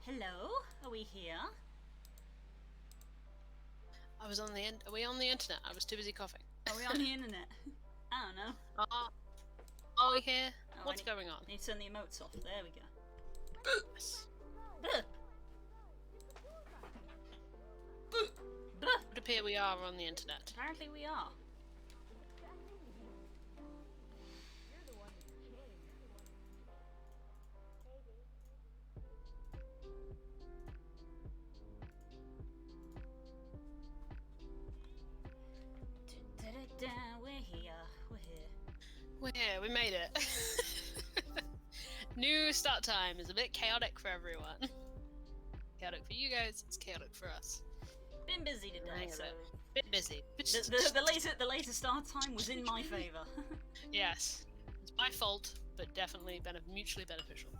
Hello? Are we here? I was on the Are we on the internet? I was too busy coughing. Are we on the internet? I don't know. Are we here? Oh, What's going on? I need to turn the emotes off. There we go. Yes. Buh. Buh. It would appear we are on the internet. Apparently we are. We're here. We're here. We're here. We made it. New start time is a bit chaotic for everyone. Chaotic for you guys. It's chaotic for us. Been busy today, so bit busy. The later start time was in my favour. Yes, it's my fault, but definitely mutually beneficial.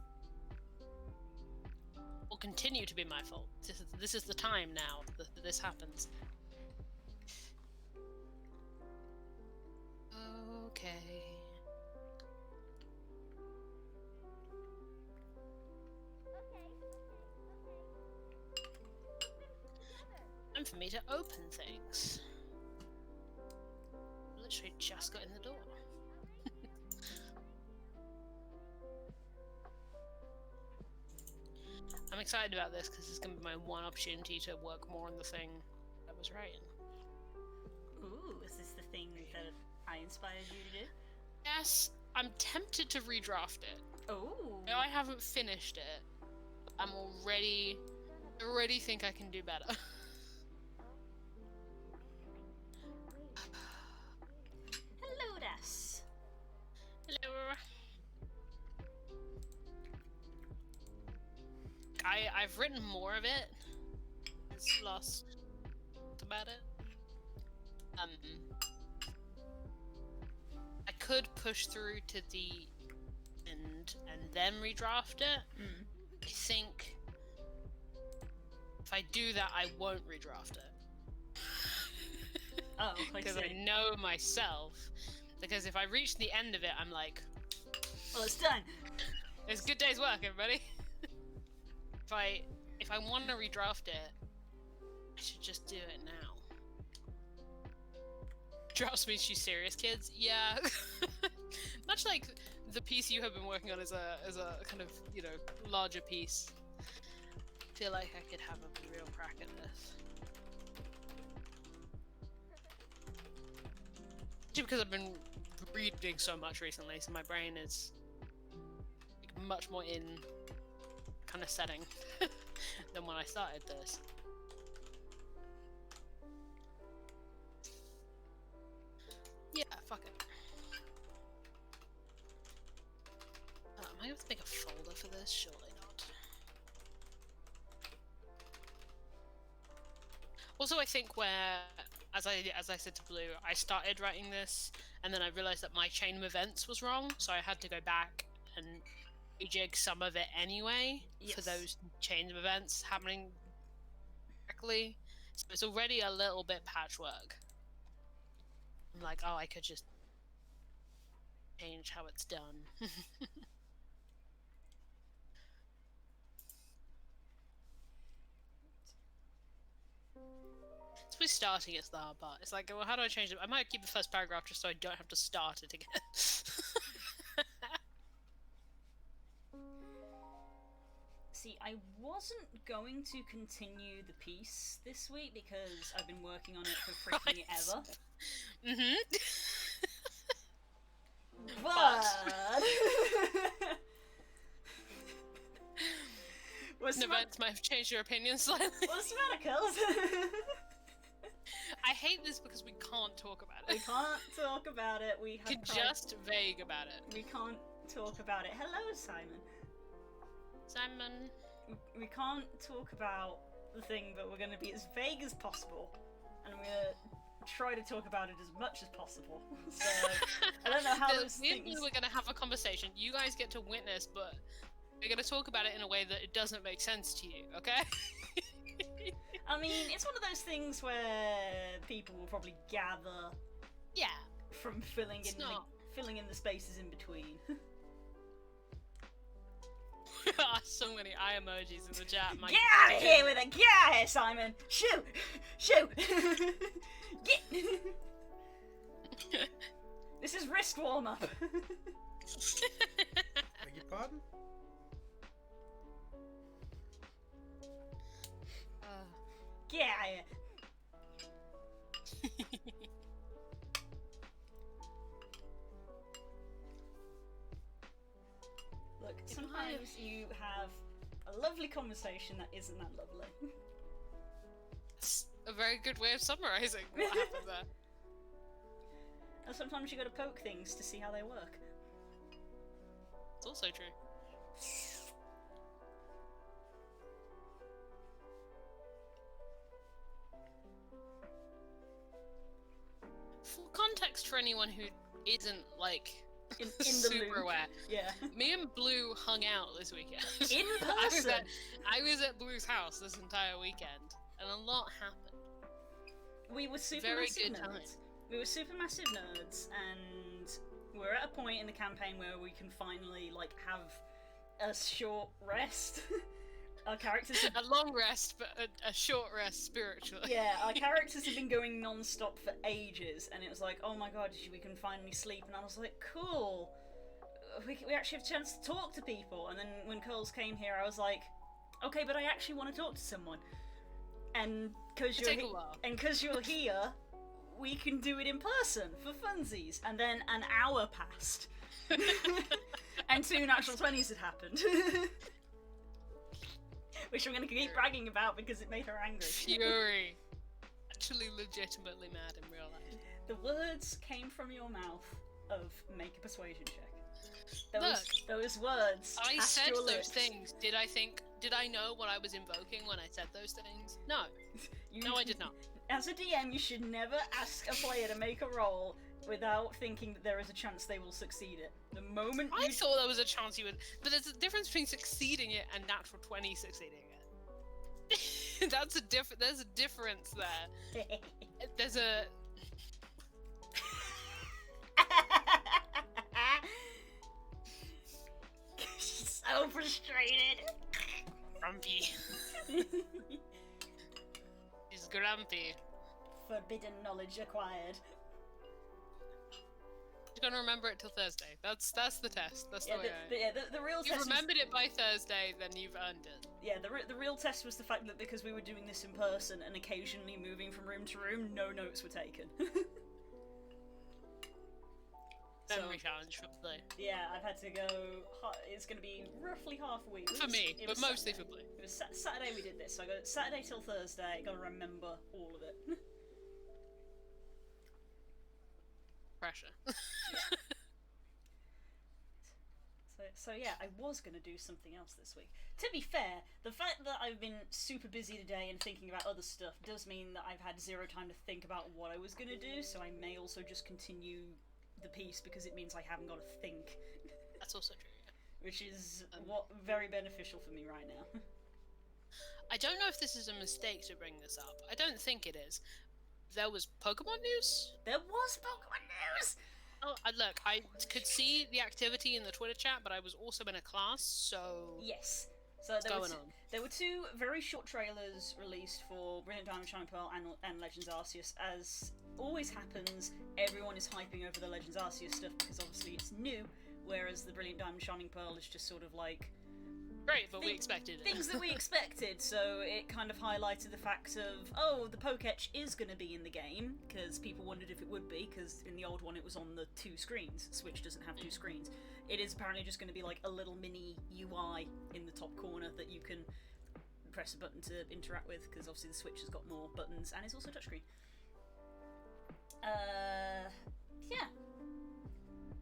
Will continue to be my fault. This is the time now that this happens. Okay. Time for me to open things. Literally just got in the door. I'm excited about this because it's going to be my one opportunity to work more on the thing I was writing. Ooh, is this the thing that I inspired you to do? Yes, I'm tempted to redraft it. Oh. I haven't finished it. I'm already think I can do better. Hello, Des. Hello. I've written more of it. It's lost about it. I could push through to the end and then redraft it. I think if I do that, I won't redraft it. Oh, because I know myself. Because if I reach the end of it, I'm like, well, it's done. It's a good day's work, everybody. If I want to redraft it, I should just do it now. Drafts means she's serious, kids. Yeah. Much like the piece you have been working on as a kind of, larger piece. I feel like I could have a real crack at this. Just because I've been reading so much recently, so my brain is much more in kind of setting than when I started this. Yeah, fuck it. Am I going to make a folder for this? Surely not. Also, I think as I said to Blue, I started writing this, and then I realized that my chain of events was wrong, so I had to go back and rejig some of it anyway. Yes. For those chains of events happening correctly. So it's already a little bit patchwork. I'm like, oh, I could just change how it's done. So we're starting it's the hard part. It's like, well, how do I change it? I might keep the first paragraph just so I don't have to start it again. See, I wasn't going to continue the piece this week because I've been working on it for freaking ever. But events might have changed your opinion slightly. What's the matter, Kels? I hate this because we can't talk about it. We can't talk about it. We have just vague about it. We can't talk about it. Hello, Simon. Simon. We can't talk about the thing, but we're going to be as vague as possible, and we're going to try to talk about it as much as possible. So I don't know how those things. We're going to have a conversation. You guys get to witness, but we're going to talk about it in a way that it doesn't make sense to you. Okay? I mean, it's one of those things where people will probably gather. Yeah. From filling in the spaces in between. So many eye emojis in the chat. Get out of here with it! Get out of here, Simon! Shoot! Shoot! Get! This is wrist warm-up. Beg your pardon? Get out of here! Look, sometimes you have a lovely conversation that isn't that lovely. It's a very good way of summarizing what happened there. And sometimes you gotta poke things to see how they work. It's also true. For context for anyone who isn't, like, In the super loop. aware, Yeah. me and Blue hung out this weekend. In person? I was at Blue's house this entire weekend, and a lot happened. We were super Very massive good nerds. time. We were super massive nerds, and we're at a point in the campaign where we can finally, like, have a short rest. Our characters have... A long rest, but a short rest spiritually. Yeah, our characters have been going non-stop for ages, and it was like, oh my god, we can finally sleep, and I was like, cool. We actually have a chance to talk to people, and then when Coles came here, I was like, okay, but I actually want to talk to someone. And because you're here, we can do it in person for funsies. And then an hour passed, and 2 natural 20s had happened, which I'm going to keep bragging about because it made her angry. Fury. Actually, legitimately mad in real life. The words came from your mouth of make a persuasion check. Those words. I passed said your those lips. things. Did I know what I was invoking when I said those things? No. No, I did not. As a DM, you should never ask a player to make a roll without thinking that there is a chance they will succeed it. The moment I thought there was a chance you would, but there's a difference between succeeding it and natural 20 succeeding it. There's a difference there. There's a... She's so frustrated. Grumpy. She's grumpy. Forbidden knowledge acquired. You're gonna remember it till Thursday. That's the test. That's the way the real You've test. remembered it by Thursday, then you've earned it. Yeah, the real test was the fact that because we were doing this in person and occasionally moving from room to room, no notes were taken. Memory challenge for play. Yeah, I've had to go. It's going to be roughly half a week. For me, but mostly for play. It was Saturday we did this, so I got Saturday till Thursday. Got to remember all of it. Pressure. So yeah, I was going to do something else this week. To be fair, the fact that I've been super busy today and thinking about other stuff does mean that I've had zero time to think about what I was going to do, so I may also just continue the piece because it means I haven't got to think. That's also true, yeah. Which is very beneficial for me right now. I don't know if this is a mistake to bring this up. I don't think it is. There was Pokemon news? There was Pokemon news! Oh, look, I could see the activity in the Twitter chat, but I was also in a class, so... Yes. So there were 2 very short trailers released for Brilliant Diamond Shining Pearl and Legends Arceus. As always happens, everyone is hyping over the Legends Arceus stuff because obviously it's new, whereas the Brilliant Diamond Shining Pearl is just sort of like... Great, but we expected it. Things that we expected, so it kind of highlighted the fact of, oh, the Poketch is going to be in the game, because people wondered if it would be, because in the old one it was on the 2 screens. Switch doesn't have 2 screens. It is apparently just going to be like a little mini UI in the top corner that you can press a button to interact with, because obviously the Switch has got more buttons, and it's also touchscreen. Yeah.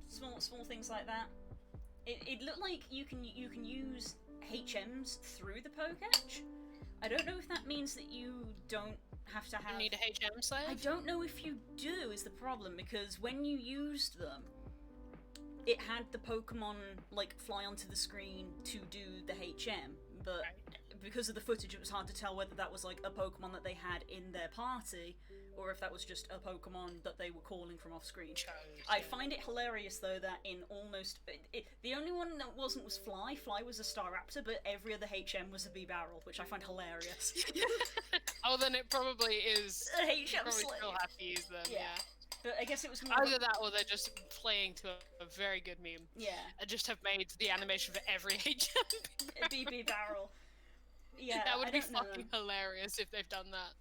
Small things like that. It looked like you can use HMs through the Poketch. I don't know if that means that you don't have to have... You need a HM slave? I don't know if you do, is the problem, because when you used them, it had the Pokemon, like, fly onto the screen to do the HM, but because of the footage it was hard to tell whether that was, like, a Pokemon that they had in their party, or if that was just a Pokemon that they were calling from off screen. Chose, I yeah. find it hilarious though that in almost the only one that wasn't was Fly. Fly was a Staraptor, but every other HM was a B-Barrel, which I find hilarious. Oh, then it probably is. A HM Probably slave. still have to use them. Yeah. But I guess it was more. Either that, or they're just playing to a very good meme. Yeah. I just have made the animation for every HM. B-Barrel. Yeah, That would I be don't know. fucking hilarious if they've done that.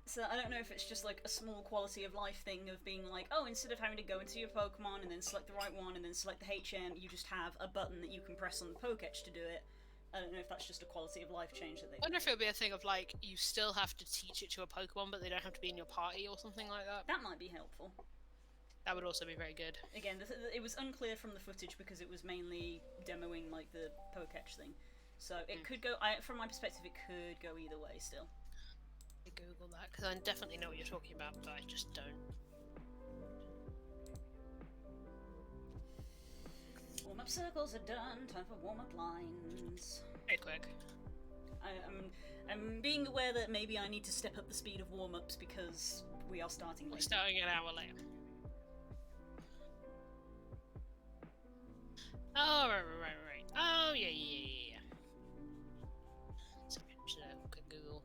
So I don't know if it's just like a small quality of life thing of being like, oh, instead of having to go into your Pokemon and then select the right one and then select the HM, you just have a button that you can press on the Pokédex to do it. I don't know if that's just a quality of life change that they. I wonder if it would be a thing of like you still have to teach it to a Pokemon, but they don't have to be in your party or something like that. That might be helpful. That would also be very good. Again, it was unclear from the footage because it was mainly demoing like the Pokédex thing, so it could go. From my perspective, it could go either way. Still. Google that because I definitely know what you're talking about, but I just don't. Warm-up circles are done. Time for warm-up lines. Very quick. I'm being aware that maybe I need to step up the speed of warm-ups because we are starting late. We're starting an hour later. Oh, right. Oh, yeah. So, quick Google.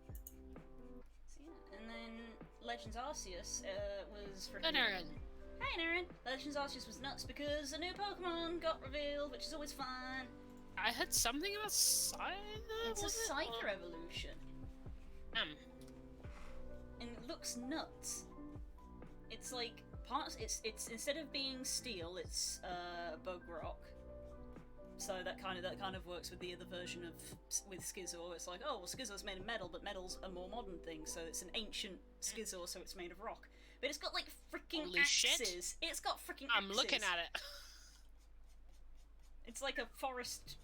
So, yeah. And then Legends Arceus was for. Hey, Naren. Hey, Naren. Legends Arceus was nuts because a new Pokemon got revealed, which is always fun. I heard something about Scyther. It's a Scyther evolution. And it looks nuts. It's like it's instead of being steel, it's bug rock. So that kind of works with the other version of with Skizor. It's like, oh well, Skizor's made of metal, but metal's a more modern thing. So it's an ancient Skizor, so it's made of rock. But it's got like freaking axes. Shit. It's got freaking axes. I'm looking at it. It's like a forest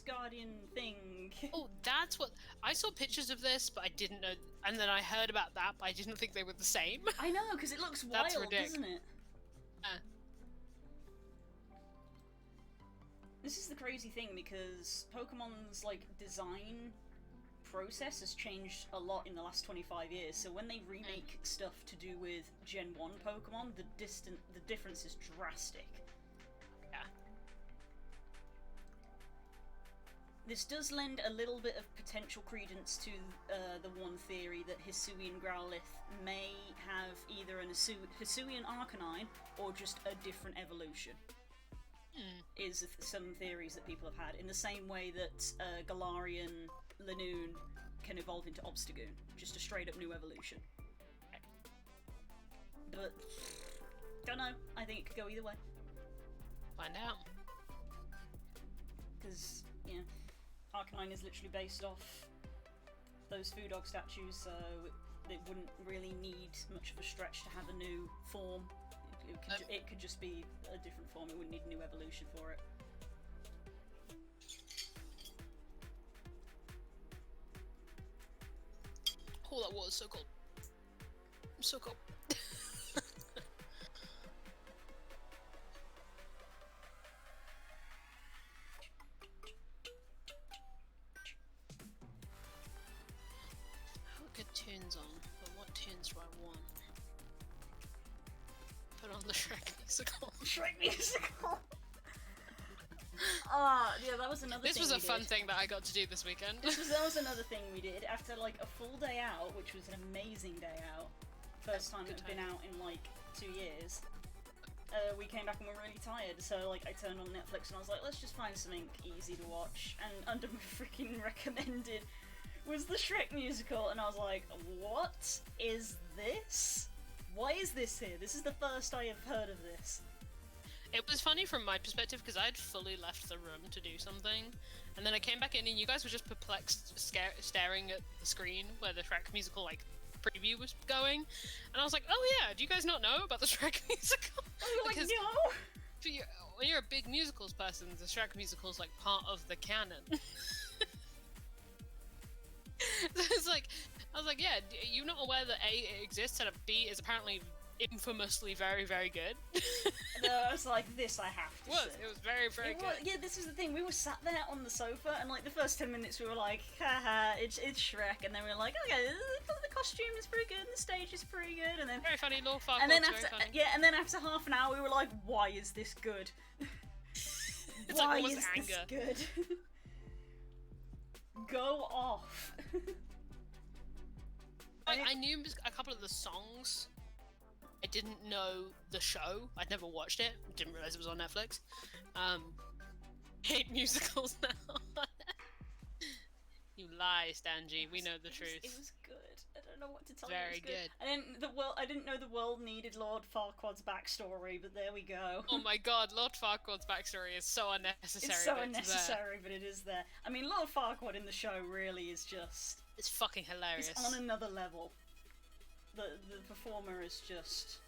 guardian thing. Oh, that's what I saw pictures of this, but I didn't know. And then I heard about that, but I didn't think they were the same. I know, because it looks That's wild, ridiculous. doesn't it? This is the crazy thing because Pokemon's like design process has changed a lot in the last 25 years. So when they remake stuff to do with Gen 1 Pokemon, the difference is drastic. Yeah. This does lend a little bit of potential credence to the one theory that Hisuian Growlithe may have either an Hisuian Arcanine or just a different evolution. Is some theories that people have had, in the same way that Galarian Lanoon can evolve into Obstagoon, just a straight up new evolution. But don't know. I think it could go either way. Find out. Because Arcanine is literally based off those Foodog statues, so it wouldn't really need much of a stretch to have a new form. It could just be a different form. It wouldn't need a new evolution for it. Oh, that water's so cold. So cold. I'll get tunes on, but what tunes do I want? Put on the Shrek musical. Shrek musical! Yeah, that was another thing This was a fun thing that I got to do this weekend. That was another thing we did. After like a full day out, which was an amazing day out, first time I've been out in like 2 years, we came back and we were really tired, so like I turned on Netflix and I was like, let's just find something easy to watch, and under my freaking recommended was the Shrek musical, and I was like, what is this? Why is this here? This is the first I have heard of this. It was funny from my perspective because I'd fully left the room to do something, and then I came back in and you guys were just perplexed, staring at the screen where the Shrek musical like preview was going, and I was like, oh yeah, do you guys not know about the Shrek musical? Oh, you're like, no! When you're a big musicals person, the Shrek musical is like part of the canon. So it's like, I was like, yeah, you're not aware that A, it exists, and B, is apparently infamously very, very good. And I was like, this I have to see. It was very, very good. Yeah, this is the thing. We were sat there on the sofa, and like the first 10 minutes, we were like, haha, it's Shrek, and then we were like, okay, the costume is pretty good, and the stage is pretty good, and then very funny, Lord Farquaad's and then very after funny. and then after half an hour, we were like, why is this good? It's Why like is anger. this good? Go off. I knew a couple of the songs. I didn't know the show. I'd never watched it. Didn't realize it was on Netflix. Hate musicals now. You lie, Stanji. We know the truth. It was good. I don't know what to tell Very you. It was good. I didn't know the world needed Lord Farquaad's backstory, but there we go. Oh my god, Lord Farquaad's backstory is so unnecessary. It's so unnecessary, but it is there. I mean, Lord Farquaad in the show really is just... It's fucking hilarious. It's on another level. The performer is just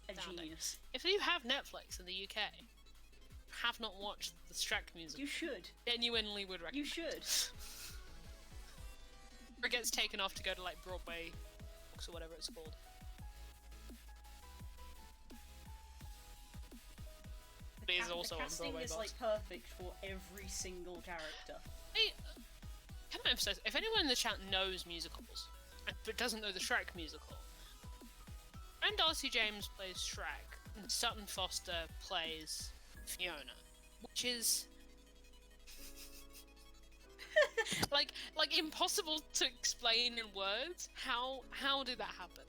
a genius. If you have Netflix in the UK, have not watched the Shrek musical. You should. Genuinely would recommend. You should. Or it gets taken off to go to like Broadway or whatever it's called. It is also on Broadway. The casting is like perfect for every single character. Hey, can I emphasize, if anyone in the chat knows musicals but doesn't know the Shrek musical, when Darcy James plays Shrek and Sutton Foster plays Fiona, which is like impossible to explain in words. How did that happen?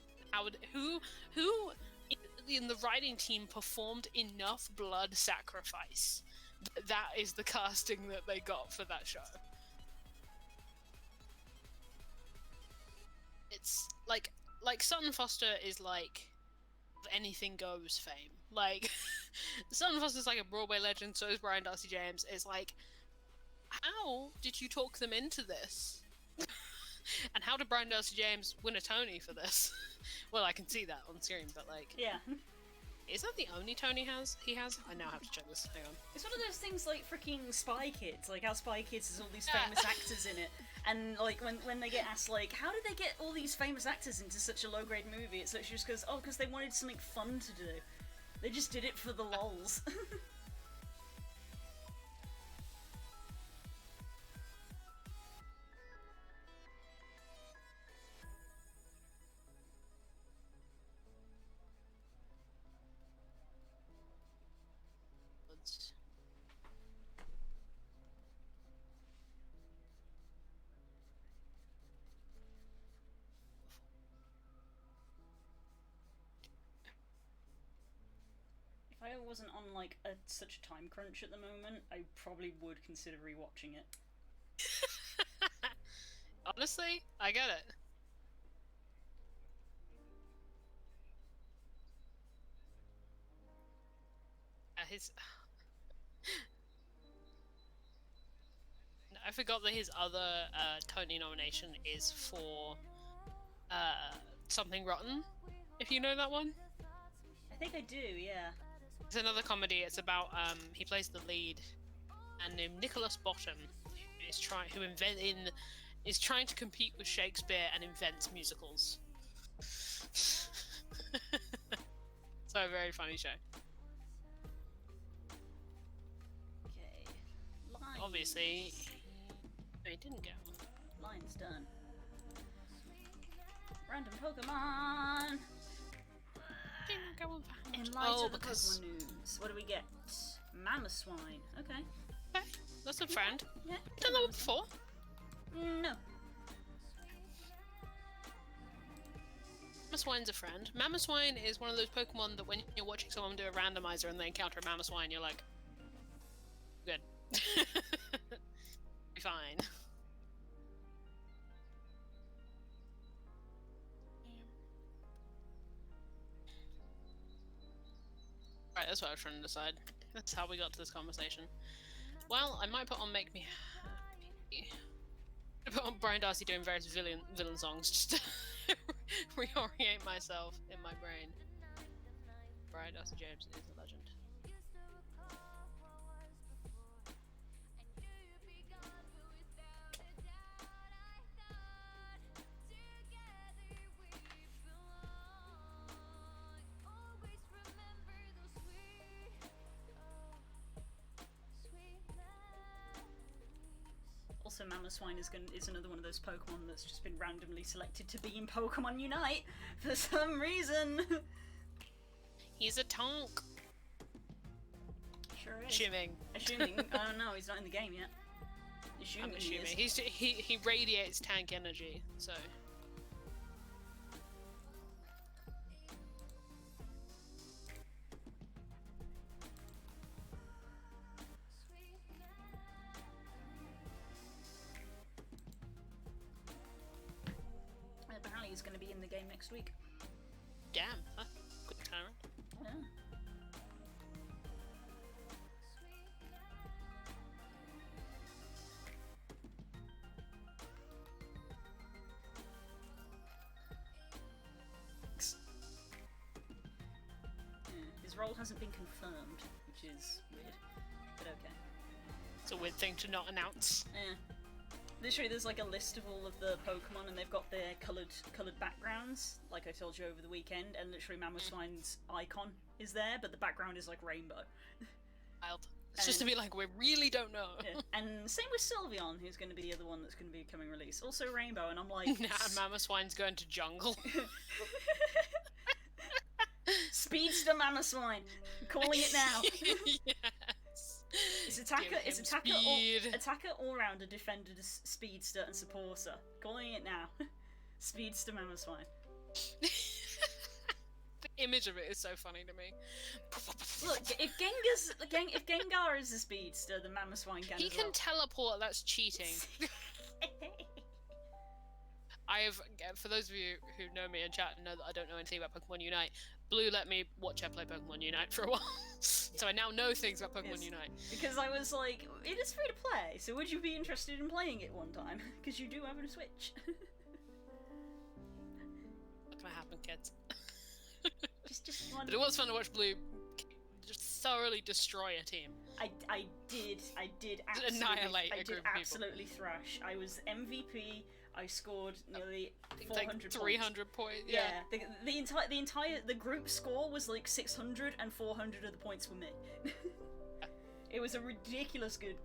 Who in the writing team performed enough blood sacrifice? That is the casting that they got for that show. It's like Sutton Foster is like anything goes fame. Like Sutton Foster's like a Broadway legend, so is Brian Darcy James. It's like, how did you talk them into this? And how did Brian Darcy James win a Tony for this? Well, I can see that on screen, but like, yeah. Is that the only Tony he has? I now have to check this. Hang on. It's one of those things like freaking Spy Kids, like how Spy Kids has all these famous actors in it, and like when they get asked like, how did they get all these famous actors into such a low grade movie? It's literally just because they wanted something fun to do. They just did it for the lols. If I wasn't on like such a time crunch at the moment, I probably would consider rewatching it. Honestly, I get it. I forgot that his other Tony nomination is for Something Rotten, if you know that one. I think I do, yeah. It's another comedy. It's about he plays the lead, and named Nicholas Bottom is trying to compete with Shakespeare and invents musicals. So a very funny show. Okay. Lines. Obviously, no, he didn't get one. Lines done. Random Pokemon. Didn't go on for In light of the Pokemon news, what do we get? Mamoswine. Okay. Okay, that's a friend. Yeah. You done that one before? No. Mamoswine's a friend. Mamoswine is one of those Pokemon that when you're watching someone do a randomizer and they encounter a Mamoswine, you're like, good. Be fine. Right, that's what I was trying to decide. That's how we got to this conversation. Well, I might put on Make Me Happy. I put on Brian Darcy doing various villain songs just to reorient myself in my brain. Brian Darcy James is a legend. Also, Mamoswine is another one of those Pokemon that's just been randomly selected to be in Pokemon Unite for some reason. He's a tonk. Sure is. Assuming. I don't know. He's not in the game yet. I'm assuming. He radiates tank energy, so. Apparently, he's going to be in the game next week. Damn, huh? Quick turnaround. Yeah. His role hasn't been confirmed, which is weird, but okay. It's a weird thing to not announce. Yeah. Literally, there's like a list of all of the Pokemon, and they've got their coloured backgrounds, like I told you over the weekend. And literally, Mamoswine's icon is there, but the background is like rainbow. Wild. It's just to be like, we really don't know. Yeah. And same with Sylveon, who's going to be the other one that's going to be coming release. Also rainbow, and I'm like, nah, Mamoswine's going to jungle. Speedster Mamoswine, calling it now. Yes. It's attacker, all-rounder, defender, speedster, and supporter. Calling it now. Speedster Mamoswine. The image of it is so funny to me. Look, if Gengar is a speedster, then Mamoswine can. He as can well. teleport. That's cheating. For those of you who know me in chat and know that I don't know anything about Pokemon Unite, Blue let me watch her play Pokemon Unite for a while, so I now know things about Pokemon Unite. Because I was like, it is free to play, so would you be interested in playing it one time? Because you do have a Switch. Not gonna happen, kids. just one. But it was fun to watch Blue just thoroughly destroy a team. I did Annihilate a group of people. Absolutely thrash. I was MVP. I scored nearly 400 like 300 points. Yeah, the group score was like 600, and 400 of the points were me. It was a ridiculous good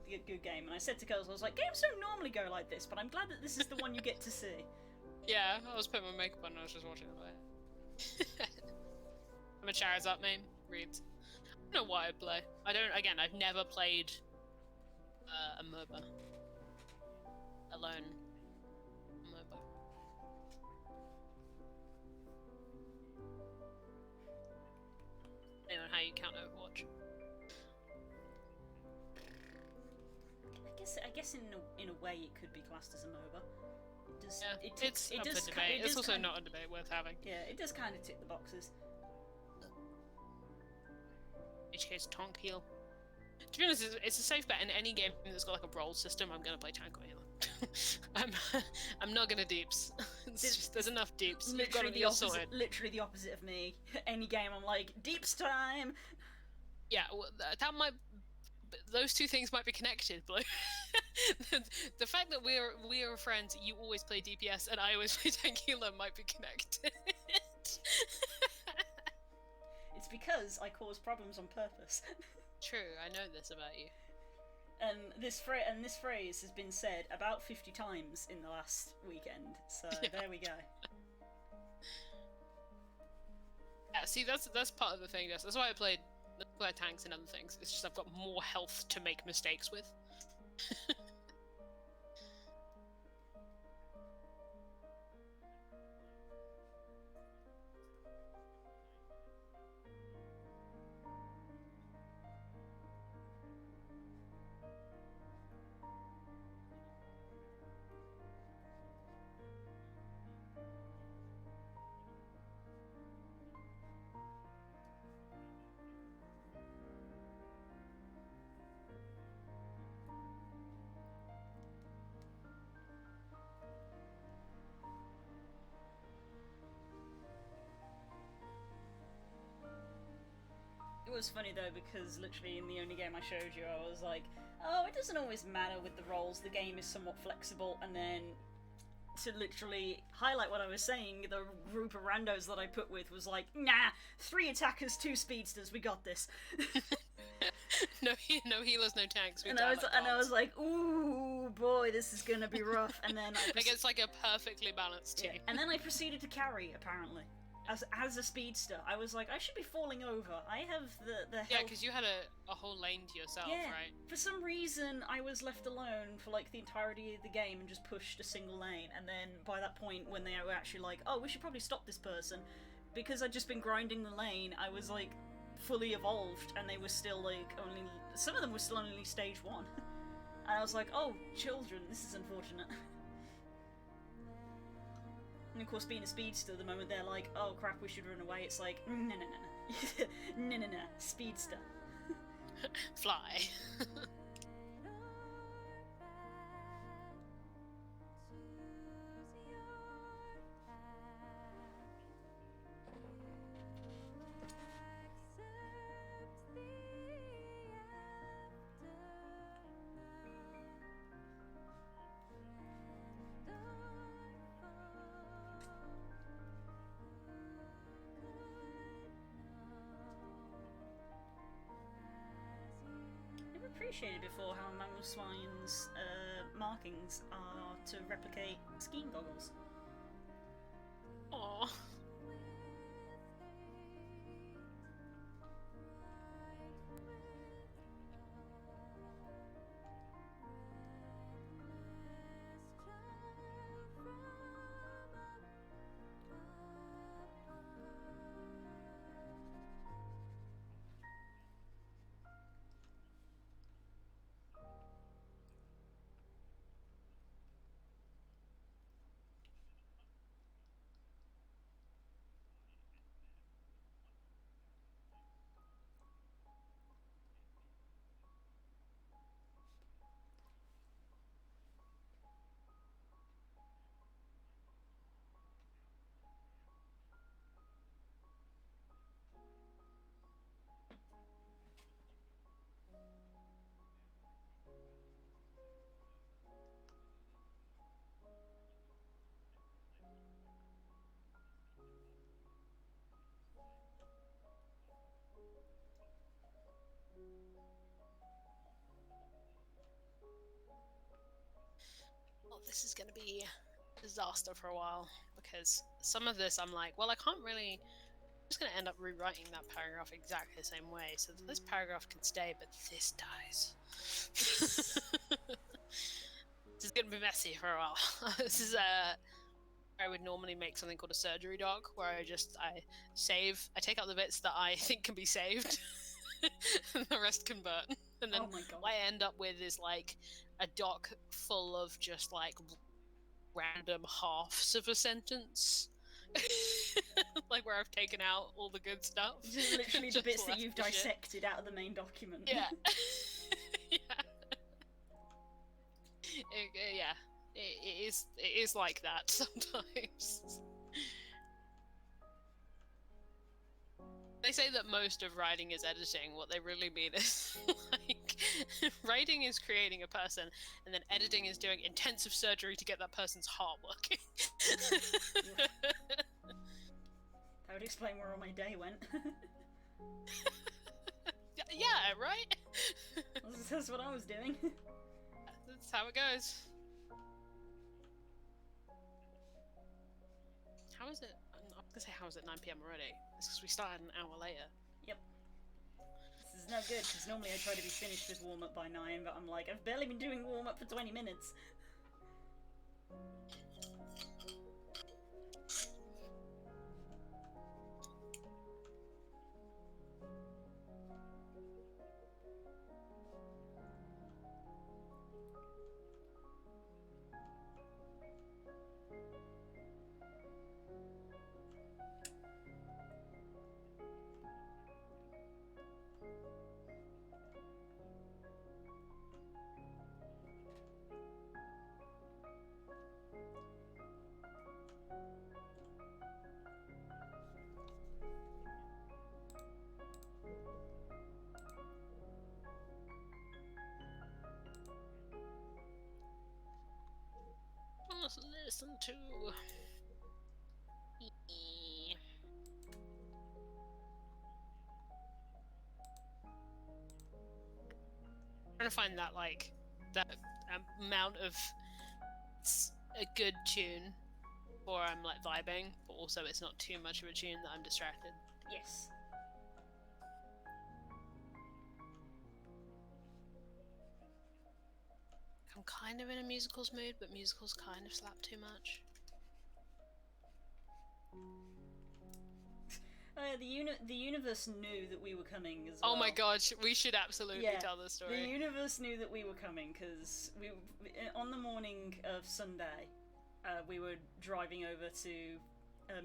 game, and I said to girls, I was like, games don't normally go like this, but I'm glad that this is the one you get to see. Yeah, I was putting my makeup on and I was just watching it. I'm a Charizard main. Reads. I don't know what I'd play. I've never played a MOBA alone. MOBA. Depending on how you count Overwatch. I guess in a way it could be classed as a MOBA. It's up for debate. It's also not a debate worth having. Yeah, it does kind of tick the boxes. HK's Tonk heal. To be honest, it's a safe bet in any game that's got like a role system. I'm gonna play tank or healer. I'm not gonna deeps. There's enough deeps. Literally the opposite of me. Any game, I'm like deeps time. Yeah, well, that might. Those two things might be connected, Blue. The fact that we are friends, you always play DPS and I always play tank healer might be connected. It's because I cause problems on purpose. True, I know this about you. And this phrase has been said about 50 times in the last weekend. So yeah. There we go. Yeah, see, that's part of the thing. That's why I play tanks and other things. It's just I've got more health to make mistakes with. It was funny though, because literally in the only game I showed you, I was like, oh, it doesn't always matter with the roles, the game is somewhat flexible, and then to literally highlight what I was saying, the group of randos that I put with was like, nah, 3 attackers, 2 speedsters, we got this. no healers, no tanks. And I was like, ooh, boy, this is gonna be rough. And then Against like a perfectly balanced team. yeah. And then I proceeded to carry, apparently. As a speedster, I was like, I should be falling over. I have the health. Yeah, because you had a whole lane to yourself, yeah. right? For some reason, I was left alone for like the entirety of the game and just pushed a single lane. And then by that point, when they were actually like, oh, we should probably stop this person, because I'd just been grinding the lane, I was like fully evolved, and they were still like only. Some of them were still only stage 1. And I was like, oh, children, this is unfortunate. And of course, being a speedster, the moment they're like, oh crap, we should run away, it's like, no. No, speedster. Fly. Never appreciated before how Mammal Swine's markings are to replicate skiing goggles. Aww. Well, this is going to be a disaster for a while, because some of this I'm like, well, I can't really. I'm just going to end up rewriting that paragraph exactly the same way, so that this paragraph can stay, but this dies. This is going to be messy for a while. This is I would normally make something called a surgery doc, where I save, I take out the bits that I think can be saved, and the rest can burn. And then Oh my god. what I end up with is like a doc full of just like random halves of a sentence. Like where I've taken out all the good stuff. Just literally the Just bits that left you've the shit. dissected out of the main document. Yeah. Yeah. Yeah. It is like that sometimes. They say that most of writing is editing. What they really mean is like writing is creating a person, and then editing is doing intensive surgery to get that person's heart working. That would explain where all my day went. Yeah, right? That's what I was doing. That's how it goes. How is it? I'm gonna say how is it 9 PM already? It's because we started an hour later. Yep. This is no good, because normally I try to be finished with warm-up by 9, but I'm like, I've barely been doing warm-up for 20 minutes. Let's listen to. Trying to find that like that amount of a good tune, or I'm like vibing, but also it's not too much of a tune that I'm distracted. Yes. I'm kind of in a musicals mood, but musicals kind of slap too much. The universe knew that we were coming as well. Oh my god, we should absolutely tell the story. The universe knew that we were coming because on the morning of Sunday, we were driving over to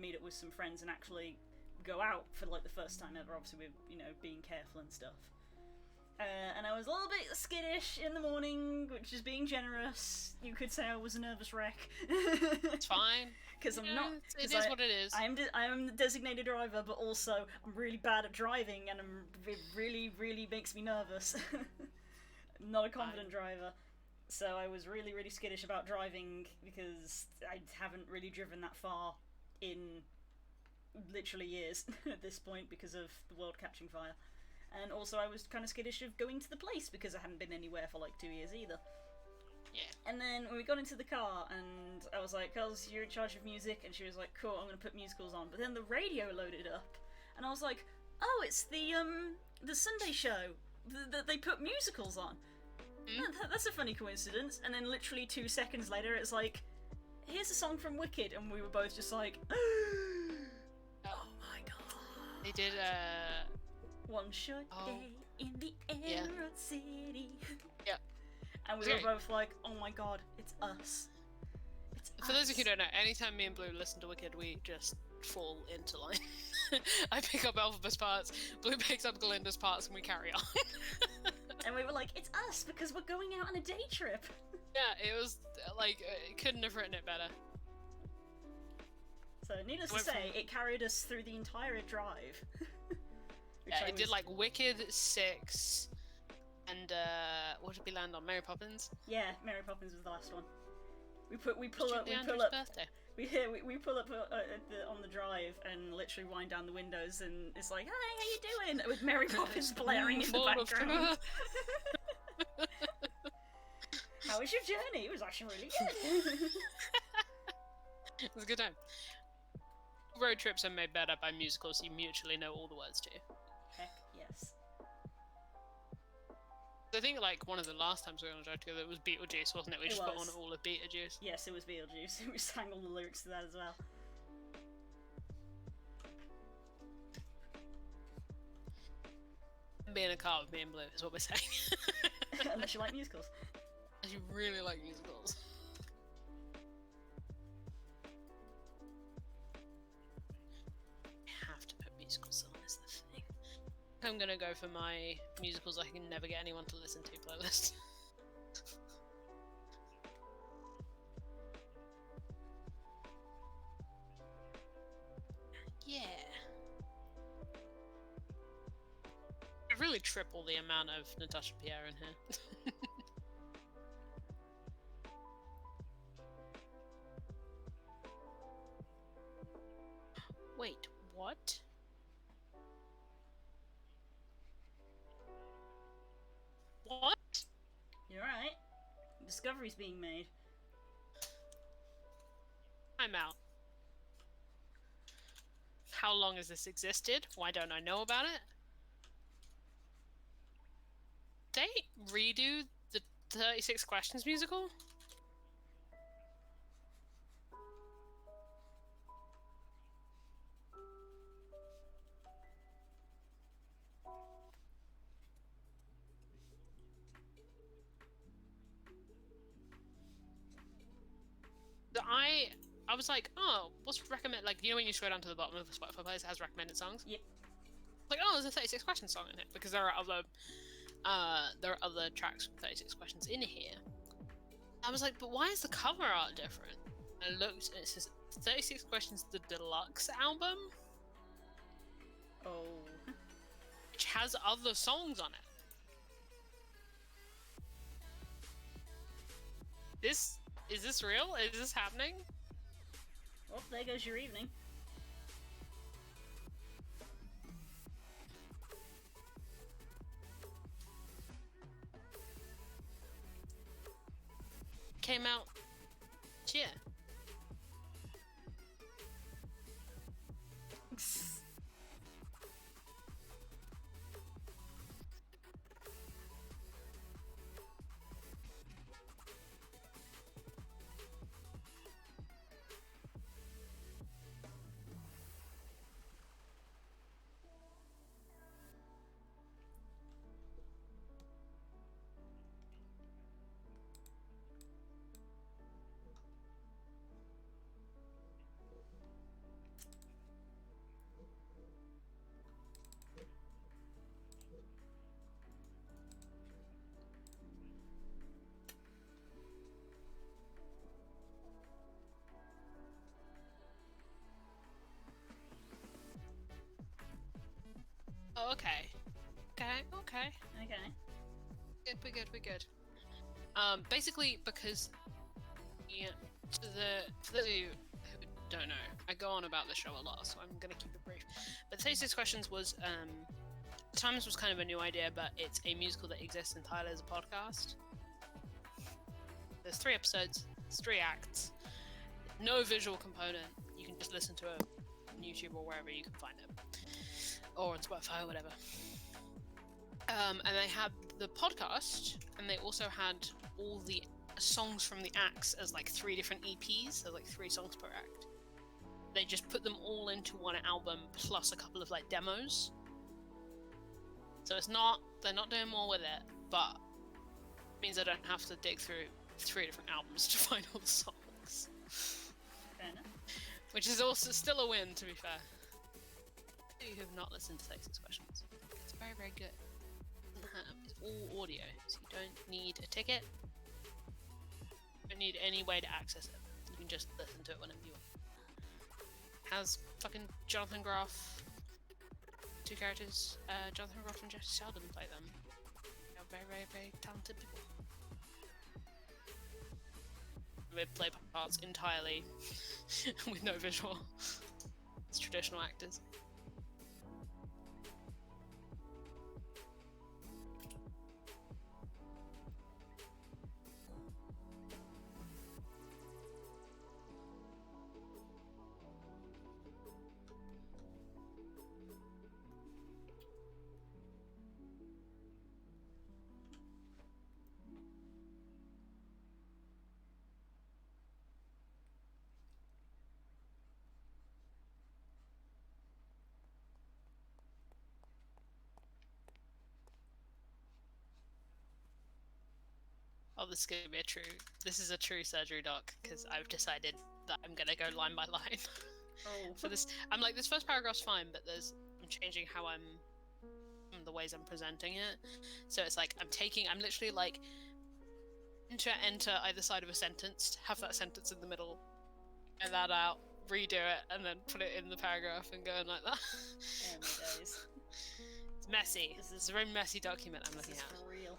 meet up with some friends and actually go out for like the first time ever. Obviously, we're being careful and stuff. And I was a little bit skittish in the morning, which is being generous. You could say I was a nervous wreck. It's fine. Because I'm not. It is what it is. I am the designated driver, but also I'm really bad at driving, and it really, really makes me nervous. I'm not a confident driver. So I was really, really skittish about driving because I haven't really driven that far in literally years at this point because of the world catching fire. And also I was kind of skittish of going to the place because I hadn't been anywhere for like 2 years either. Yeah. And then we got into the car and I was like, Girls, you're in charge of music, and she was like, cool, I'm gonna put musicals on. But then the radio loaded up and I was like, oh, it's the Sunday show that they put musicals on. That's a funny coincidence. And then literally 2 seconds later it's like, here's a song from Wicked, and we were both just like, oh my god. They did One short day in the Emerald City. Yeah. And we were both like, oh my god, it's us. For those of you who don't know, anytime me and Blue listen to Wicked, we just fall into line. I pick up Elphaba's parts, Blue picks up Glinda's parts, and we carry on. And we were like, it's us, because we're going out on a day trip. Yeah, it was, like, couldn't have written it better. So, needless to say, it carried us through the entire drive. Yeah, it did, like, Wicked, 6, and, what did we land on? Mary Poppins? Yeah, Mary Poppins was the last one. We pull up. Birthday. We pull up on the drive and literally wind down the windows, and it's like, "Hi, how you doing?" With Mary Poppins blaring in the background. How was your journey? It was actually really good. It was a good time. Road trips are made better by musicals you mutually know all the words to. Heck yes. I think, like, one of the last times we were on a drive together, it was Beetlejuice, wasn't it? We just put on all of Beetlejuice. Yes, it was Beetlejuice. We sang all the lyrics to that as well. Be in a car with me and Blue is what we're saying. Unless you like musicals. Unless you really like musicals. I have to put musicals on, is the thing. I'm gonna go for my musicals I can never get anyone to listen to playlist. Yeah. I really triple the amount of Natasha Pierre in here. Wait, what? What? You're right. Discovery's being made. I'm out. How long has this existed? Why don't I know about it? They redo the 36 Questions musical? I was like, oh, what's recommend? Like, you know when you scroll down to the bottom of the Spotify playlist, it has recommended songs. Yep. Like, oh, there's a 36 Questions song in it because there are other tracks from 36 Questions in here. I was like, but why is the cover art different? And I looked, and it says 36 Questions, the deluxe album, Oh. which has other songs on it. Is this real? Is this happening? Well, there goes your evening. came out this year. Oh, okay. Okay. We're good. Basically, because for those of you who don't know, I go on about the show a lot, so I'm gonna keep it brief. But 36 Questions was Times was kind of a new idea, but it's a musical that exists entirely as a podcast. There's 3 episodes, it's 3 acts, no visual component. You can just listen to it on YouTube or wherever you can find it, or on Spotify or whatever. And they had the podcast, and they also had all the songs from the acts as like 3 different EPs, so like 3 songs per act. They just put them all into one album plus a couple of like demos. So they're not doing more with it, but it means I don't have to dig through 3 different albums to find all the songs. Fair enough. Which is also still a win, to be fair. You who have not listened to 36 Questions, it's very, very good. It's all audio, so you don't need a ticket. You don't need any way to access it. You can just listen to it whenever you want. Has fucking Jonathan Groff, 2 characters, Jonathan Groff and Jesse Sheldon play them. They're very, very, very talented people. They play parts entirely with no visual. It's traditional actors. Oh, this is a true surgery doc, because I've decided that I'm gonna go line by line. Oh. For this, I'm like, this first paragraph's fine, but I'm changing how the ways I'm presenting it. So it's like, I'm literally like, enter either side of a sentence, have that sentence in the middle, get that out, redo it, and then put it in the paragraph and go in like that. Oh my days. It's messy. This is a very messy document I'm looking at. This is for real.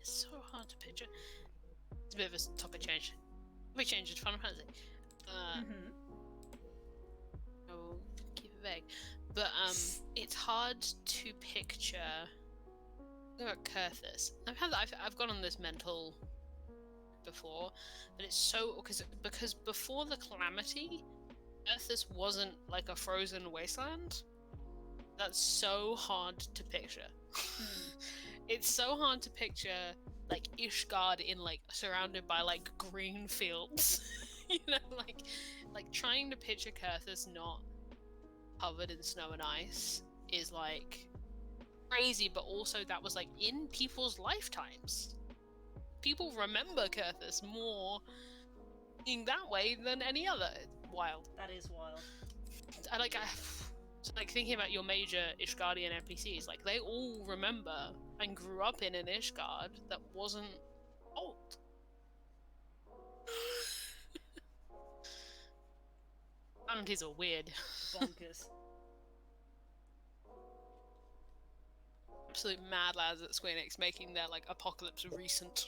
It's so hard to picture. a bit of a topic change. We changed to Final Fantasy. Oh, keep it vague. But it's hard to picture. About Kurthus. I've gone on this mental before, but it's so because before the calamity, Kurthus wasn't like a frozen wasteland. That's so hard to picture. It's so hard to picture like Ishgard in like surrounded by like green fields. You know, like trying to picture Kurthus not covered in snow and ice is like crazy, but also that was like in people's lifetimes. People remember Kurthus more being that way than any other. Wild. That is wild. So like thinking about your major Ishgardian NPCs, like they all remember and grew up in an Ishgard that wasn't old. Bounties are weird. Bonkers. Absolute mad lads at Square Enix making their like apocalypse recent.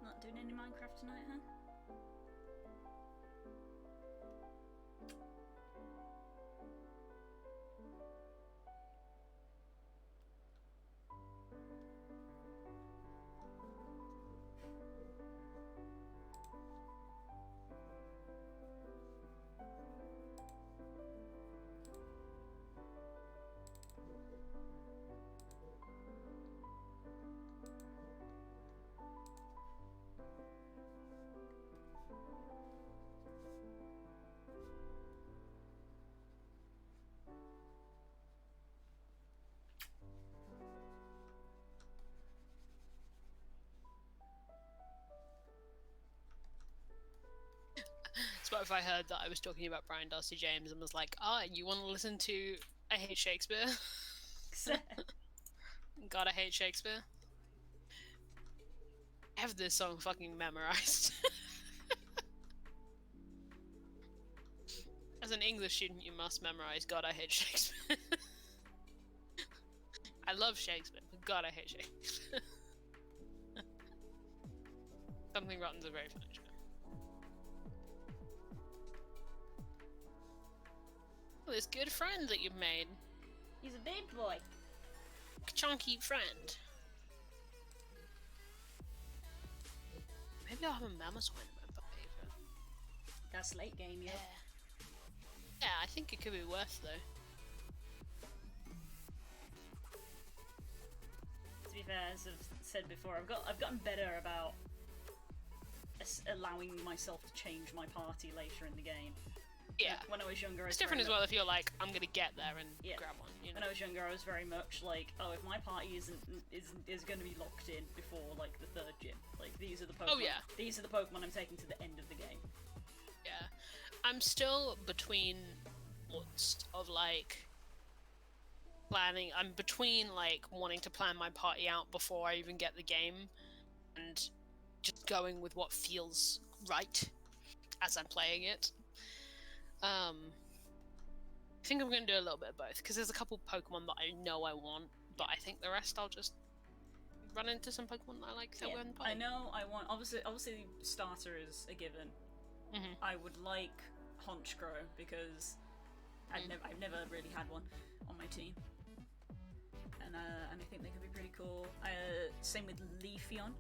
Not doing any Minecraft tonight, huh? Spotify heard that I was talking about Brian Darcy James and was like, you want to listen to I Hate Shakespeare? God, I hate Shakespeare. I have this song fucking memorized. As an English student, you must memorize God, I hate Shakespeare. I love Shakespeare, but God, I hate Shakespeare. Something Rotten's a very funny show. Oh, this good friend that you've made. He's a big boy. Chunky friend. Maybe I'll have a Mammoth one in my favourite. That's late game, yeah. Yeah, I think it could be worth though. To be fair, as I've said before, I've gotten better about allowing myself to change my party later in the game. Yeah. When I was younger, I was It's different as very well if you're like, I'm gonna get there and Yeah. grab one. You know? When I was younger, I was very much like, oh, if my party is going to be locked in before like the third gym, like these are the Pokemon. Oh, yeah. These are the Pokemon I'm taking to the end of the game. Yeah. I'm still between thoughts of like planning. I'm between like wanting to plan my party out before I even get the game and just going with what feels right as I'm playing it. I think I'm going to do a little bit of both because there's a couple Pokemon that I know I want, but I think the rest I'll just run into some Pokemon that I like that Yeah, were in the party. I know I want. Obviously, starter is a given. I would like Honchkrow because I've never really had one on my team, and I think they could be pretty cool. Same with Leafeon.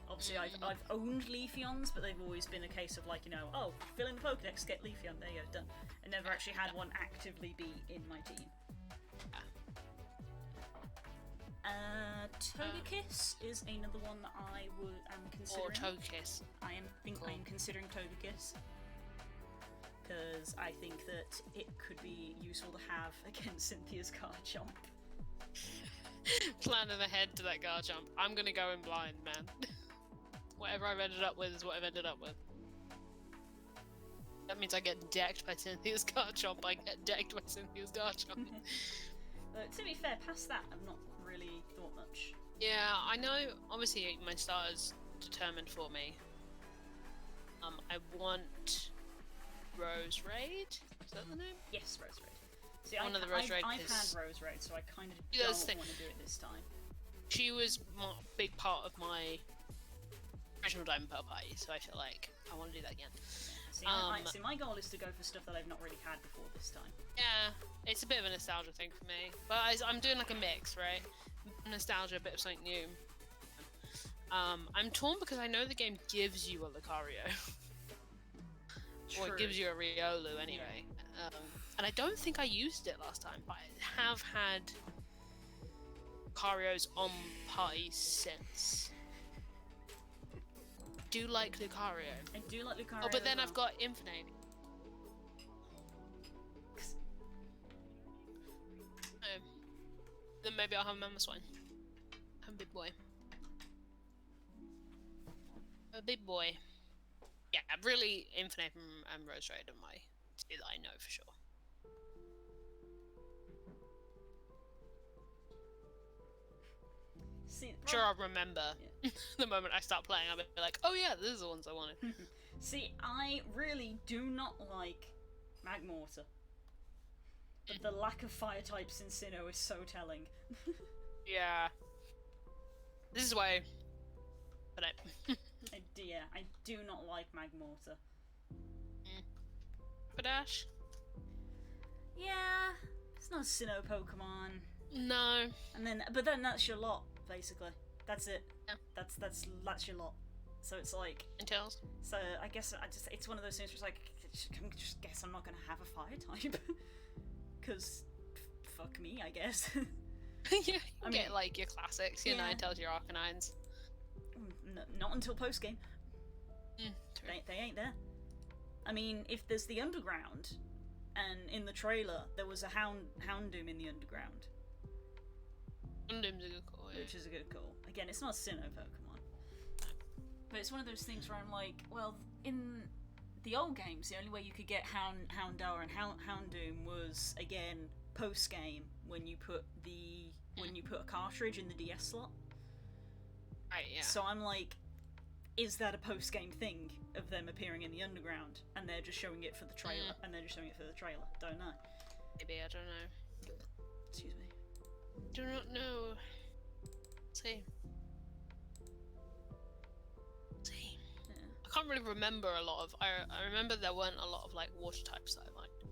Obviously, I've owned Leafeons, but they've always been a case of like, you know, oh, fill in the Pokedex, get Leafeon, there you go, done. I never actually had one actively be in my team. Togekiss is another one that I am considering. Or Togekiss. I am considering Togekiss because I think that it could be useful to have against Cynthia's Garchomp. Planning ahead to that Garchomp. I'm gonna go in blind, man. Whatever I've ended up with is what I've ended up with. That means I get decked by Cynthia's Garchomp. I get decked by Cynthia's Garchomp. But to be fair, past that, I've not really thought much. Yeah, I know. Obviously, my starter's determined for me. I want Rose Raid. Is that the name? Yes, Rose Raid. See, One of the Rose Raid I've is- had Rose Raid, so I kind of Yeah, don't that's the want thing. to do it this time. She was a big part of my original Diamond Pearl party, so I feel like I want to do that again. See, see, my goal is to go for stuff that I've not really had before this time. Yeah, it's a bit of a nostalgia thing for me, but I'm doing like a mix, right? Nostalgia, a bit of something new. I'm torn because I know the game gives you a Lucario, or it gives you a Riolu anyway. And I don't think I used it last time, but I have had Lucarios on party since. Do like Lucario. I do like Lucario. Oh, but then as I've well. got Infinite. Then maybe I'll have Mamoswine. I'm a big boy. A big boy. Yeah, really, Infinite and Rose Raid are my two that I know for sure. See, Sure, I'll remember the moment I start playing. I'll be like, oh yeah, these are the ones I wanted. See, I really do not like Magmortar. But the lack of fire types in Sinnoh is so telling. Yeah. This is why. But I do not like Magmortar. Padash? Yeah, it's not a Sinnoh Pokemon. No. But then that's your lot, basically. That's it. Yeah. That's your lot. So it's like. And Tails? So I guess it's one of those things where it's like, I just guess I'm not gonna have a fire type. Because, fuck me, I guess. Yeah, you get like your classics, your Ninetales, your Arcanines. Not until post game. True. They ain't there. I mean, if there's the underground, and in the trailer there was a Houndoom in the underground, Houndoom's a good call, yeah. which is a good call. Again, it's not a Sinnoh Pokemon, but it's one of those things where I'm like, well, in the old games, the only way you could get Houndour and Houndoom was again post game when you put a cartridge in the DS slot. Right, yeah. So I'm like, is that a post game thing of them appearing in the underground and they're just showing it for the trailer? Don't know. Maybe, I don't know. Excuse me. Do not know. See. Yeah. I can't really remember a lot of. I remember there weren't a lot of like water types that I liked.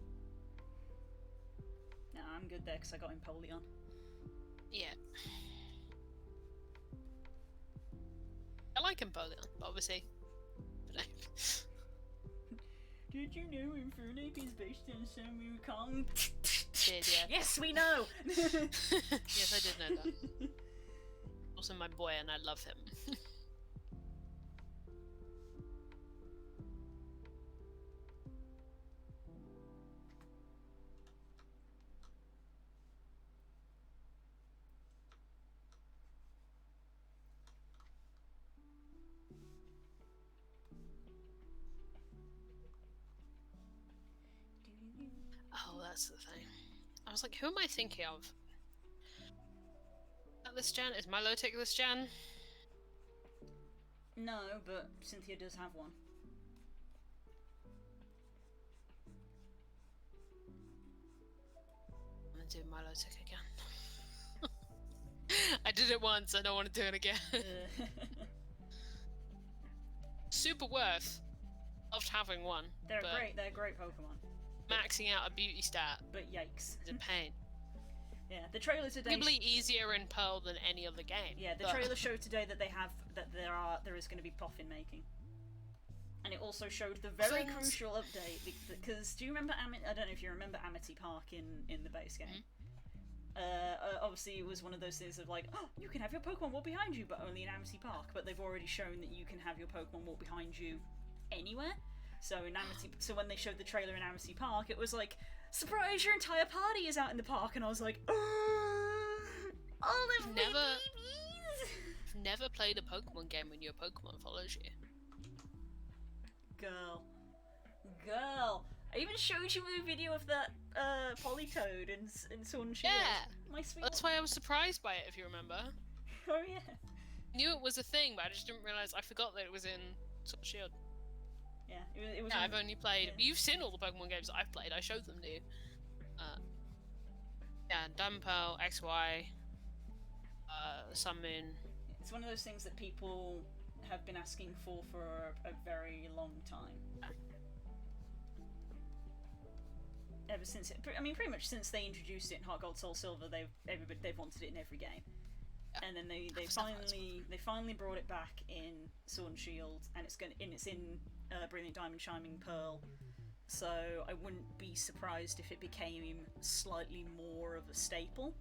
Nah, I'm good there because I got Empoleon. Yeah. I like Empoleon, but obviously. But Did you know Infernape is based on Samu Kong? did, yeah. Yes, we know! Yes, I did know that. Also my boy, and I love him. that's the thing. I was like, who am I thinking of? Is that this gen? Is Milotic this gen? No, but Cynthia does have one. I'm gonna do Milotic again. I did it once, I don't want to do it again. Super worth. Loved having one. They're great Pokemon. Maxing out a beauty stat. But yikes. Is a pain. Yeah, the trailer today. Arguably easier in Pearl than any other game. Yeah, the trailer showed today that there is going to be Poffin making, and it also showed the very crucial update because do you remember I don't know if you remember Amity Park in the base game. Obviously, it was one of those things of like, oh, you can have your Pokemon walk behind you, but only in Amity Park. But they've already shown that you can have your Pokemon walk behind you anywhere. So so when they showed the trailer in Amity Park, it was like, surprise, your entire party is out in the park, and I was like, all of my babies. I've never played a Pokemon game when your Pokemon follows you. Girl. I even showed you a video of that Politoed in Sword and Shield. Yeah, my sweet. That's why I was surprised by it. If you remember. Oh yeah. I knew it was a thing, but I just didn't realize. I forgot that it was in Sword and Shield. Yeah, it was. Yeah, I've only played. Yeah. You've seen all the Pokemon games that I've played. I showed them to you. Yeah, Diamond Pearl, XY, Sun Moon. It's one of those things that people have been asking for a very long time. Ever since pretty much since they introduced it in Heart Gold Soul Silver, they've wanted it in every game. Yeah. And then they finally brought it back in Sword and Shield, and it's in Brilliant Diamond Shining Pearl. So I wouldn't be surprised if it became slightly more of a staple.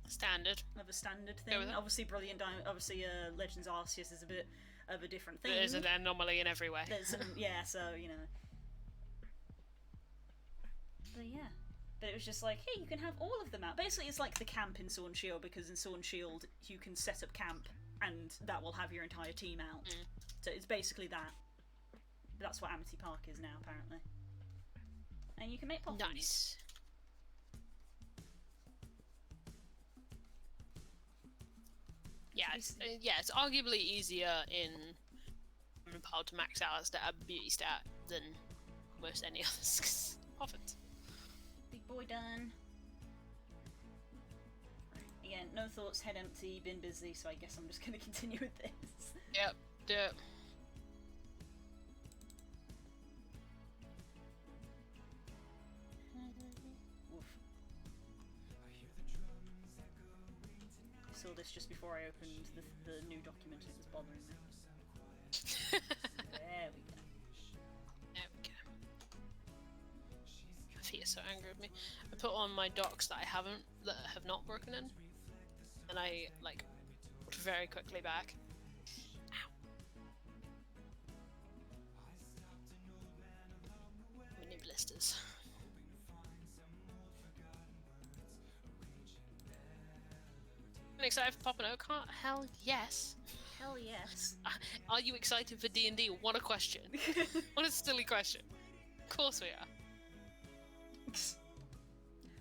Standard thing. Obviously, Legends Arceus is a bit of a different thing. There's an anomaly in every way. Yeah, so you know. But yeah. But it was just like, hey, you can have all of them out. Basically, it's like the camp in Sword and Shield, because in Sword and Shield, you can set up camp, and that will have your entire team out. So it's basically that. That's what Amity Park is now, apparently. And you can make Poffins. Nice. Yeah, it's arguably easier in Pearl to max out a beauty stat than most any others. Poffins. Big boy done. Again, no thoughts, head empty, been busy, so I guess I'm just gonna continue with this. Yep, do it. I saw this just before I opened the new document and it was bothering me. There we go. There we go. My feet are so angry with me. I put on my docs that have not broken in, and I put very quickly back. Ow. Mini blisters. Excited for Pop and Oakheart? Hell yes. Hell yes. Are you excited for D&D? What a question. What a silly question. Of course we are.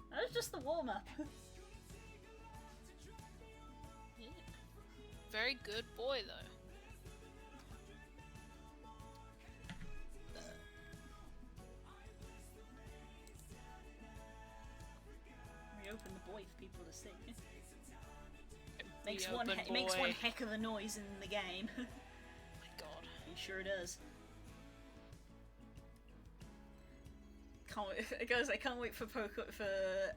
That was just the warm-up. Yeah. Very good boy, though. Reopen the boy for people to see. Makes one heck of a noise in the game. Oh my god. He sure does. Guys, I can't wait for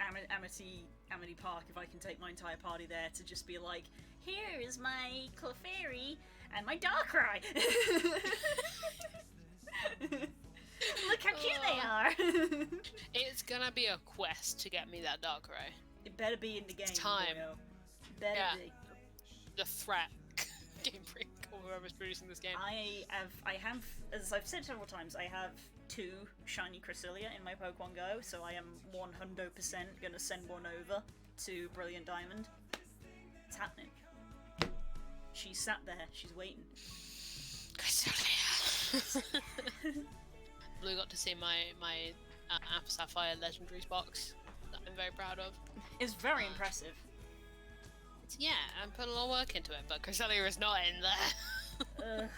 Amity Park if I can take my entire party there to just be like, here is my Clefairy and my Darkrai! Look how cute they are! It's gonna be a quest to get me that Darkrai. It better be in the game. It's time. Better be. The threat. Game Freak or whoever's producing this game. I have, as I've said several times, I have 2 shiny Cresselia in my Pokemon Go, so I am 100% gonna send one over to Brilliant Diamond. It's happening. She's sat there, she's waiting. Cresselia! Blue got to see my Alpha Sapphire Legendaries box that I'm very proud of. It's very impressive. Yeah, I put a lot of work into it, but Cresselia is not in there.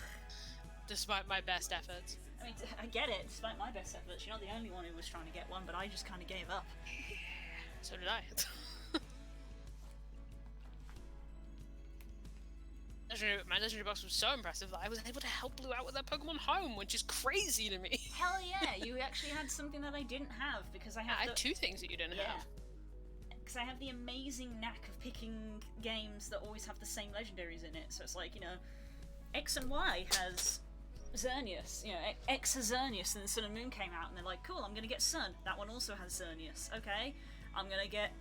Despite my best efforts. I mean, I get it, despite my best efforts. You're not the only one who was trying to get one, but I just kind of gave up. So did I. My legendary box was so impressive that I was able to help Blue out with their Pokemon home, which is crazy to me. Hell yeah, you actually had something that I didn't have, because I had two things that you didn't have. Because I have the amazing knack of picking games that always have the same legendaries in it. So it's like, you know, X and Y has Xerneas. You know, X has Xerneas, and then Sun and Moon came out, and they're like, cool, I'm gonna get Sun. That one also has Xerneas. Okay, I'm gonna get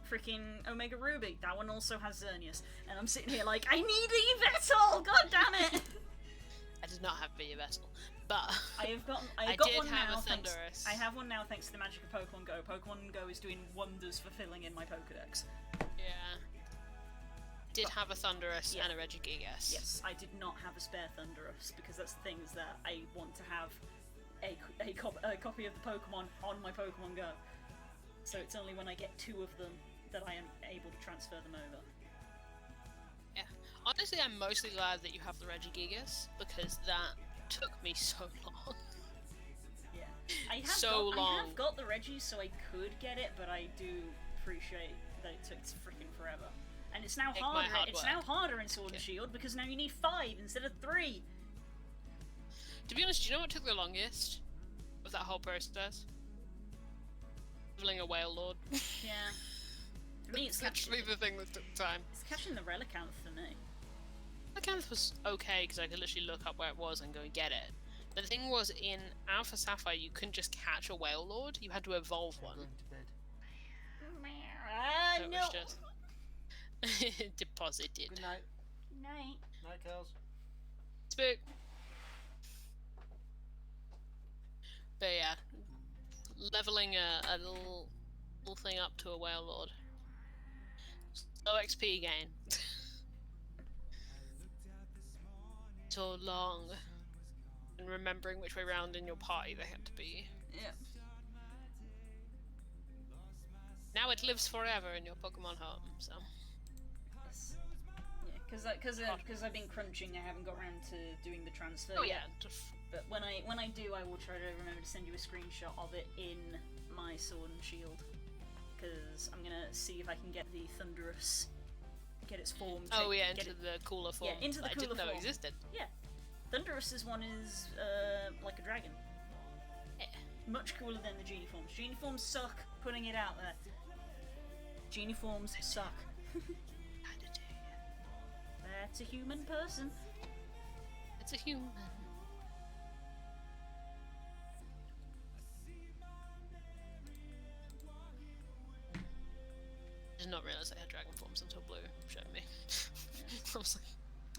freaking Omega Ruby. That one also has Xerneas. And I'm sitting here like, I need a Yveltal! God damn it! I did not have a Yveltal, but I've got one now. I have one now thanks to the magic of Pokemon Go. Pokemon Go is doing wonders for filling in my Pokedex. Yeah. Did have a Thundurus and a Regigigas. Yes, I did not have a spare Thundurus because that's the thing is that I want to have a copy of the Pokemon on my Pokemon Go. So it's only when I get two of them that I am able to transfer them over. Yeah. Honestly, I'm mostly glad that you have the Regigigas because that took me so long. Yeah. I have got the Reggie, so I could get it, but I do appreciate that it took freaking forever. And it's now harder. It's now harder in Sword and Shield because now you need 5 instead of 3. To be honest, do you know what took the longest of that whole process? Leveling a Whale Lord. Yeah. For me, it's actually the thing that took time. It's catching the Relicanth for me. Relicanth was okay because I could literally look up where it was and go and get it. But the thing was, in Alpha Sapphire, you couldn't just catch a Whale Lord. You had to evolve one. No. Was just deposited. Good night. Night. Night, girls. Spook. But yeah, leveling a little thing up to a Whale Lord. Slow XP gain. So long. And remembering which way round in your party they had to be. Yeah. Now it lives forever in your Pokemon home, so. Yes. Yeah, because I've been crunching, I haven't got around to doing the transfer Oh yet. yeah. But when I do, I will try to remember to send you a screenshot of it in my Sword and Shield. Because I'm gonna see if I can get the Thundurus, get its form. Oh yeah, into the cooler form. Yeah, into the cooler form. I didn't know existed. Yeah. Thundurus's one is like a dragon. Yeah. Much cooler than the Genie forms. Genie forms suck, putting it out there. Genie forms suck. That's a human person. It's a human. I did not realise I had dragon forms until Blue showed me. I was like,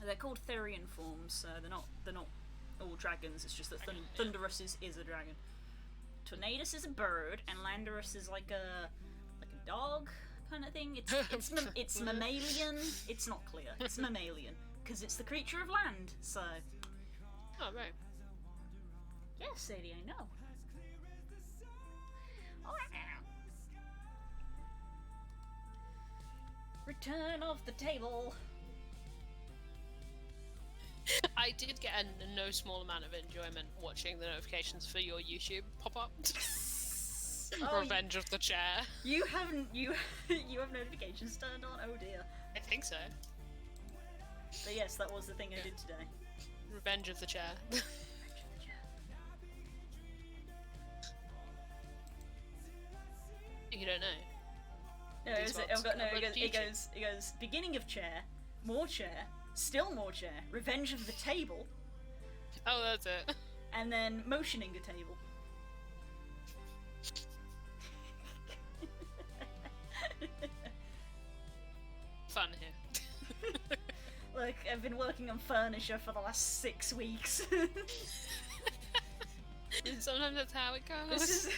They're called Therian forms, so they're not all dragons. It's just that Thundurus is a dragon. Tornadus is a bird, and Landorus is like a dog kind of thing. It's mammalian. It's not clear. It's mammalian because it's the creature of land. So. Oh right. Yes, Sadie, I know. All right now. Return of the table. I did get a no small amount of enjoyment watching the notifications for your YouTube pop up. Revenge of the Chair. You have notifications turned on. Oh dear. I think so. But yes, that was the thing I did today. Revenge of the Chair. You don't know. No, it goes beginning of chair, more chair, still more chair, revenge of the table. Oh, that's it. And then motioning a table. Fun here. Look, I've been working on furniture for the last 6 weeks. Sometimes that's how it goes.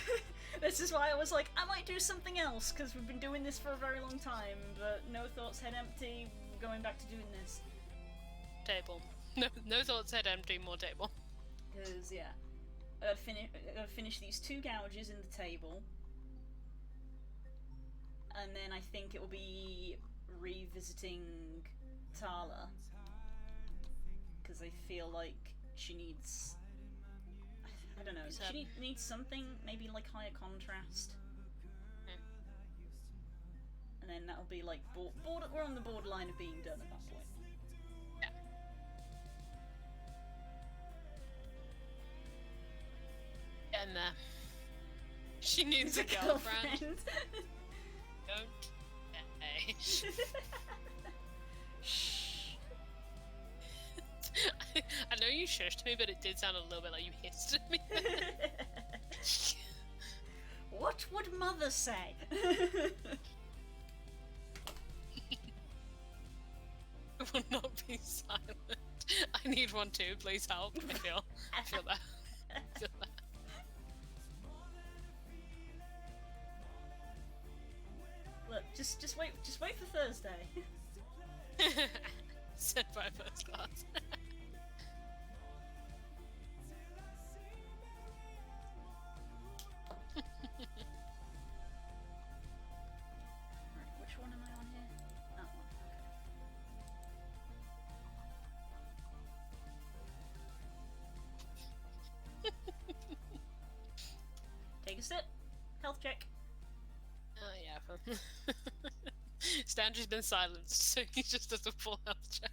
This is why I was like, I might do something else, because we've been doing this for a very long time, but no thoughts, head empty, we're going back to doing this. Table. No thoughts, head empty, more table. Because, yeah. I gotta finish these 2 gouges in the table, and then I think it will be revisiting Tala, because I feel like she needs, I don't know, she needs something, maybe like higher contrast. And then that'll be like, we're on the borderline of being done at that point. And she needs a girlfriend. Don't. Hey. Shh. I know you shushed me, but it did sound a little bit like you hissed at me. What would Mother say? I will not be silent. I need one too. Please help. I feel that. I feel that. Look, just wait for Thursday. Sent by first class. Right, which one am I on here? That one. Okay. Take a sip. Health check. Oh yeah. Stanley's been silenced, so he just does a full health check.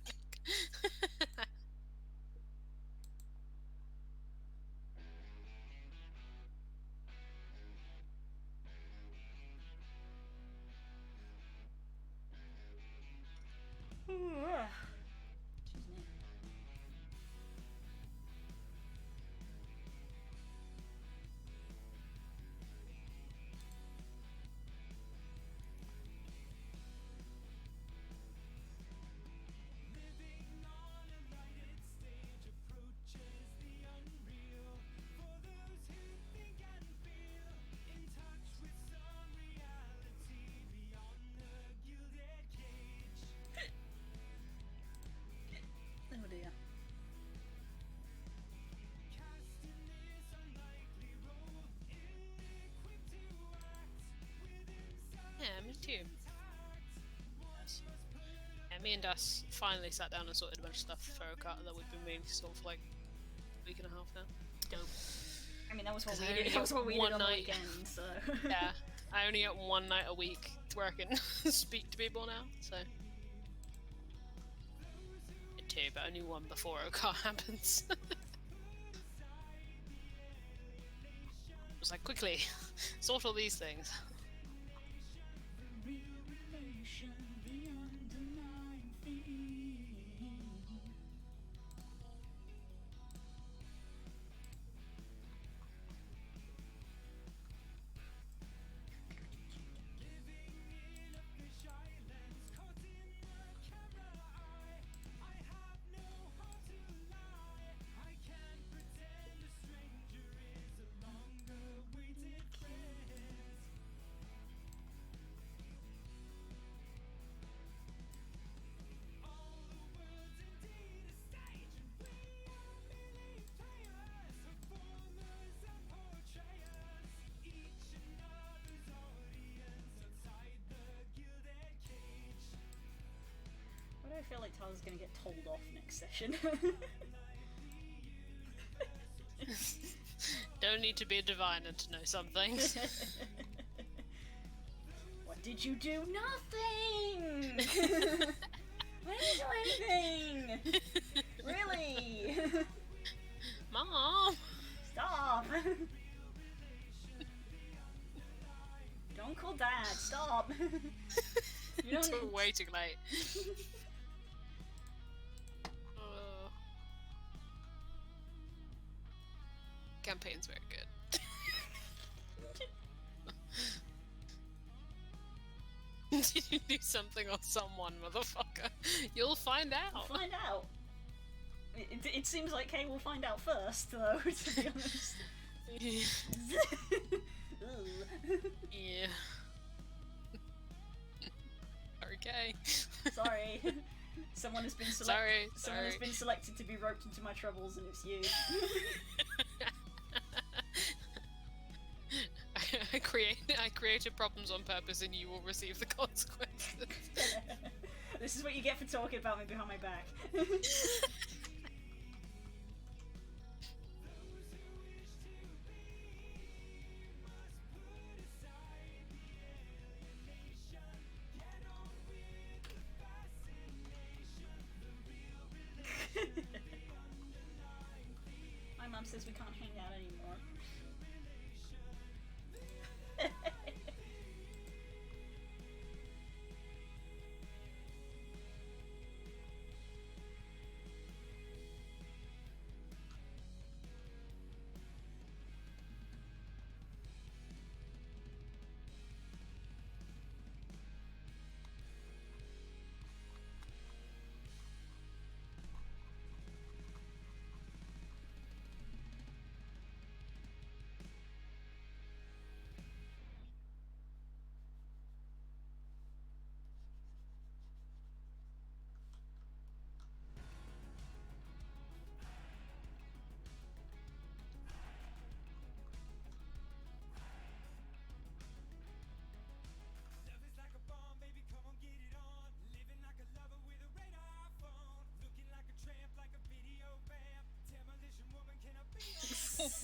Excuse me. Oh dear. Yeah, me too. Yeah, me and Das finally sat down and sorted a bunch of stuff for Oakheart that we've been meaning to sort for like a week and a half now. Dope. I mean, that was what 'Cause we I did. only That was got what we did one on the night. weekend. So Yeah, I only get one night a week where I can speak to people now, so. Two, but only one before Oakheart happens. It was like, quickly, sort all these things. Why do I feel like Tyler's gonna get told off next session? Don't need to be a diviner to know some things. What did you do? Nothing! Why didn't you do anything? Really? Mom! Stop! Don't call Dad, stop! You don't It's need... way too late. Campaign's very good. Did you do something on someone, motherfucker? You'll find out. We'll find out. It seems like Kay will find out first, though, to be honest. Yeah. Okay. Sorry. Someone has been Someone has been selected to be roped into my troubles, and it's you. created problems on purpose, and you will receive the consequences. This is what you get for talking about me behind my back. My mum says we can't hang out anymore.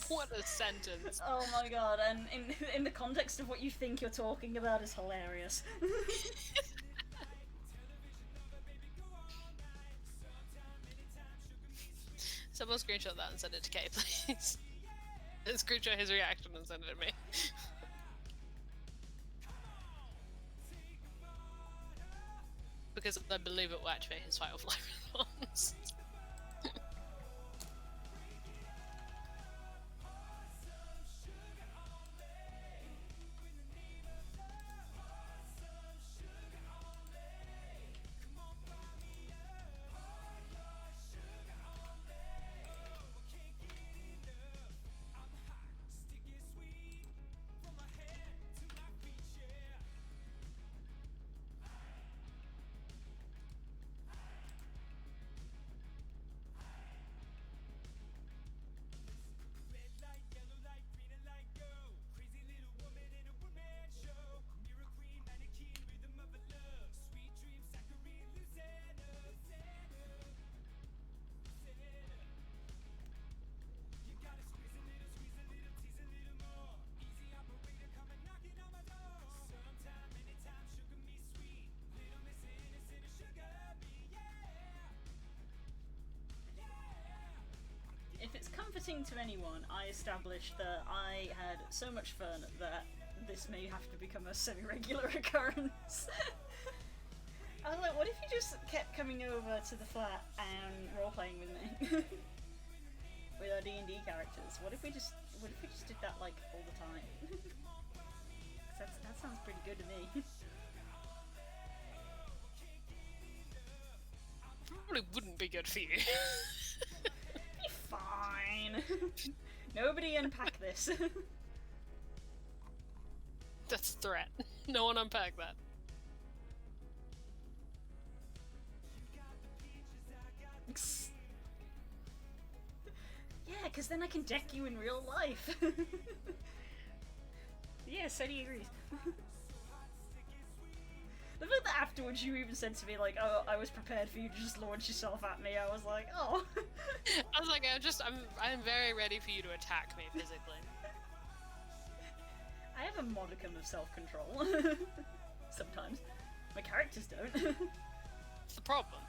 What a sentence. Oh my god, and in the context of what you think you're talking about is hilarious. Someone screenshot that and send it to Kay, please. And screenshot his reaction and send it to me. Because I believe it will activate his fight or flight response. If it's comforting to anyone, I established that I had so much fun that this may have to become a semi-regular occurrence. I was like, what if you just kept coming over to the flat and role-playing with me? With our D&D characters. What if we just did that like all the time? 'Cause that sounds pretty good to me. Probably wouldn't be good for you. Be fine. Nobody unpack this. That's a threat. No one unpack that. Yeah, because then I can deck you in real life. Yeah, Sadie agrees. The fact that afterwards you even said to me, like, oh, I was prepared for you to just launch yourself at me, I was like, oh. I was like, I'm very ready for you to attack me physically. I have a modicum of self-control. Sometimes. My characters don't. It's the problem.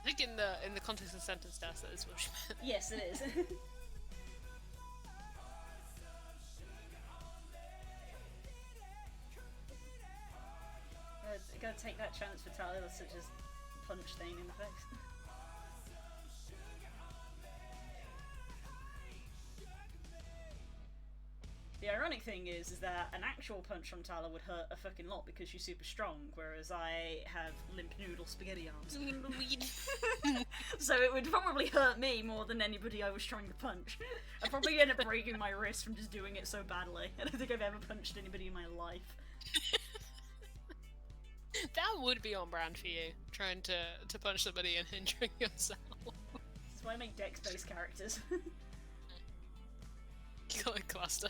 I think in the context of the sentence that is what she meant. Yes, it is. Gotta take that chance for Tyler to just punch Thane in the face. The ironic thing is that an actual punch from Tyler would hurt a fucking lot because she's super strong, whereas I have limp noodle spaghetti arms. So it would probably hurt me more than anybody I was trying to punch. I'd probably end up breaking my wrist from just doing it so badly. I don't think I've ever punched anybody in my life. That would be on brand for you, trying to punch somebody and injuring yourself. That's why I make dex-based characters. Cluster.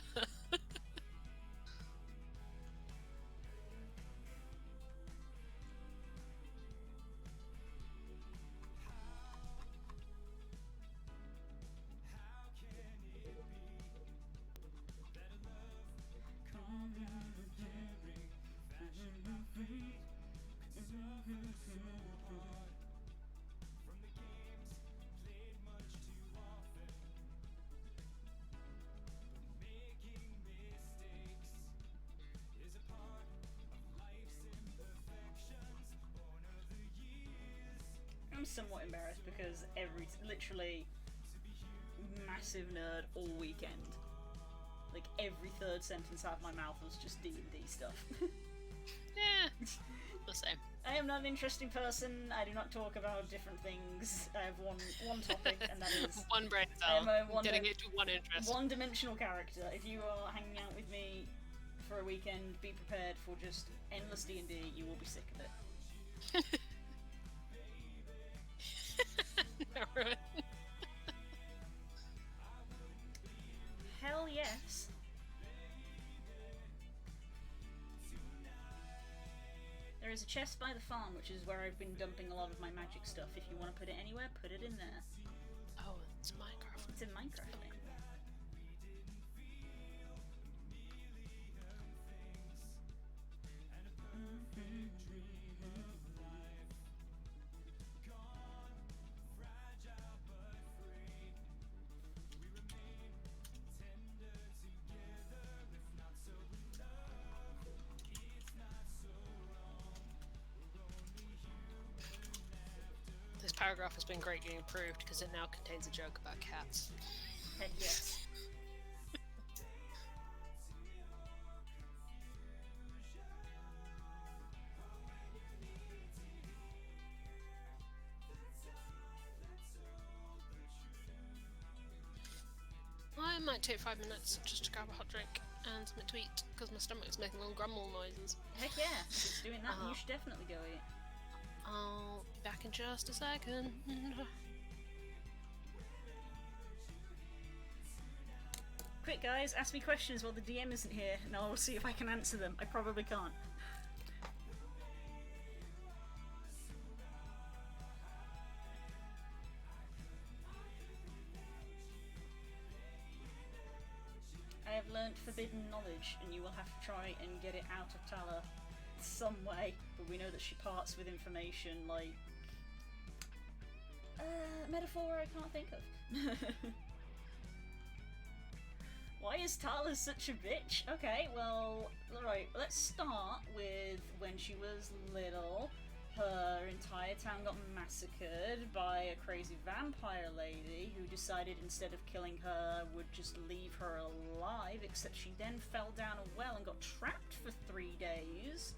I'm somewhat embarrassed because literally, massive nerd all weekend. Like, every third sentence out of my mouth was just D&D stuff. Yeah, the same. I am not an interesting person. I do not talk about different things. I have one topic, and that is one brain I am cell. a Getting it to one interest. one-dimensional character. If you are hanging out with me for a weekend, be prepared for just endless D&D. You will be sick of it. Hell yes. There is a chest by the farm, which is where I've been dumping a lot of my magic stuff. If you want to put it anywhere, put it in there. Oh, it's Minecraft. It's in Minecraft. This paragraph has been greatly improved because it now contains a joke about cats. Heck yes. I might take 5 minutes just to grab a hot drink and something to eat because my stomach's making little grumble noises. Heck yeah. If it's doing that, you should definitely go eat. I'll be back in just a second. Quick guys, ask me questions while the DM isn't here, and I'll see if I can answer them. I probably can't. I have learnt forbidden knowledge, and you will have to try and get it out of Tala some way, but we know that she parts with information like... metaphor I can't think of. Why is Tala such a bitch? Okay, well, alright, let's start with when she was little. Her entire town got massacred by a crazy vampire lady who decided instead of killing her would just leave her alive, except she then fell down a well and got trapped for 3 days,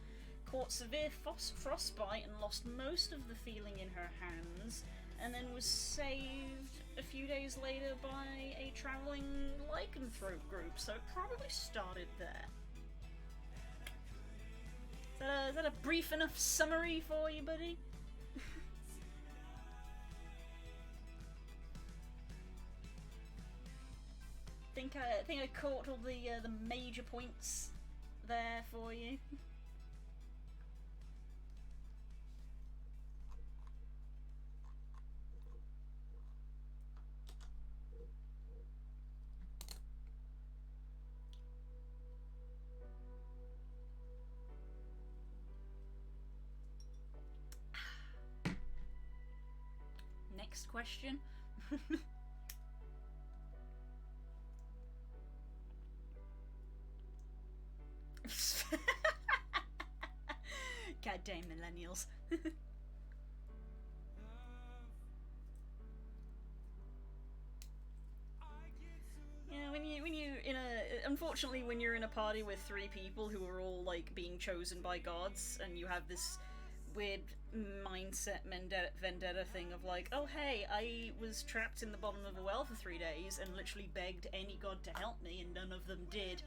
caught severe frostbite and lost most of the feeling in her hands, and then was saved a few days later by a travelling lycanthrope group, so it probably started there. Is that a brief enough summary for you, buddy? think I caught all the major points there for you. Next question. Goddamn millennials. Yeah, when you in a unfortunately when you're in a party with 3 people who are all like being chosen by gods, and you have this weird mindset vendetta thing of like, oh hey, I was trapped in the bottom of a well for 3 days and literally begged any god to help me and none of them did.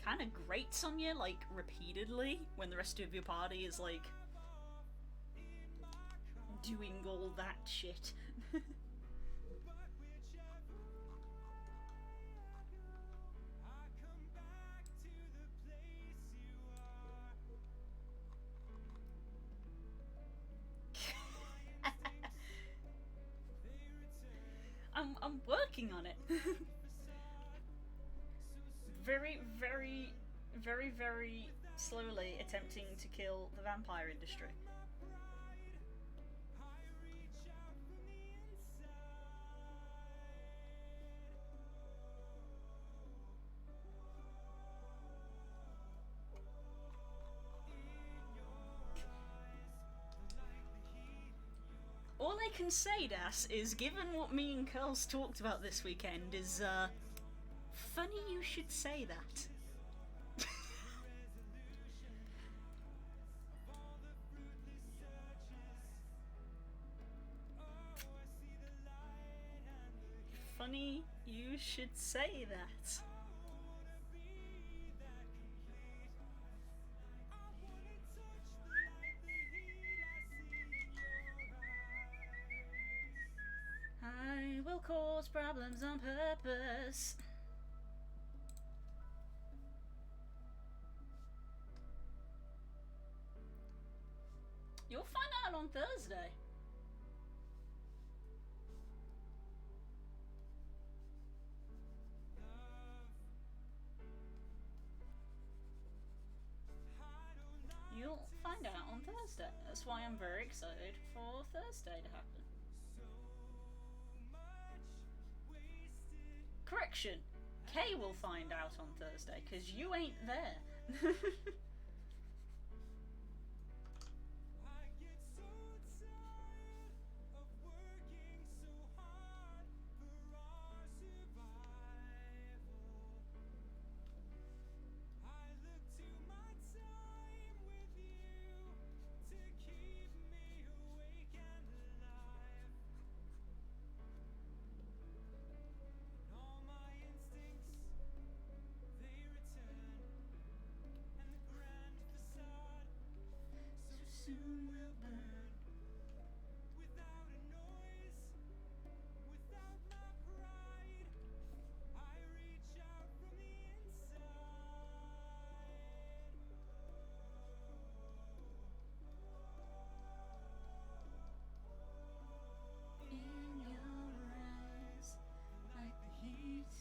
Kind of grates on you, like, repeatedly, when the rest of your party is like, doing all that shit. I'm working on it. Very, very, very, very slowly attempting to kill the vampire industry. All I can say, Das, is given what me and Curls talked about this weekend, is funny you should say that. Funny you should say that. I will cause problems on purpose. You'll find out on Thursday. You'll find out on Thursday. That's why I'm very excited for Thursday to happen. Correction. Kay will find out on Thursday, because you ain't there. Soon will burn without a noise, without my pride. I reach out from the inside. In your eyes, like the heat.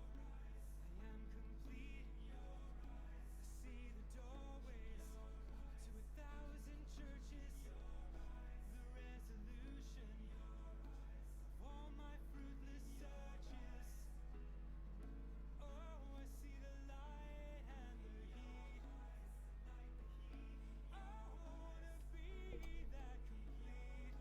I am complete. I see the doorways to 1,000 churches. The resolution of all my fruitless searches. Oh, I see the light and the heat. I wanna be that complete.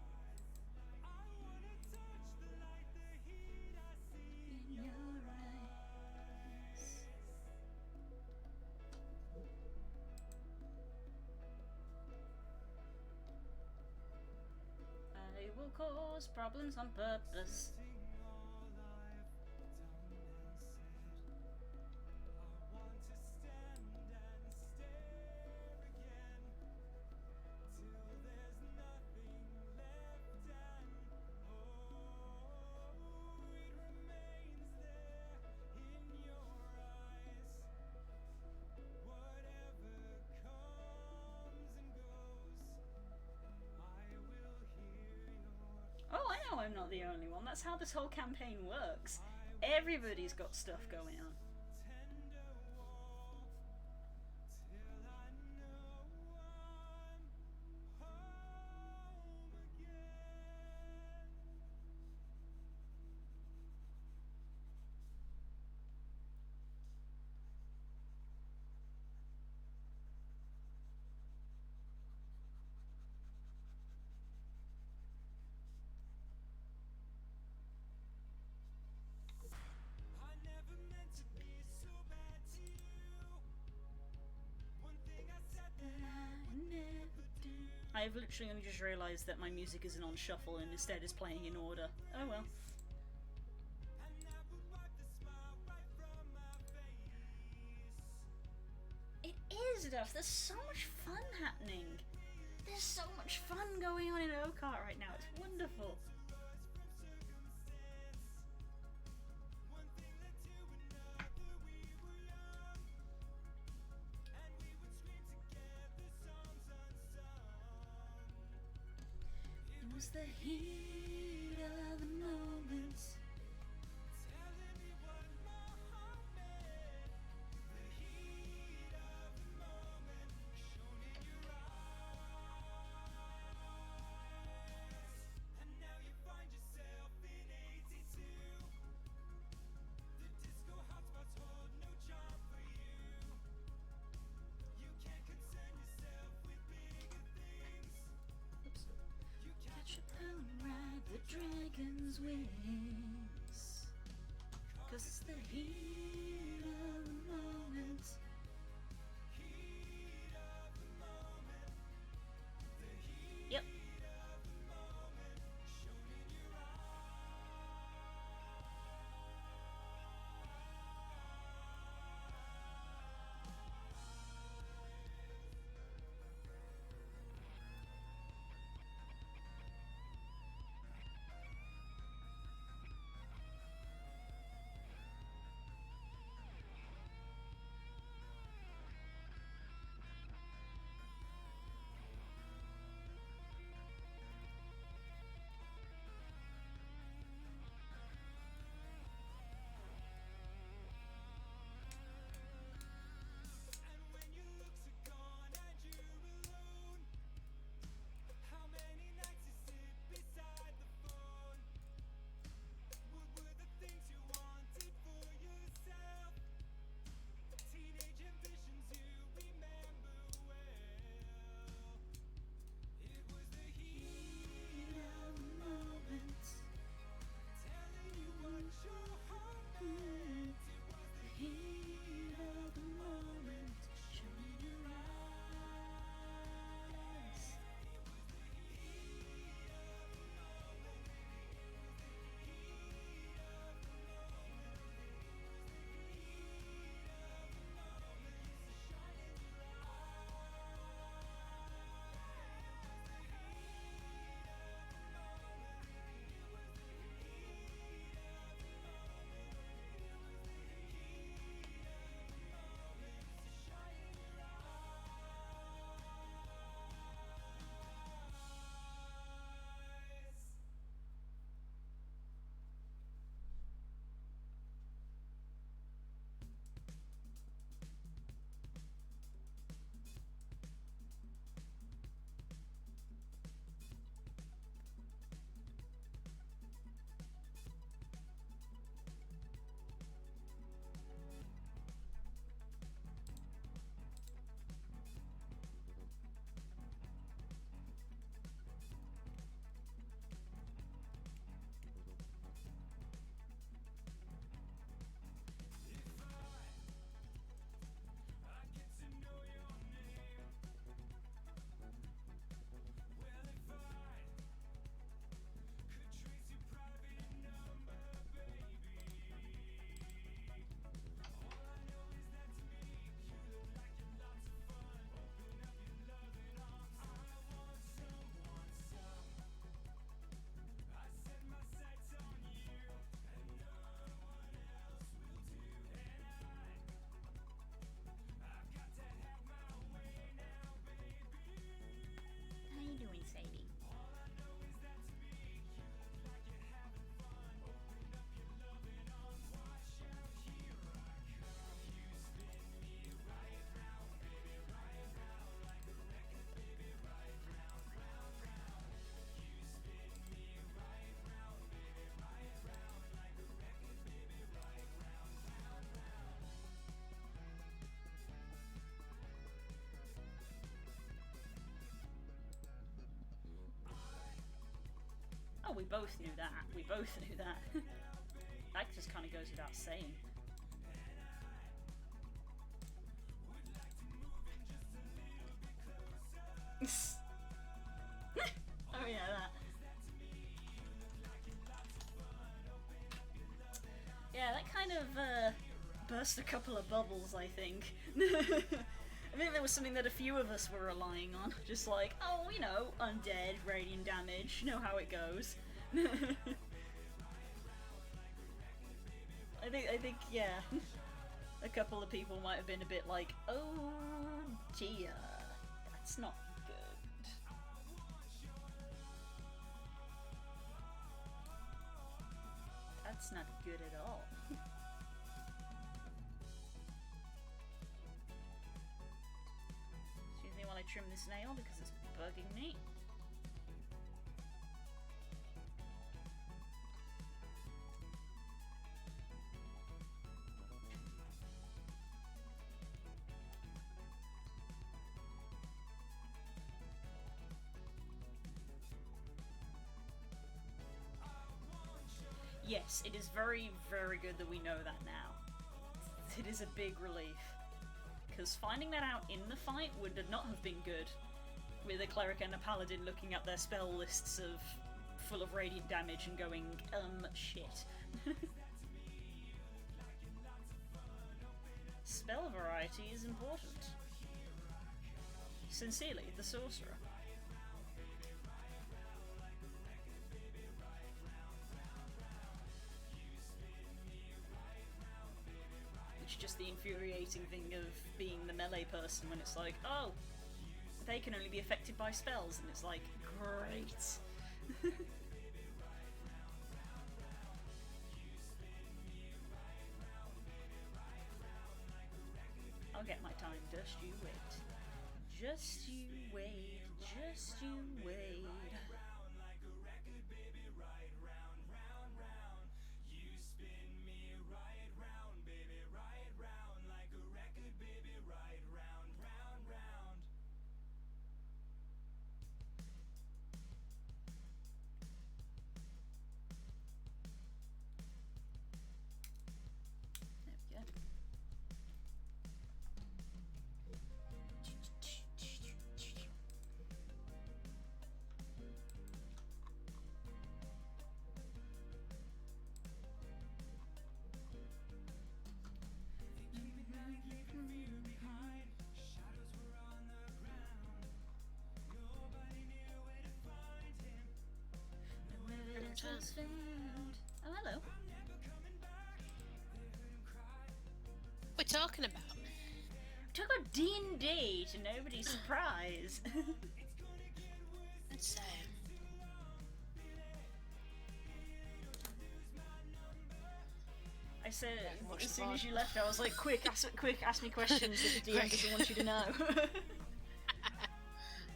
I wanna touch the light, the heat I see in your eyes. I will cause problems on purpose. Oh, I know I'm not the only one. That's how this whole campaign works. Everybody's got stuff going on. I've literally only just realised that my music isn't on shuffle and instead is playing in order. Oh well. It is, Duff. There's so much fun happening. There's so much fun going on in Oakheart right now. It's wonderful. It was the heat of the moment. Catch a power and ride the dragon's wings. 'Cause it's the heat of the moment. Yep. How you doing, Sadie? Oh, we both knew that. We both knew that. That just kind of goes without saying. Oh yeah, that. Yeah, that kind of burst a couple of bubbles, I think. I think there was something that a few of us were relying on. Just like, oh, you know, undead, radiant damage, you know how it goes. I think, yeah. A couple of people might have been a bit like, oh dear, that's not good. That's not good at all. Excuse me while I trim this nail because it's bugging me. Yes, it is very, very good that we know that now. It is a big relief. Because finding that out in the fight would not have been good. With a cleric and a paladin looking at their spell lists of full of radiant damage and going, shit. Spell variety is important. Sincerely, the sorcerer. Just the infuriating thing of being the melee person when it's like, oh, they can only be affected by spells, and it's like, great. I'll get my time, just you wait. Just you wait, just you wait. Oh, hello. We're talking about. Talk about D&D to nobody's surprise. Let's say. I said as soon as you left, I was like, "Quick, ask me questions that the DM doesn't want you to know."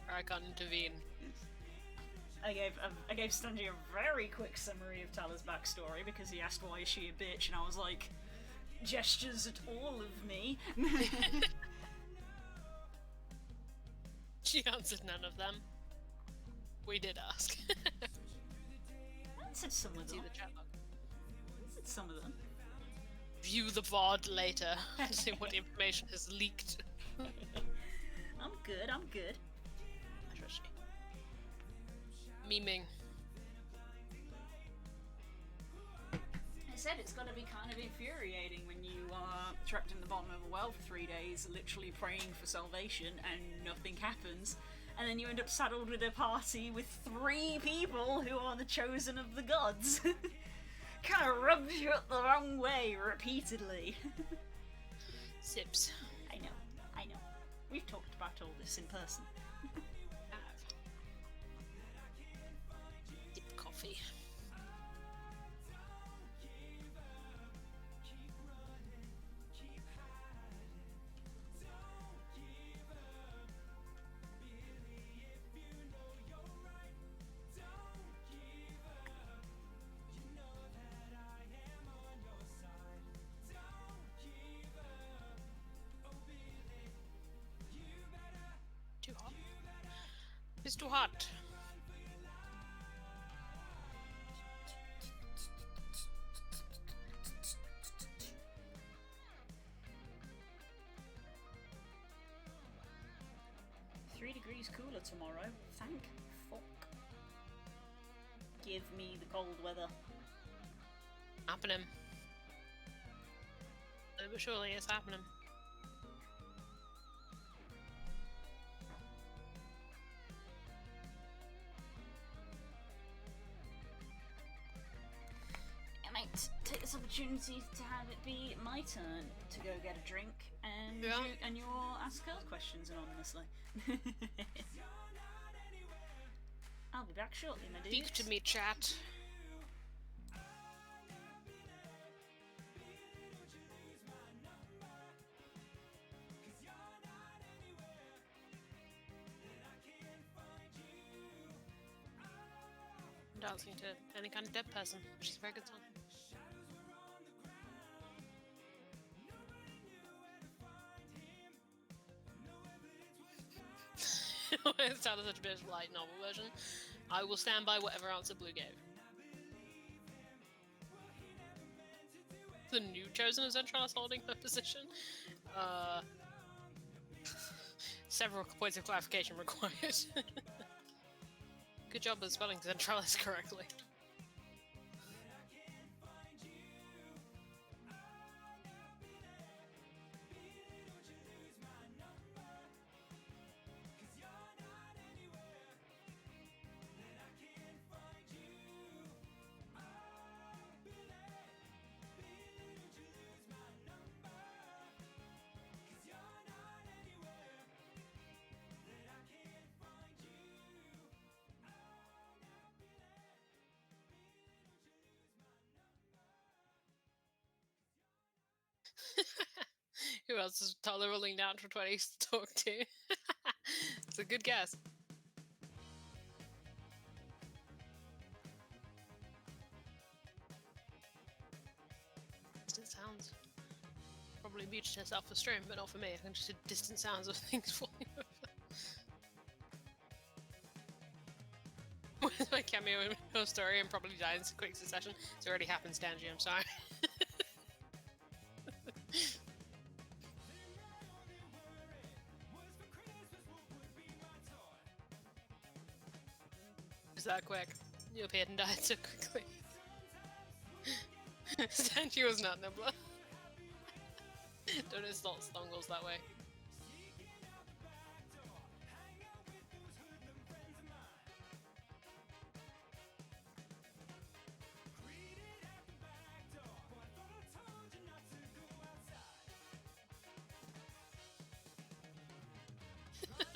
Or I can't intervene. I gave Stanley a very quick summary of Tala's backstory because he asked why is she a bitch, and I was like, gestures at all of me. She answered none of them. We did ask. I answered some of them. See the chat box. I answered some of them. View the VOD later to see what information has leaked. I'm good. I trust you. Memeing. I said it's got to be kind of infuriating when you are trapped in the bottom of a well for 3 days, literally praying for salvation, and nothing happens, and then you end up saddled with a party with 3 people who are the chosen of the gods. Kind of rubs you up the wrong way repeatedly. Sips. I know. We've talked about all this in person. Dip coffee. Too hot. It's too hot. Cooler tomorrow. Thank fuck. Give me the cold weather. Happening. But surely it's happening. take this opportunity to have it be my turn to go get a drink and Yeah. and you'll ask girls questions anonymously. I'll be back shortly, my dudes. Speak to me, chat. Dancing to any kind of dead person, which is a very good song. It sounded such a bit of a light novel version. I will stand by whatever answer Blue gave. The new chosen is Zentralis holding her position. Several points of clarification required. Good job of spelling Zentralis correctly. Who else is taller rolling down for 20s to talk to? It's a good guess. Distant sounds. Probably muted herself for stream, but not for me. I can just hear distant sounds of things falling over. Where's my cameo in her story and probably died in quick succession? It's already happened, Stanji, I'm sorry. Is that quick? You appeared and died so quickly. Stanji was not nibbler. Don't insult Stongles that way.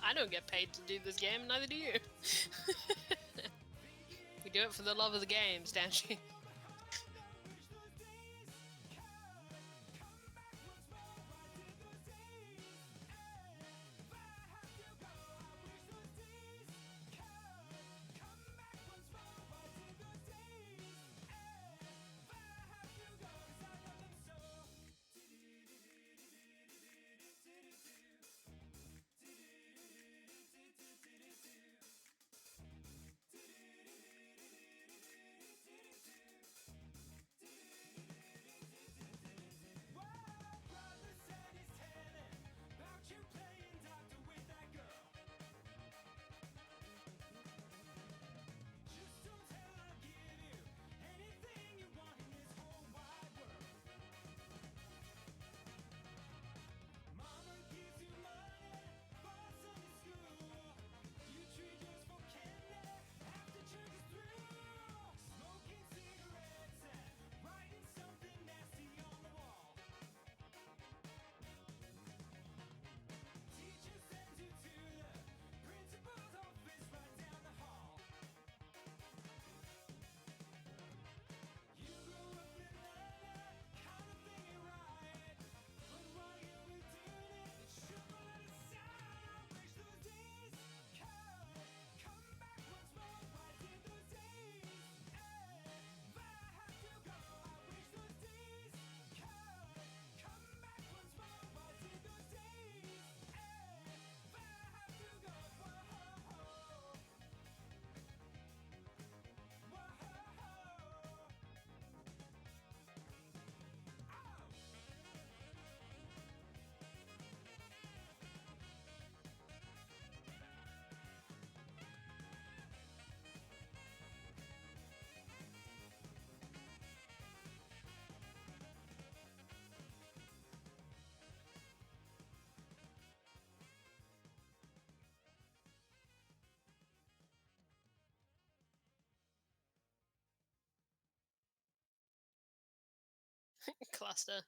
I don't get paid to do this game, neither do you. We do it for the love of the game, Stanji. Cluster.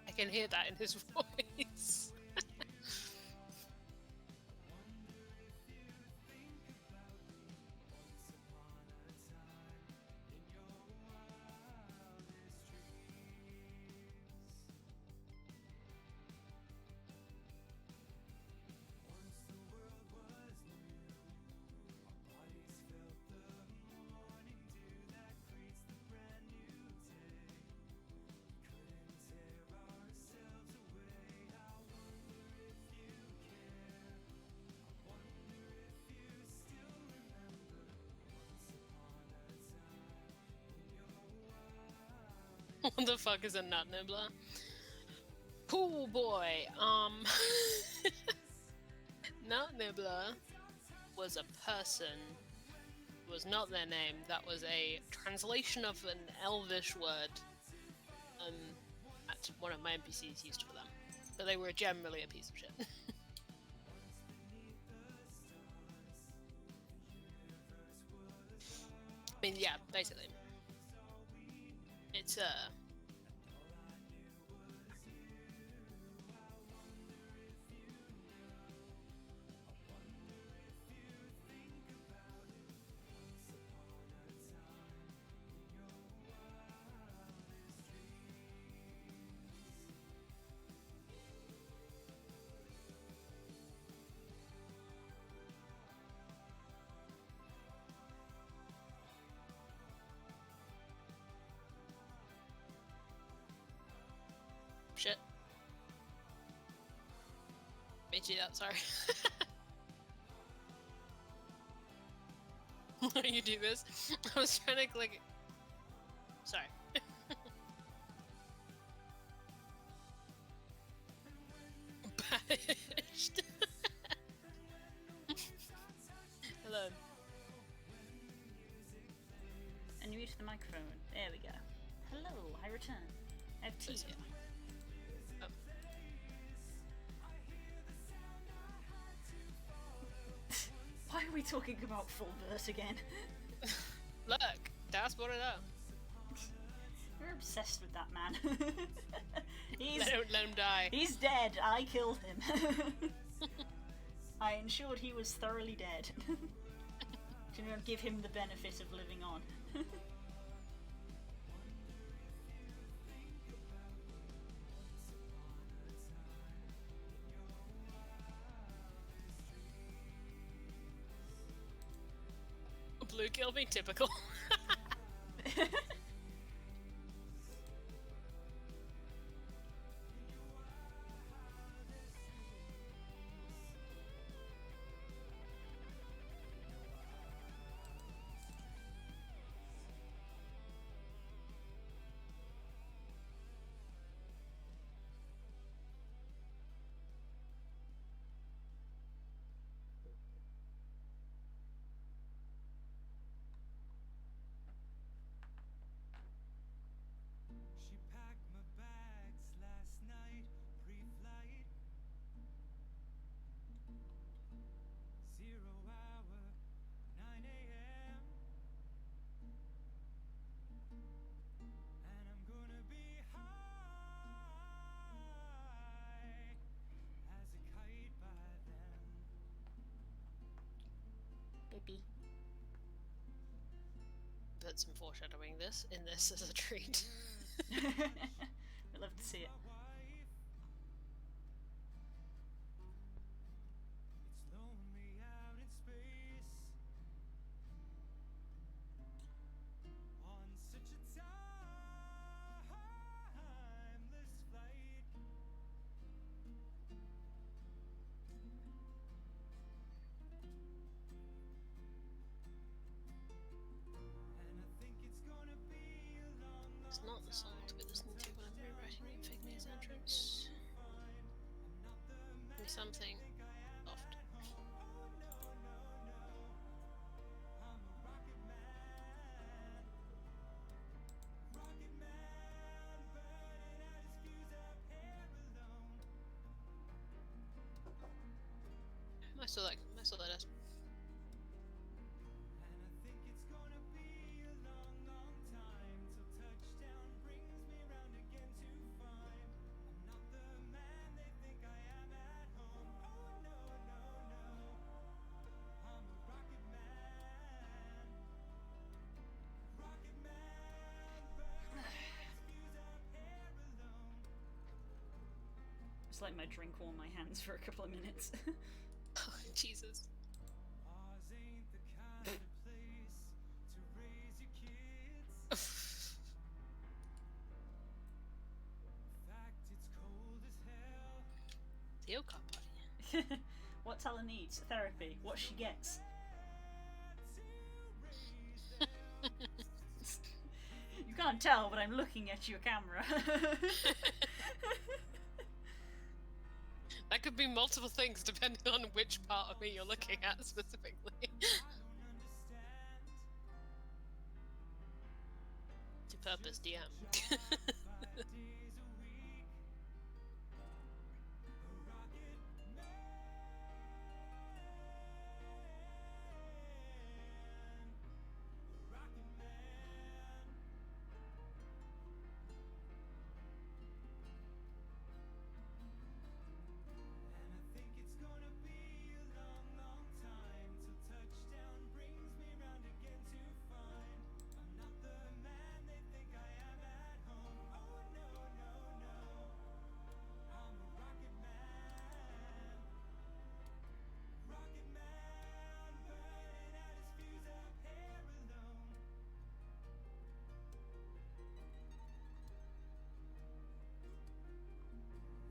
I can hear that in his voice. What the fuck is a nut nibbler? Cool boy. Nut nibbler was a person. It was not their name. That was a translation of an Elvish word. That one of my NPCs used for them. But they were generally a piece of shit. I mean, yeah, basically. It's shit. Made you that, sorry. You do this? I was trying to click. Sorry. Banished. Hello. Unmute the microphone. There we go. Hello, I return. I have tea. Oh. Why are we talking about full verse again? Look, that's what it is. You're obsessed with that man. Don't let him die. He's dead. I killed him. I ensured he was thoroughly dead. To not give him the benefit of living on. Blue killed me, typical. She packed my bags last night, pre-flight. 0 hour, 9 a.m. And I'm gonna be high as a kite by then. Baby. Put some foreshadowing in this as a treat. We'd love to see it. It's lonely out in space on such a timeless flight. And I think it's gonna be a long, It's not the song to be listening to when I'm rewriting Fig Me's entrance. something soft. I saw that. I saw that. And I think it's gonna be a long, long time till touchdown brings me round again to find I'm not the man they think I am at home. Oh no, no, no. I'm a rocket man. Rocket man, burning out his fuse up here alone. Just let my drink warm my hands for a couple of minutes. Oh, Jesus. Ours ain't the kind of place to raise your kids. In fact, it's cold as hell. The Oakheart party. What Tala needs? Therapy. What she gets. You can't tell, but I'm looking at your camera. That could be multiple things depending on which part of me you're looking at specifically. To purpose DM. 5 days a week. A rocket man. A rocket man. And I think it's gonna be a long, long time till touchdown brings me round again to find I'm not the man they think I am at home. Oh no, no, no. I'm a rocket man. Rocket man, burning out his fuse up here alone.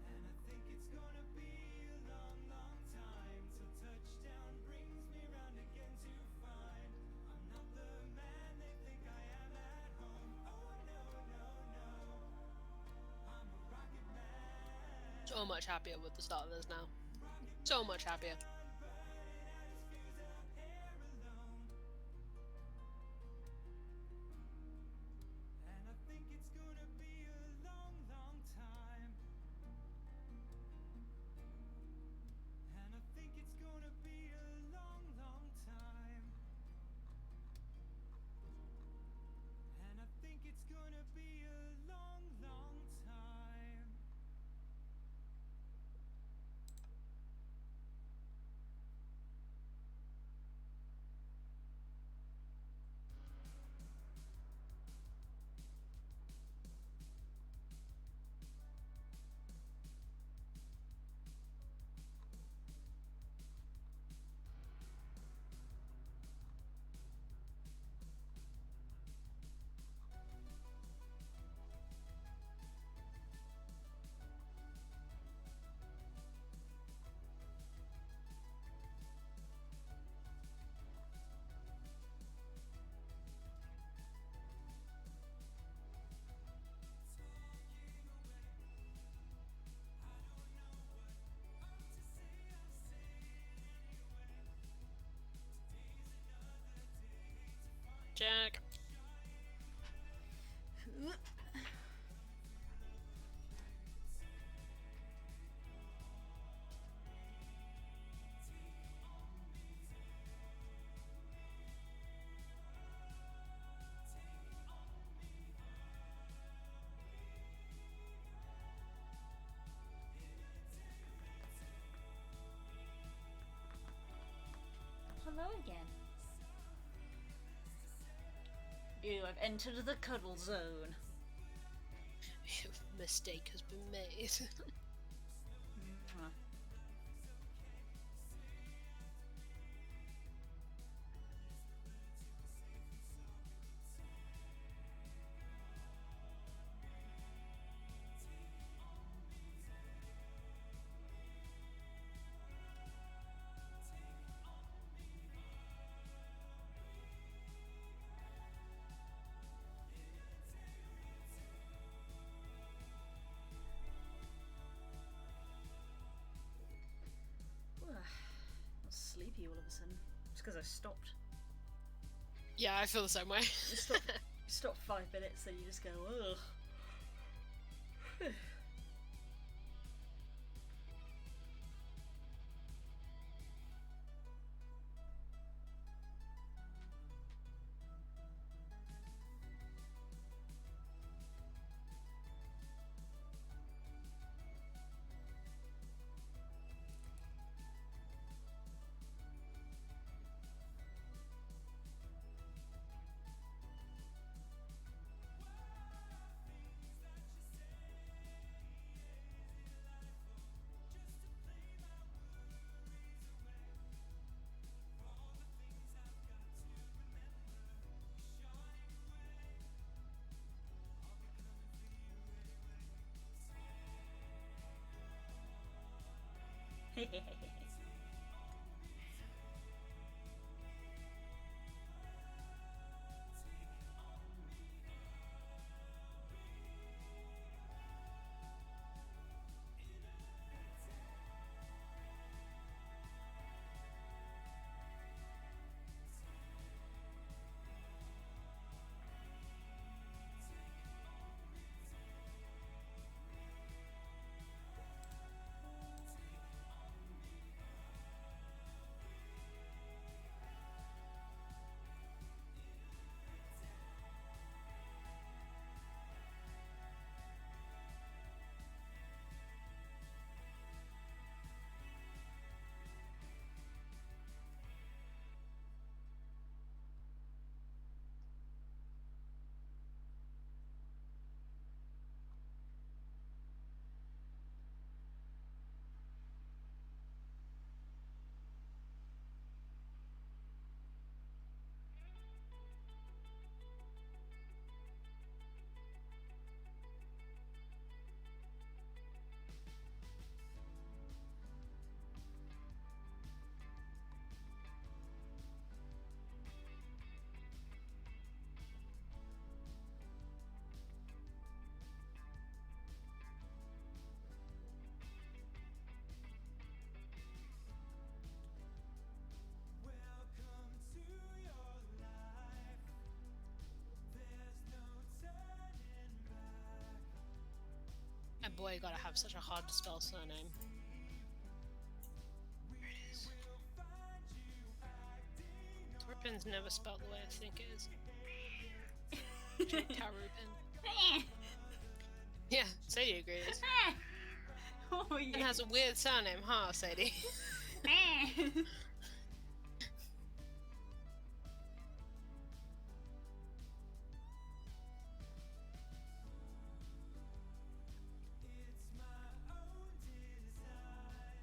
And I think it's gonna be a long, long time till touchdown brings me round again to find I'm not the man they think I am at home. Oh no, no, no. I'm a rocket man. So much happier with the start of this now. So much happier. Burning out his fuse up here alone. And I think it's gonna be a long, long time. And I think it's gonna be a long, long time. And I think it's gonna be a long, long time. Jack. Hello again. You have entered the cuddle zone. Mistake has been made. Mwah. sleepy all of a sudden. It's because I stopped. Yeah, I feel the same way. You stop 5 minutes, then you just go, ugh. Welcome to your life. There's no turning back. And boy, you gotta have such a hard to spell surname. There it is. Turpin's never spelled the way I think it is. Tarupin. Yeah, Sadie agrees. Oh, It yeah. has a weird surname, huh, Sadie? It's my own design.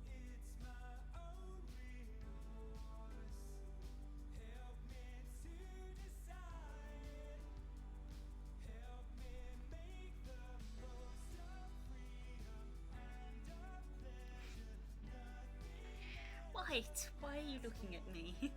It's my own remorse. Help me to decide. Help me make the most of freedom and of pleasure. Nothing Wait, why are you looking at me?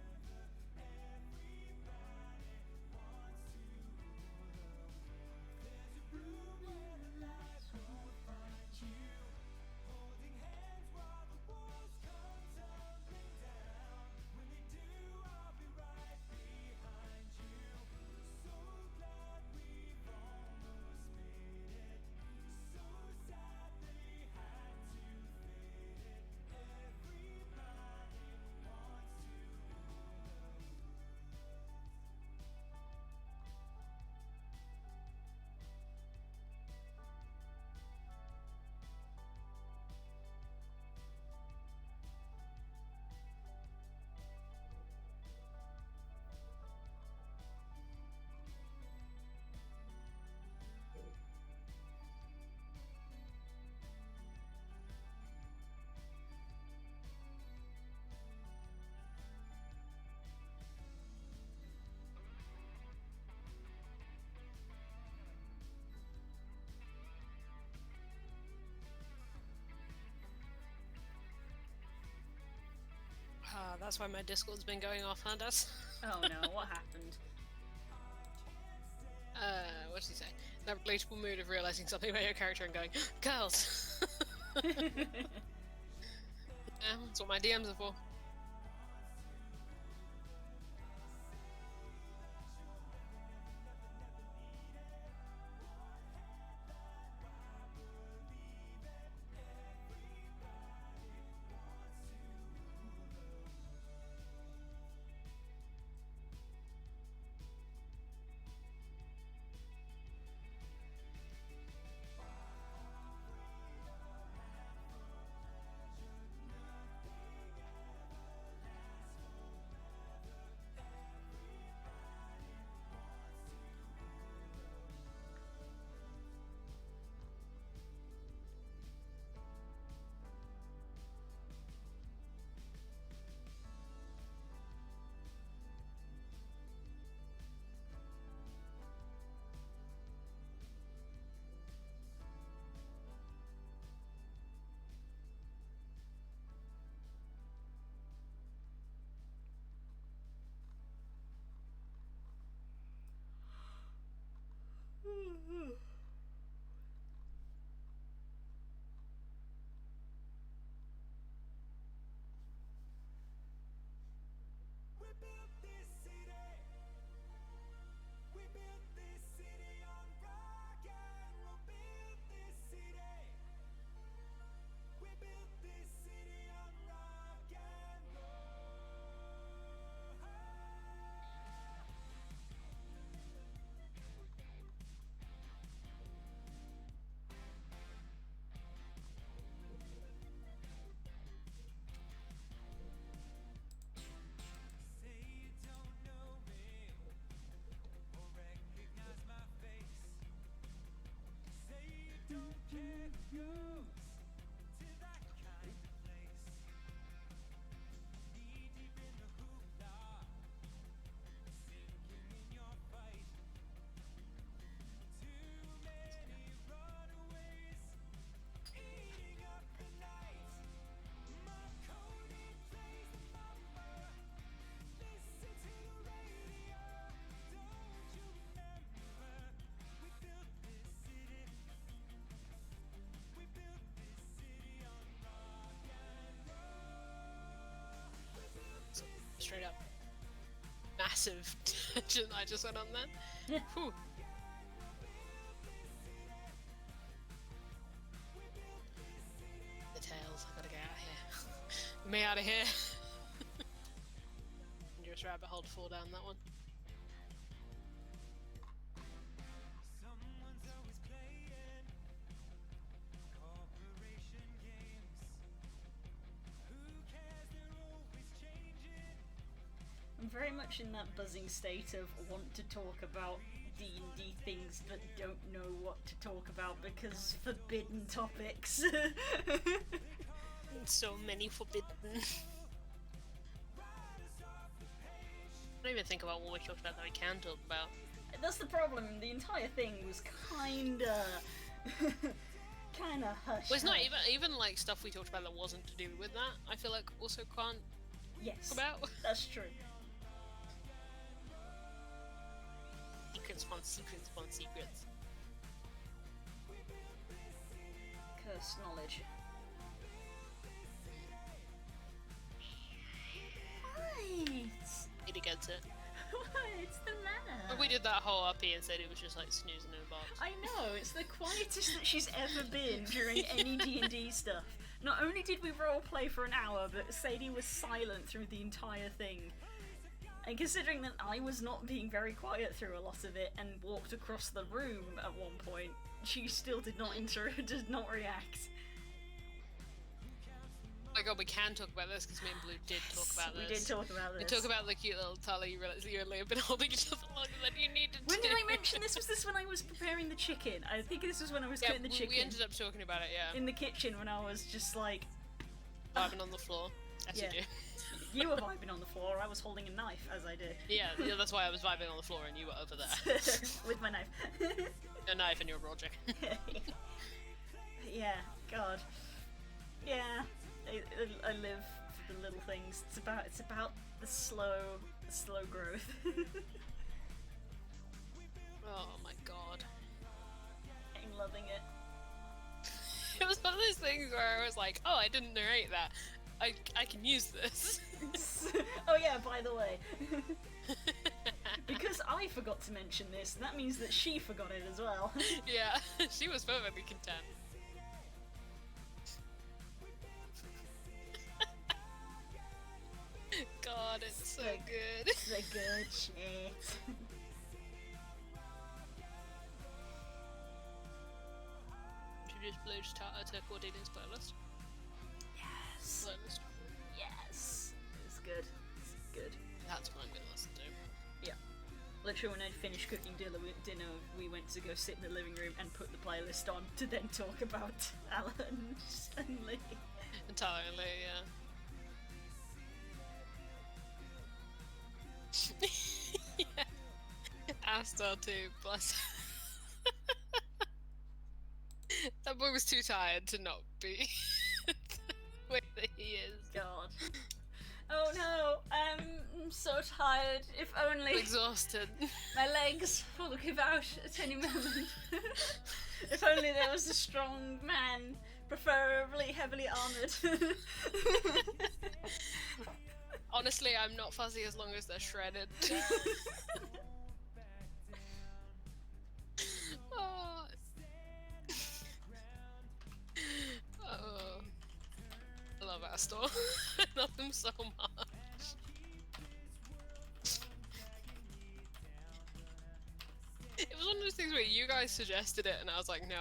holding hands while the walls come tumbling down. When they do, I'll be right behind you. So glad we've almost made it. So sad they had to fade it. Everybody wants to That's why my Discord's been going off, huh, Daz? Oh no, what happened? What did he say? That relatable mood of realizing something about your character and going, girls! Yeah, that's what my DMs are for. straight up massive tangent I just went on there. Yeah. Whew. The tails, I gotta get out of here. Me out of here. Dangerous rabbit hole to fall down that one. Someone's always playing corporation games. Who cares? They're always changing. I'm very much in that buzzing state of want to talk about D&D things but don't know what to talk about because forbidden topics. So many forbidden. I don't even think about what we talked about that we can talk about. That's the problem. The entire thing was kinda hush. Well, it's not even like stuff we talked about that wasn't to do with that. I feel like also can't Yes, talk about. that's true. Secrets upon secrets upon secrets. Cursed knowledge. Need to get it. What's the matter? But we did that whole RP and said it was just like snoozing in a box. I know, it's the quietest that she's ever been during any D&D stuff. Not only did we roleplay for an hour, but Sadie was silent through the entire thing. And considering that I was not being very quiet through a lot of it and walked across the room at one point, she still did not did not react. Oh my god, we can talk about this because me and Blue did talk about this. We did talk about We this. talk about the cute little Tully. You realise that you and Lee have been holding each other longer than you needed When to. did I mention this? Was this when I was preparing the chicken? I think this was when I was cutting the chicken. we ended up talking about it, yeah. In the kitchen when I was just like... Vibing on the floor, as Yeah. you do. You were vibing on the floor, I was holding a knife as I did. Yeah, that's why I was vibing on the floor and you were over there. With my knife. Your knife and your Roger. Yeah, God. Yeah, I live for the little things. It's about the slow growth. Oh my god. I'm loving it. It was one of those things where I was like, oh, I didn't narrate that. I can use this. Oh yeah, by the way. Because I forgot to mention this, that means that she forgot it as well. Yeah, she was perfectly content. God, it's so good. It's a good shit. Introduce Blue to Cordelia's playlist. Yes. Playlist. Yes. It's good. It's good. That's what I'm gonna listen to. Yeah. Literally, when I finished cooking dinner, we went to go sit in the living room and put the playlist on to then talk about Alan and Lee. Entirely, yeah. Yeah. Astor too, bless. That boy was too tired to not be the way that he is. God. Oh no, I'm so tired. If only Exhausted. my legs will give out at any moment. If only there was a strong man, preferably heavily armored. Honestly, I'm not fuzzy as long as they're shredded. Oh. Oh. I love Astor. I love him so much. It was one of those things where you guys suggested it and I was like, no,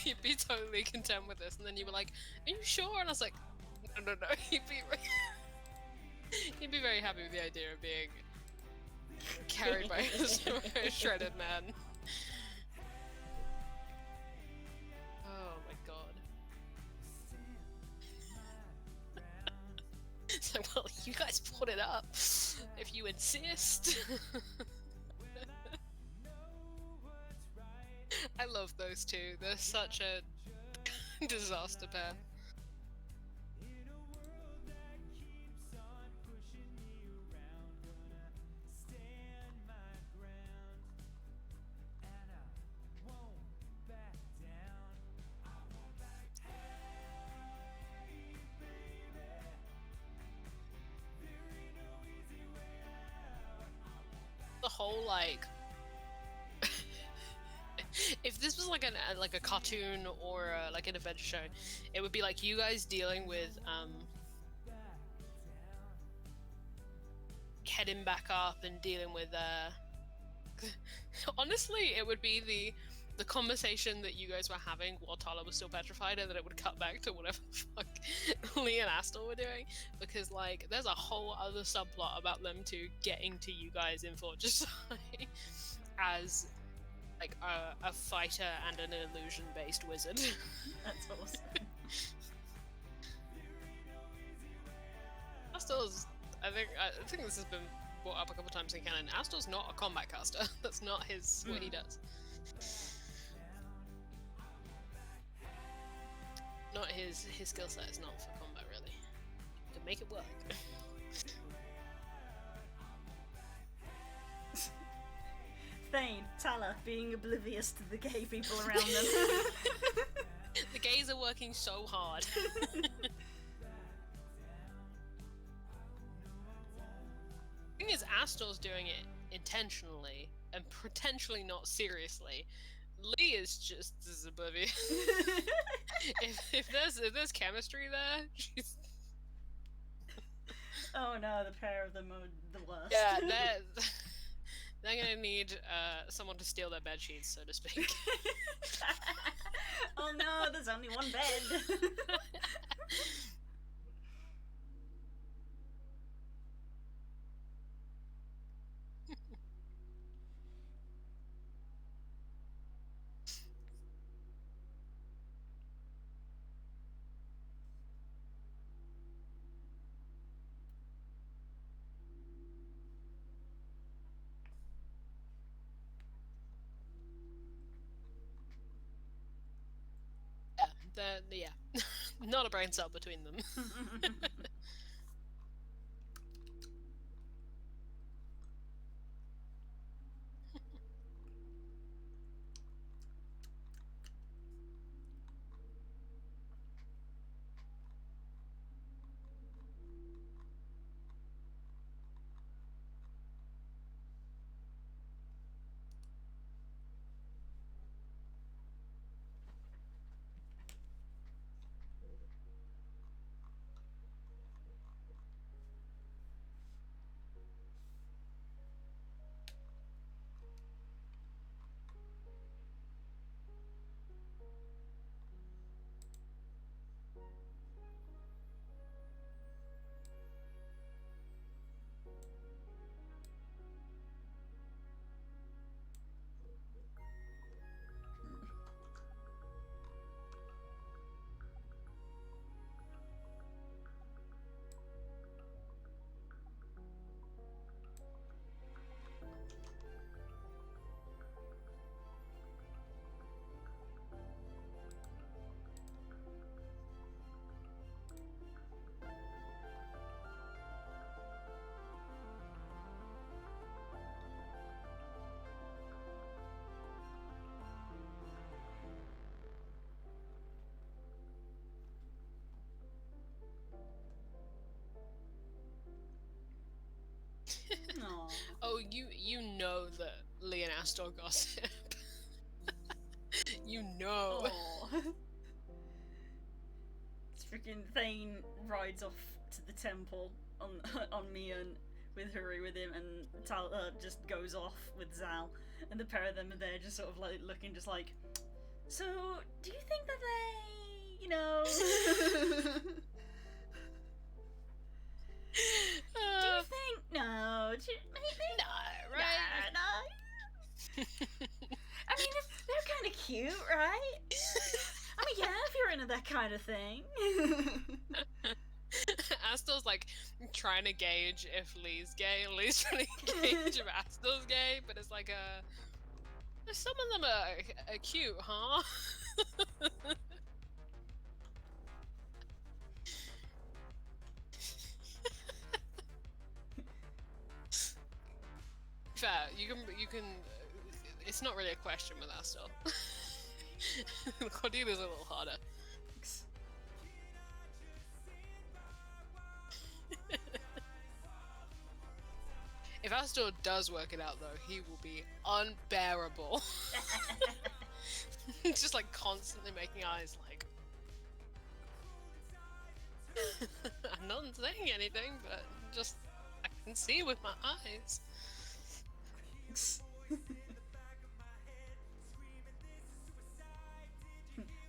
he'd be totally content with this. And then you were like, are you sure? And I was like, no. He'd be very happy with the idea of being carried by a shredded man. Oh my god. It's like, well, you guys brought it up. If you insist. I love those two. They're such a disaster pair. whole like if this was like a cartoon or like an adventure show, it would be like you guys dealing with heading back up and dealing with honestly, it would be the conversation that you guys were having while Tala was still petrified, and then it would cut back to whatever the fuck Lee and Astor were doing, because like there's a whole other subplot about them two getting to you guys in Fortress as like a fighter and an illusion-based wizard. That's awesome. Astor's, I think this has been brought up a couple times in canon. Astor's not a combat caster. That's not what he does. Not his skill set is not for combat, really. To make it work. Thane, Tala, being oblivious to the gay people around them. The gays are working so hard. The thing is, Astor's doing it intentionally and potentially not seriously. Lee is just as oblivious. if there's chemistry there, she's... Oh no, the pair of them are the worst. Yeah, they're gonna need someone to steal their bed sheets, so to speak. Oh no, there's only one bed. Yeah, not a brain cell between them. Aw. Oh, you know that Lee and Astor gossip. You know. Aw. It's freaking Thane rides off to the temple on Mian with Huri with him, and Tala just goes off with Zal, and the pair of them are there just sort of like looking just like, so do you think that they, you know... Do you think? No. Maybe? No, right? No. I mean, they're kind of cute, right? I mean, yeah, if you're into that kind of thing. Astor's like trying to gauge if Lee's gay, and Lee's trying to gauge if Astor's gay, but it's like some of them are cute, huh? Fair, you can. It's not really a question with Astor. Cordelia's a little harder. If Astor does work it out, though, he will be unbearable. Just like constantly making eyes like. I'm not saying anything, but just I can see with my eyes.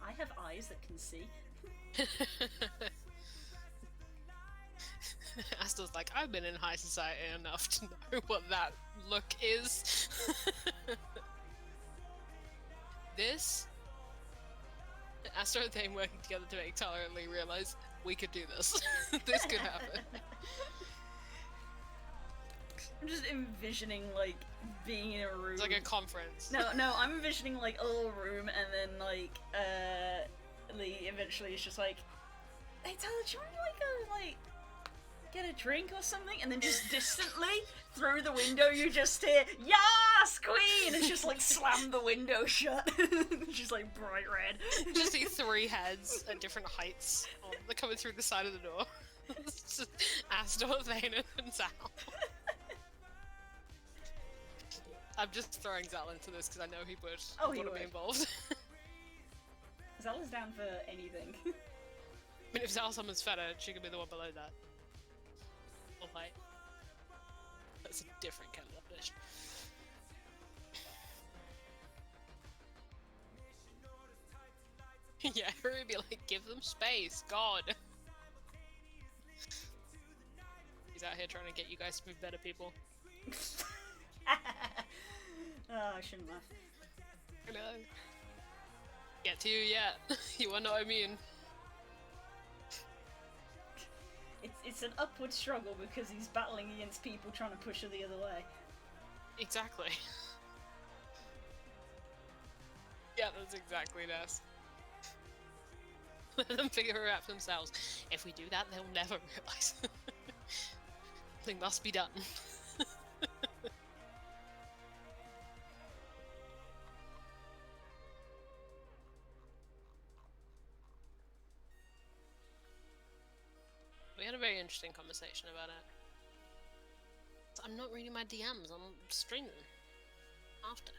I have eyes that can see. Astor's like, I've been in high society enough to know what that look is. This, Astor and Thane working together to make Tyler and Lee realize we could do this. This could happen. I'm just envisioning like being in a room. It's like a conference. No, I'm envisioning like a little room, and then like Lee eventually is just like, "Hey Tyler, do you want to like get a drink or something?" And then just distantly through the window you just hear, "Yas, Queen!" and just like slam the window shut. She's like bright red. You just see three heads at different heights. They're coming through the side of the door. It's just Astor, Thane, and Zal. I'm just throwing Zal into this because I know he would want to be involved. Zal is down for anything. I mean, if Zal summons Feta, she could be the one below that. Or like, that's a different kettle of fish. Yeah, Harry would be like, give them space, God. He's out here trying to get you guys to be better people. Oh, I shouldn't laugh. I know. Get to you yet. You are not immune. It's an upward struggle because he's battling against people trying to push her the other way. Exactly. Yeah, that's exactly this. Let them figure it out for themselves. If we do that, they'll never realize. Something must be done. We had a very interesting conversation about it. I'm not reading my DMs, I'm streaming after.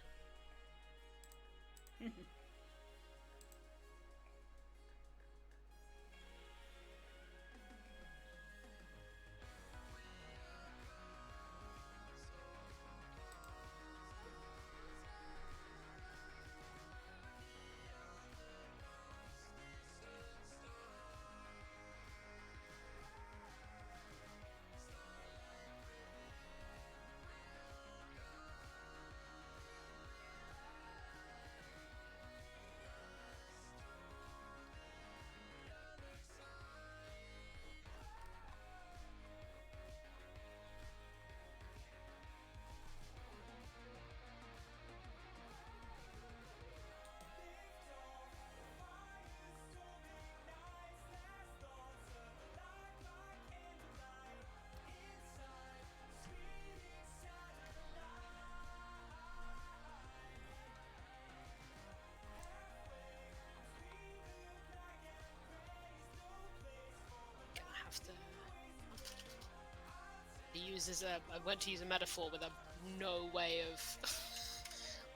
I went to use a metaphor with a no way of.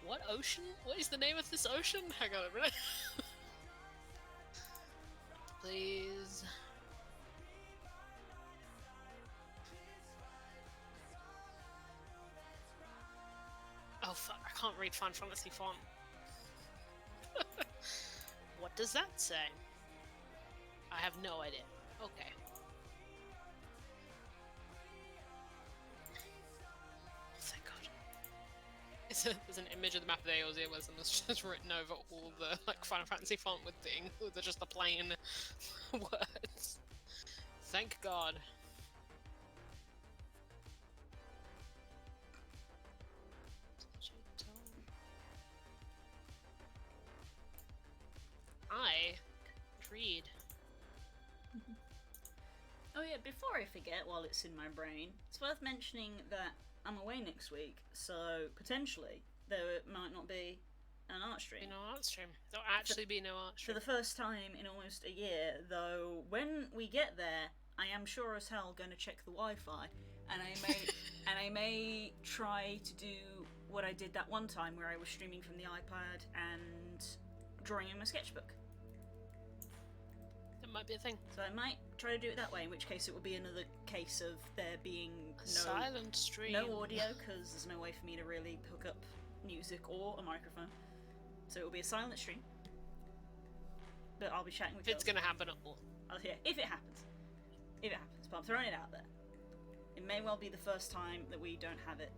What ocean? What is the name of this ocean? Hang on a minute. Please. Oh fuck, I can't read Final Fantasy font. What does that say? I have no idea. Okay. Thank God. There's an image of the map of the Eorzea where someone's just written over all the like Final Fantasy font with just the plain words. Thank God. I read. Oh yeah, before I forget, while it's in my brain, it's worth mentioning that I'm away next week, so potentially there might not be an art stream. No art stream. There'll actually be no art For stream. the first time in almost a year, though when we get there, I am sure as hell going to check the Wi-Fi, and I may try to do what I did that one time where I was streaming from the iPad and drawing in my sketchbook. That might be a thing. So I might try to do it that way, in which case it will be another case of there being Silent stream. no audio, because there's no way for me to really hook up music or a microphone. So it will be a silent stream. But I'll be chatting with If it's girls. gonna happen at all. If it happens. If it happens. But I'm throwing it out there. It may well be the first time that we don't have it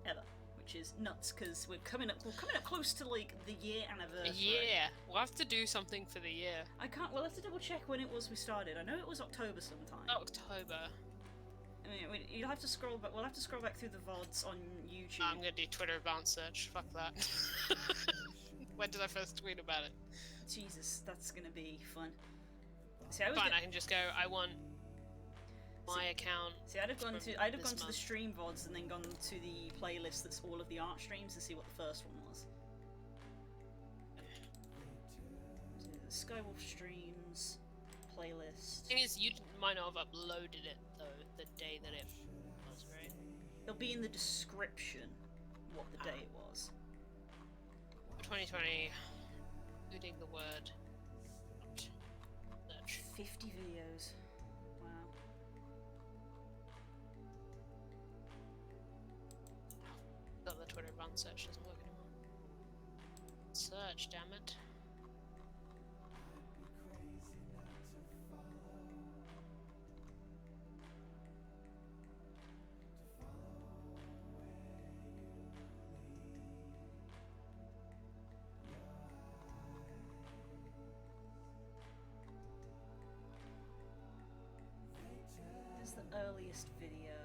ever. Which is nuts, because we're coming up close to like the year anniversary. Yeah, we'll have to do something for the year. We'll have to double check when it was we started. I know it was October sometime. October. I mean, you'll have to scroll back. We'll have to scroll back through the VODs on YouTube. I'm gonna do Twitter advanced search. Fuck that. When did I first tweet about it? Jesus, that's gonna be fun. See, I can just go. I want my account. See, I'd have gone from to this the stream VODs and then gone to the playlist that's all of the art streams and see what the first one was. So the Skywolf streams playlist. Thing is, you might not have uploaded it though the day that it was, right? It'll be in the description what the day it was. 2020, including the word search. 50 videos. Wow. Got the Twitter advanced search doesn't work anymore. Search, damn it. That's the earliest video.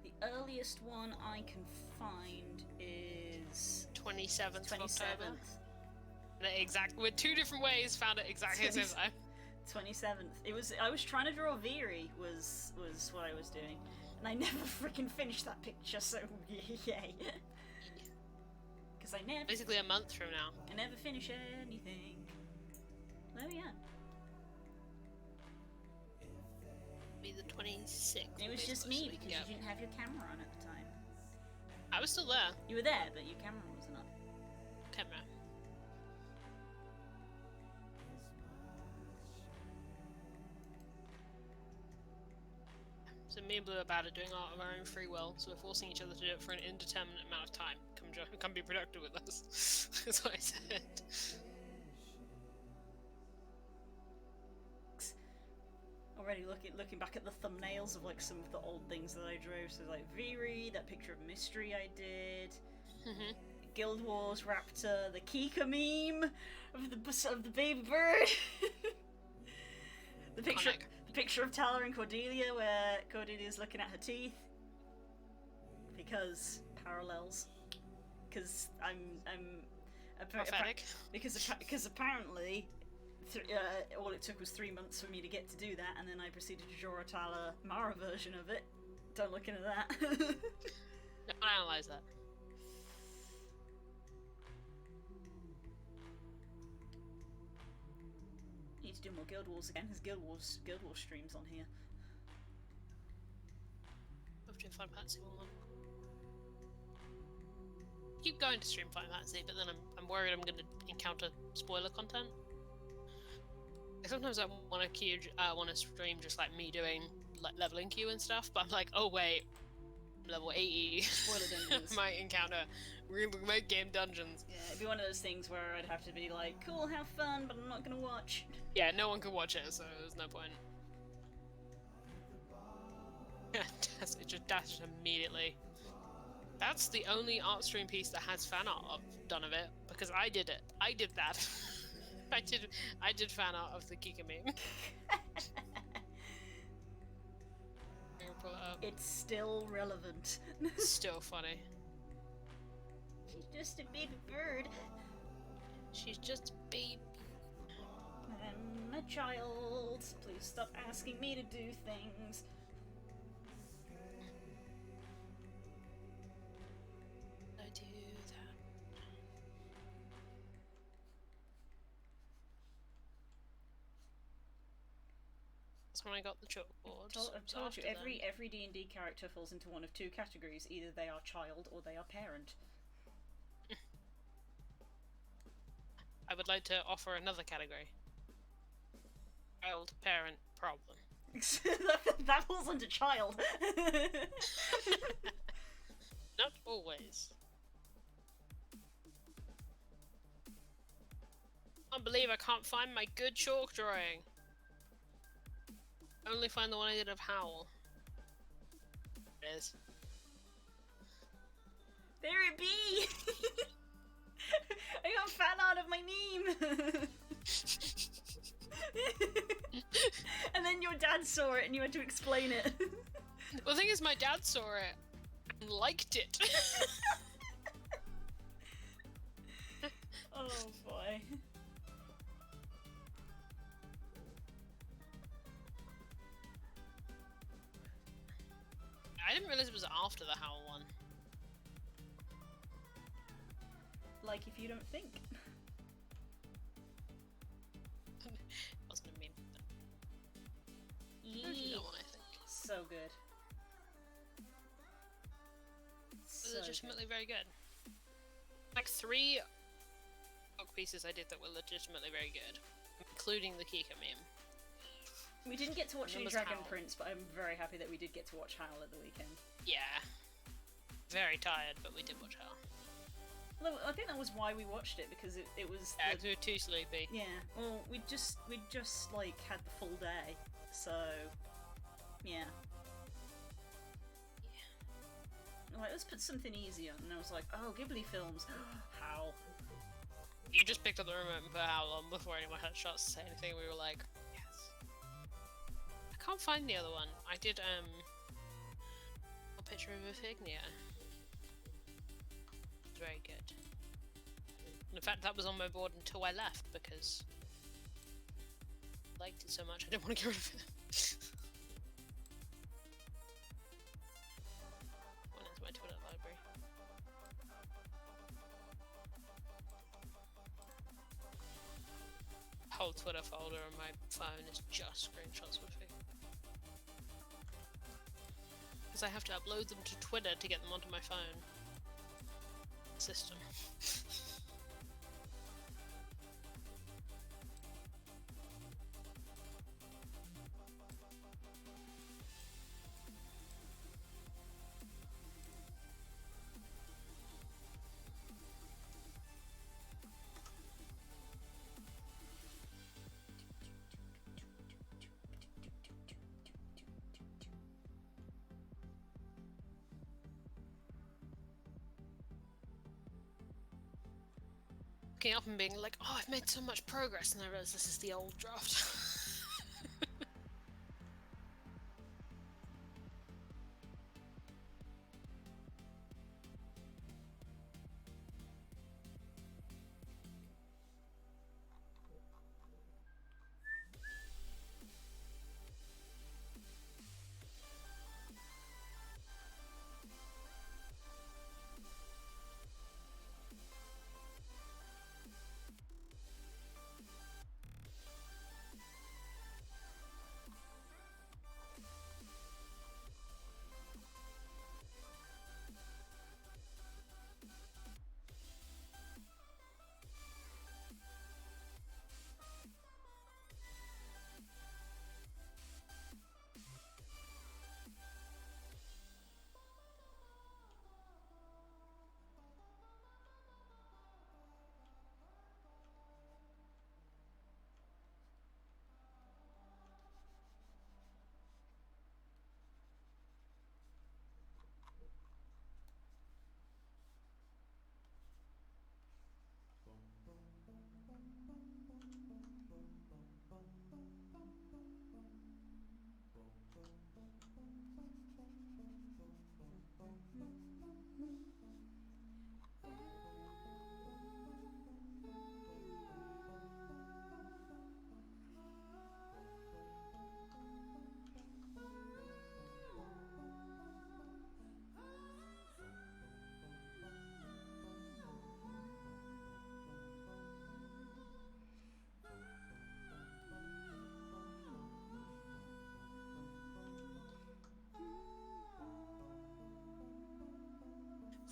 The earliest one I can find is 27th of October. 27th. With two different ways, found it exactly the same time. 27th. I was trying to draw Veery was what I was doing. And I never freaking finished that picture, so yay. Because Basically a month from now. I never finish anything. Oh yeah. Be the 26th. It was just me because you didn't have your camera on at the time. I was still there. You were there, but your camera wasn't on. Camera. So me and Blue are bad at doing art of our own free will, so we're forcing each other to do it for an indeterminate amount of time. Come be productive with us. That's what I said. Already looking back at the thumbnails of like some of the old things that I drew. So like Veery, that picture of Mystery I did, Guild Wars Raptor, the Kika meme of the baby bird, the picture of Tala and Cordelia where Cordelia's looking at her teeth. Because parallels. Because I'm Prophetic. because apparently. All it took was 3 months for me to get to do that, and then I proceeded to draw a Tala Mara version of it. Don't look into that. Don't analyze that. Need to do more Guild Wars again. There's Guild Wars streams on here. Love to Final Fantasy 1. Keep going to stream Final Fantasy, but then I'm worried I'm going to encounter spoiler content. Sometimes I want to stream just like me doing like leveling queue and stuff, but I'm like, oh wait, I'm level 80. Spoiler dungeons. Might encounter remote game dungeons. Yeah, it'd be one of those things where I'd have to be like, cool, have fun, but I'm not gonna watch. Yeah, no one can watch it, so there's no point. Yeah, it just dashes immediately. That's the only art stream piece that has fan art I've done of it, because I did it. I did that. I did fan art of the Kika meme. Pull it up. It's still relevant. Still funny. She's just a baby bird. She's just a baby. I'm a child. Please stop asking me to do things. I do that. That's when I got the chalkboards. I've So told you, after then- every D&D character falls into one of two categories. Either they are child or they are parent. I would like to offer another category. Child parent problem. That falls under child. Not always. I can't believe I can't find my good chalk drawing. Only find the one I did of Howl. There it is. There it be! I got fan art of my meme! And then your dad saw it and you had to explain it. Well, the thing is, my dad saw it and liked it. Oh boy. I didn't realize it was after the Howl one. Like if you don't think. Wasn't a meme. Mostly that one, I think. So good. It was legitimately very good. Like 3 book pieces I did that were legitimately very good, including the Kika meme. We didn't get to watch any Numbers Dragon Howl. Prince, but I'm very happy that we did get to watch Howl at the weekend. Yeah. Very tired, but we did watch Howl. Although I think that was why we watched it, because it was Yeah, the- 'cause we were too sleepy. yeah. Well, we'd just like had the full day, so yeah. Like, let's put something easy on, and I was like, oh, Ghibli films. Howl. You just picked up the remote and put Howl on before anyone had a chance to say anything. We were like, yes. I can't find the other one. I did a picture of Iphignia. It's very good. And in fact, that was on my board until I left because I liked it so much I didn't want to get rid of it. Went into my Twitter library. Whole Twitter folder on my phone is just screenshots with it. Because I have to upload them to Twitter to get them onto my phone system. Looking up and being like, oh, I've made so much progress, and I realize this is the old draft.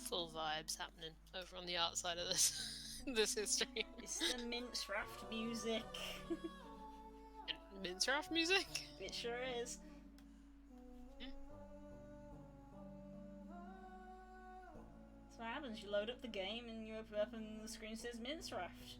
full vibes happening over on the outside of this this history. It's the mince raft music. Mince raft music? It sure is. That's what happens. You load up the game and you open up and the screen says mince raft.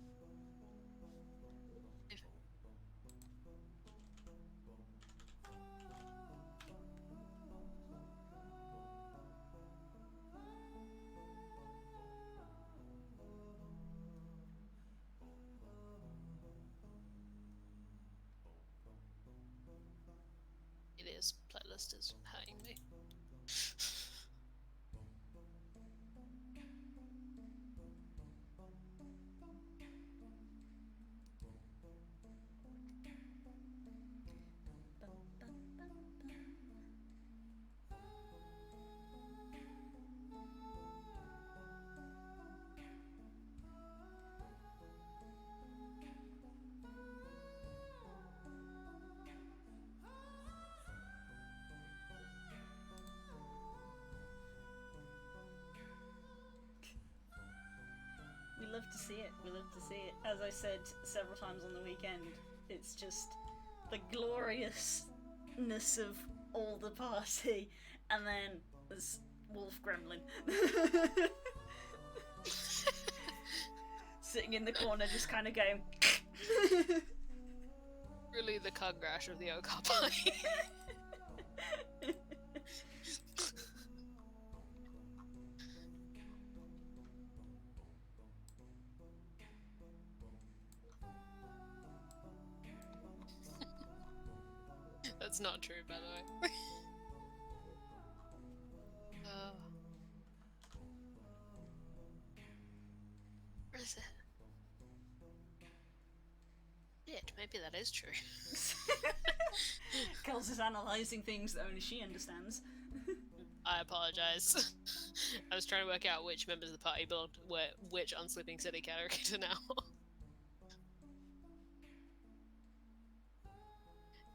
It is. Playlist is hurting me. We love to see it. We love to see it. As I said several times on the weekend, it's just the gloriousness of all the party, and then there's Wolf Gremlin sitting in the corner, just kind of going. Really, the Cuggrash of the Oakheart party. That's not true, by the way. Where is it? Shit, maybe that is true. Kels is analysing things that only she understands. I apologize. I was trying to work out which members of the party belonged to which Unsleeping City character now.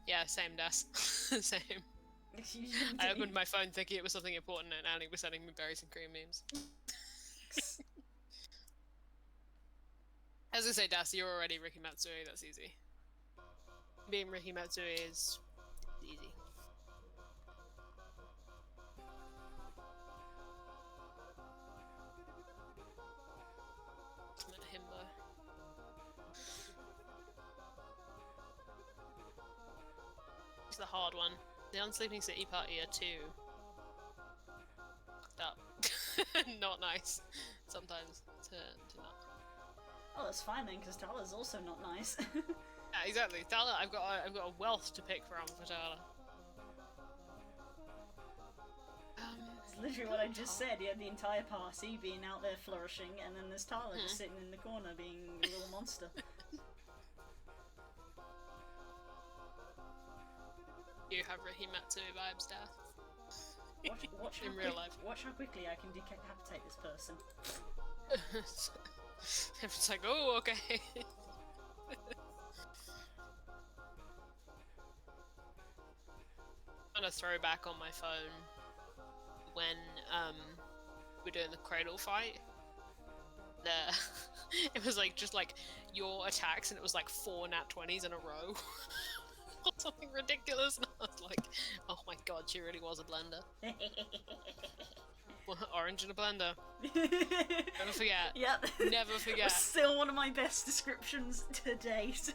Yeah, same, Das. Same. I opened my phone thinking it was something important, and Annie was sending me berries and cream memes. As I say, Das, you're already Ricky Matsui, that's easy. Being Ricky Matsui is easy. I'm a himbo. It's the hard one. The Unsleeping City party are too fucked up. Not nice. Sometimes to not. Oh, that's fine then, because Tala's also not nice. Yeah, exactly. Tala, I've got a wealth to pick from for Tala. It's literally what I just said. You had the entire party being out there flourishing, and then there's Tala just sitting in the corner being a little monster. You have Ricky Matsui vibes, Dad. Watch In real life. Watch how quickly I can decapitate this person. It's like, oh, okay. On a throwback on my phone when we're doing the cradle fight. It was like just like your attacks, and it was like 4 nat 20s in a row. Or something ridiculous, and I was like, oh my god, she really was a blender. Orange in a blender. Never forget. Yep. Never forget. Still one of my best descriptions to date.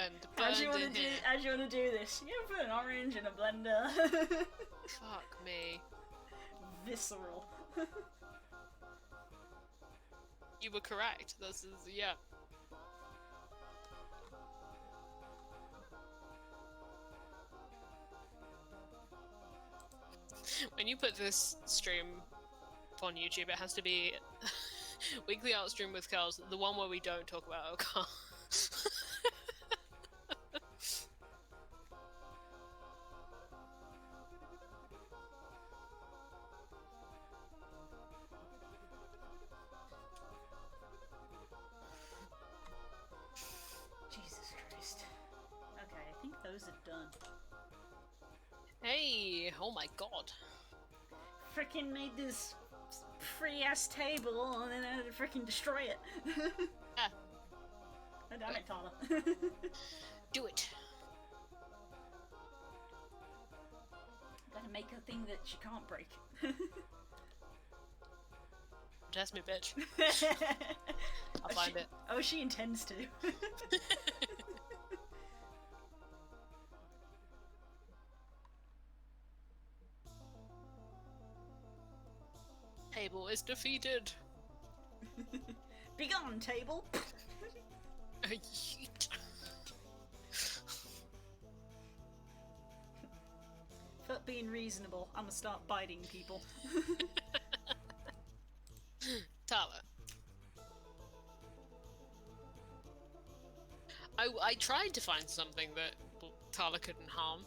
And How do you want burned to in do? here. How do you want to do this? You put an orange in a blender. Fuck me. Visceral. You were correct. This is, yeah. When you put this stream on YouTube, it has to be weekly art stream with Curls, the one where we don't talk about Oakheart. Jesus Christ. Okay, I think those are done. Hey, oh my god. Frickin' made this free ass table and then freaking destroy it. Yeah. Oh, damn it, Tyler. Do it. Gotta make a thing that she can't break. Test me, bitch. I'll find it. Oh, she intends to. Table is defeated. Begone, table. Yeet. For being reasonable, I'm gonna start biting people. Tyler. I tried to find something that Tyler couldn't harm.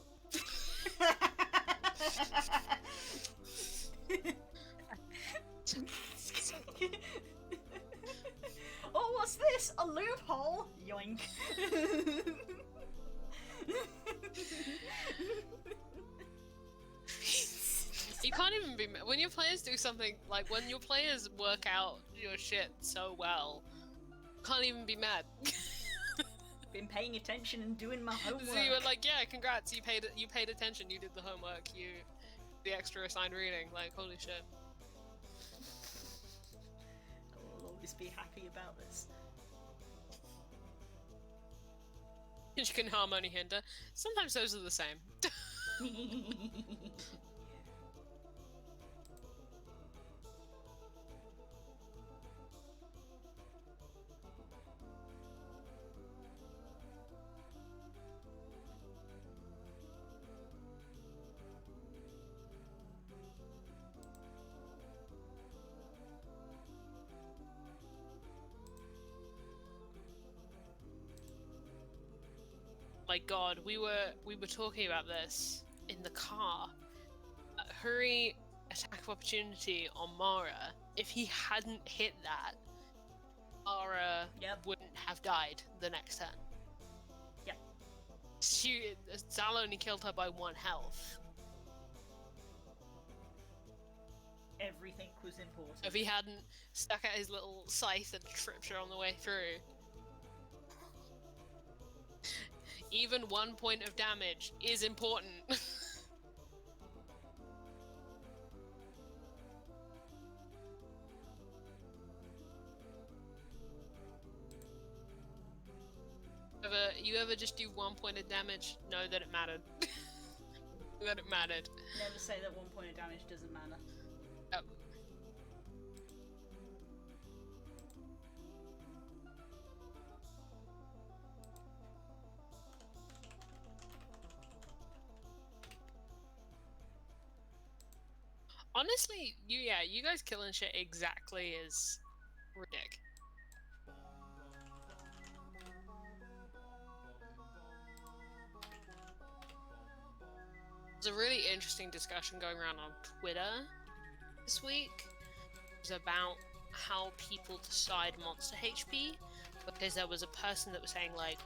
Oh, what's this? A loophole? Yoink. You can't even be when your players do something like when your players work out your shit so well. Can't even be mad. Been paying attention and doing my homework. So you were like, yeah, congrats, you paid attention, you did the homework, you the extra assigned reading, like holy shit. I will always be happy about this. You can harm only hinder. Sometimes those are the same. My god, we were talking about this in the car. Hurry attack of opportunity on Mara. If he hadn't hit that, Mara wouldn't have died the next turn. Yep. Zal only killed her by 1 health. Everything was important. If he hadn't stuck out his little scythe and tripped her on the way through. Even 1 point of damage is important. You ever just do 1 point of damage? Know that it mattered. That it mattered. Never say that 1 point of damage doesn't matter. Yep. Honestly, you guys killing shit exactly is ridiculous. There's a really interesting discussion going around on Twitter this week. It was about how people decide monster HP, because there was a person that was saying like,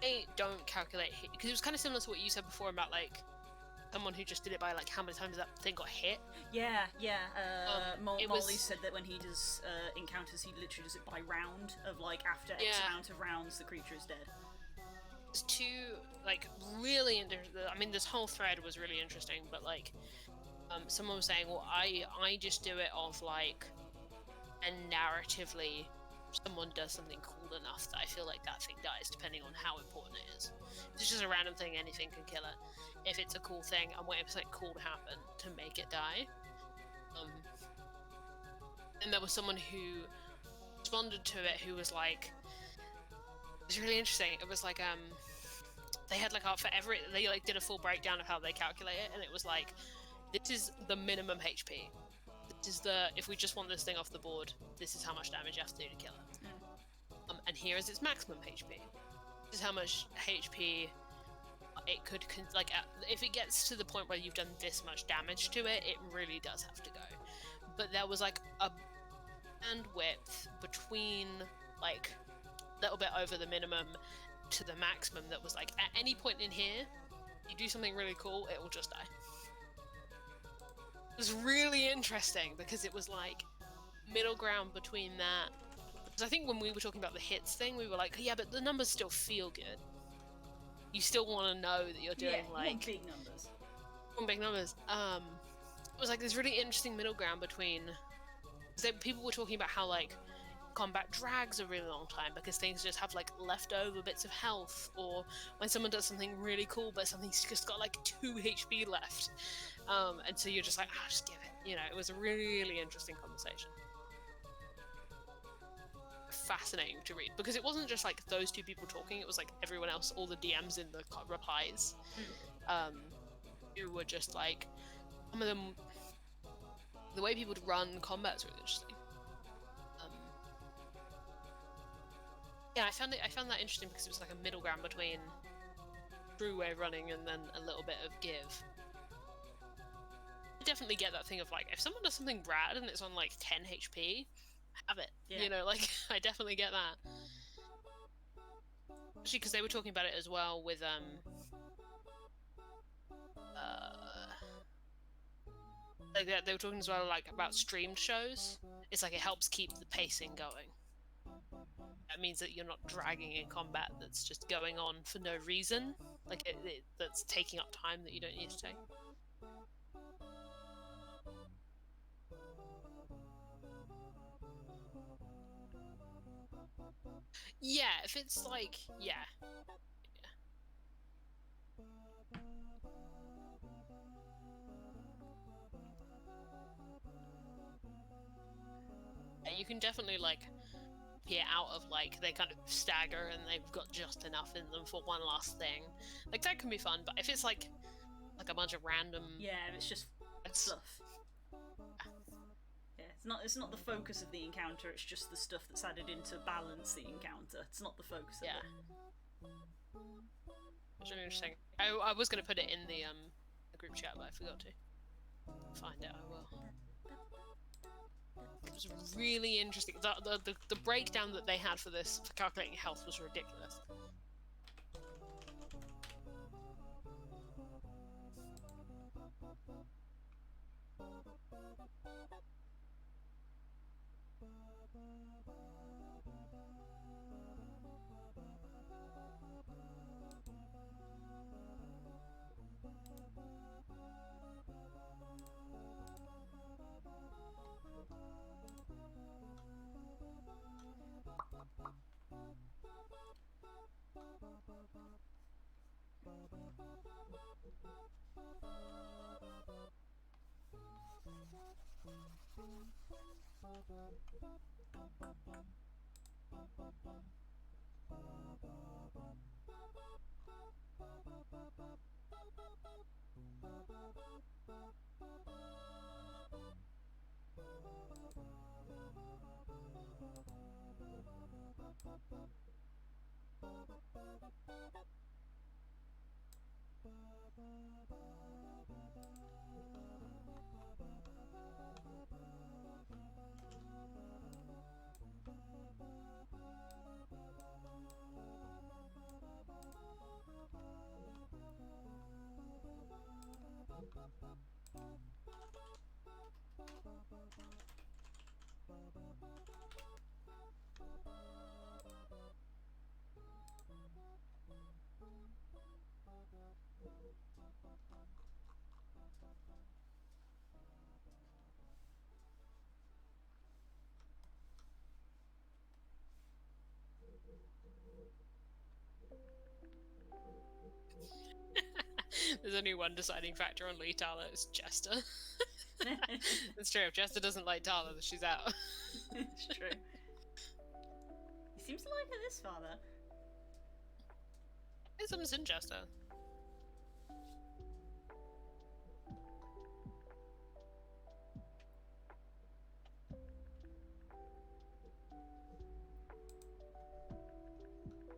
they don't calculate hit, because it was kind of similar to what you said before about like someone who just did it by like how many times that thing got hit. Yeah. Molly was- said that when he does encounters, he literally does it by round of like after X Yeah. amount of rounds, the creature is dead. There's two like really I mean, this whole thread was really interesting, but like someone was saying, well, I just do it of like, and narratively someone does something cool enough that I feel like that thing dies, depending on how important it is. If it's just a random thing, anything can kill it. If it's a cool thing, I'm waiting for something cool to happen to make it die. And there was someone who responded to it who was like, it's really interesting. It was like they had like they like did a full breakdown of how they calculate it, and it was like, this is the minimum HP. This is if we just want this thing off the board, this is how much damage you have to do to kill it. And here is its maximum HP. This is how much HP it could if it gets to the point where you've done this much damage to it, it really does have to go. But there was like a bandwidth between like a little bit over the minimum to the maximum that was like, at any point in here, you do something really cool, it will just die. It was really interesting because it was like, middle ground between that. Because I think when we were talking about the hits thing, we were like, yeah, but the numbers still feel good. You still want to know that you're doing Yeah, you want like big numbers. big numbers. It was like this really interesting middle ground between. People were talking about how like combat drags a really long time because things just have like leftover bits of health, or when someone does something really cool but something's just got like 2 HP left, and so you're just like, just give it. You know, it was a really interesting conversation. Fascinating to read because it wasn't just like those two people talking, it was like everyone else, all the DMs in the replies, who were just like, some of them, the way people would run combat's really interesting. Yeah, I found that interesting because it was like a middle ground between true way of running and then a little bit of give. I definitely get that thing of like, if someone does something rad and it's on like 10 HP, have it. Yeah. You know, like I definitely get that. Especially because they were talking about it as well with like they were talking as well like about streamed shows. It's like it helps keep the pacing going. That means that you're not dragging in combat that's just going on for no reason, like that's taking up time that you don't need to take. Yeah, if it's like, yeah. You can definitely like peer out of like they kind of stagger and they've got just enough in them for one last thing. Like that can be fun, but if it's like a bunch of random, Yeah, it's just fluff. Yeah, it's not the focus of the encounter. It's just the stuff that's added in to balance the encounter. It's not the focus of it. It's really interesting. I was gonna put it in the group chat, but I forgot to. Find it, I will. It was really interesting. The breakdown that they had for this, for calculating health, was ridiculous. There's only one deciding factor on Lee Tala, it's Jester. It's true, if Jester doesn't like Tala, then she's out. It's true. He seems to like her this far, though. Something's in Jester.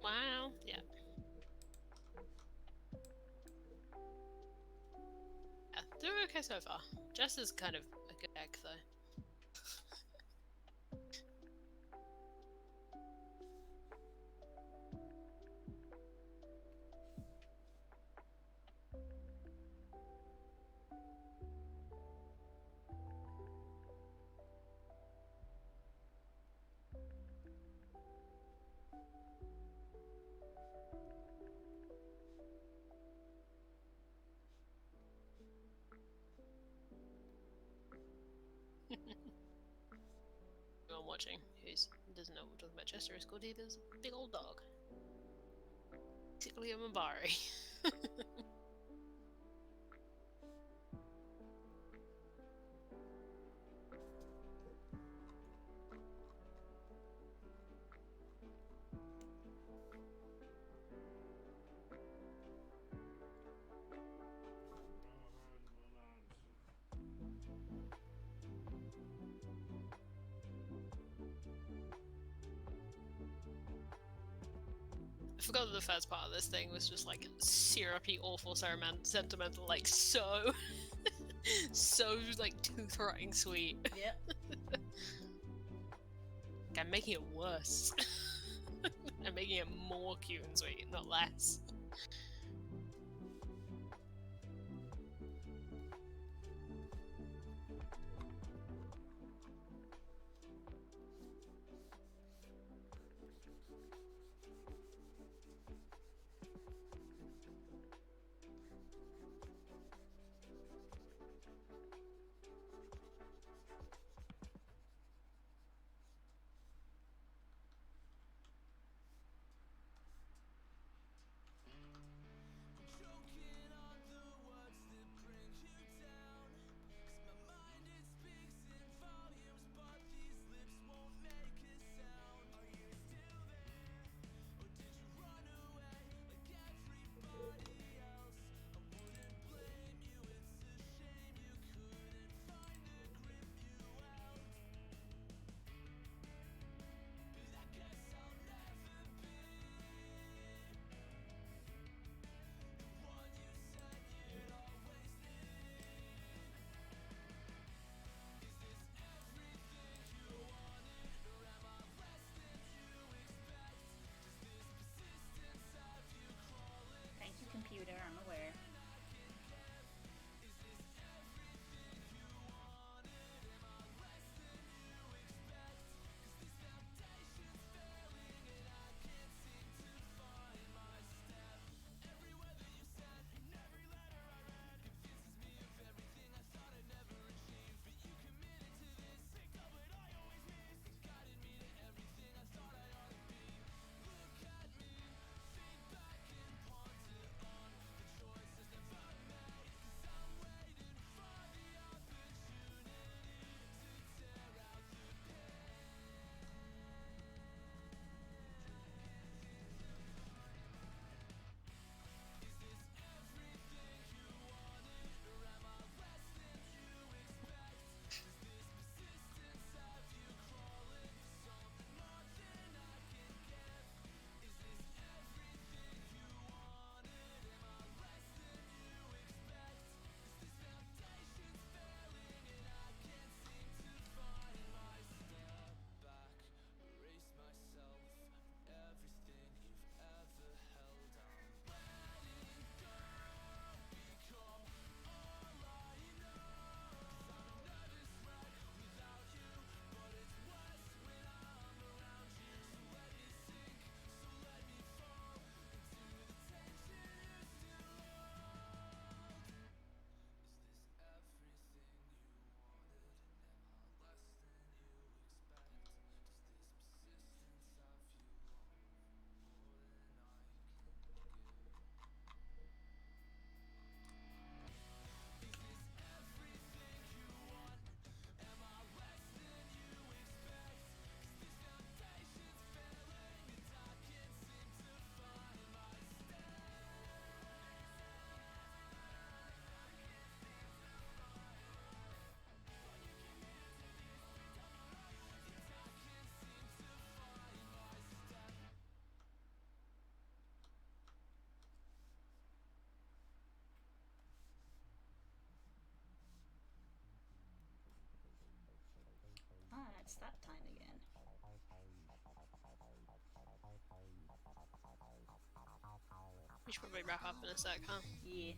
Wow, yeah. Yeah, they're okay so far. Jester's kind of a good egg, though. Anyone watching who doesn't know what we're talking about, Chester is called either. There's a big old dog. Basically a Mabari. I forgot that the first part of this thing was just like syrupy, awful, sentimental, like so, so like tooth-rotting sweet. Yep. I'm making it worse. I'm making it more cute and sweet, not less. Choking on the words that bring you down. 'Cause my mind it speaks in volumes, but these lips won't make a sound. Are you still there? Or did you run away like everybody else? I wouldn't blame you, it's a shame you couldn't find the grip you held. But I guess I'll never be the one you said you'd always need. Is this everything you wanted, or am I less than you expect? Does this persistence have you crawling Thank you, computer. I'm aware. I can get? Is this everything you wanted? Am I less than you expect? 'Cause this foundation's failing and I can't seem to find my step. Every weather you sent and every letter I read convinces me of everything I thought I'd never achieve. But you committed to this, picked up what I always missed, and guided me to everything I thought I ought to be. Look at me, think back and ponder on the choices never made. 'Cause I'm waiting for the opportunity to tear out the pain. Is this everything you wanted, or am I less than you expect? Does this persistence have you crawling for something more than I can get? Is this everything you wanted? Am I less than you expect? 'Cause this foundation's failing and I can't seem to find my step back. Erase myself from everything you've ever held. I'm letting go, become all I know. 'Cause I'm a nervous wreck without you, but it's worse when I'm around you. So let me sink, so let me fall into the tension you still hold. Is this everything you wanted? Am I less than you expect? Does this persistence have you long more than I can give? Is this everything you want? Am I less than you expect? 'Cause this foundation's failing and I can't seem to find my step. Ah, it's that time again. We should probably wrap up in a sec, huh? Yeah.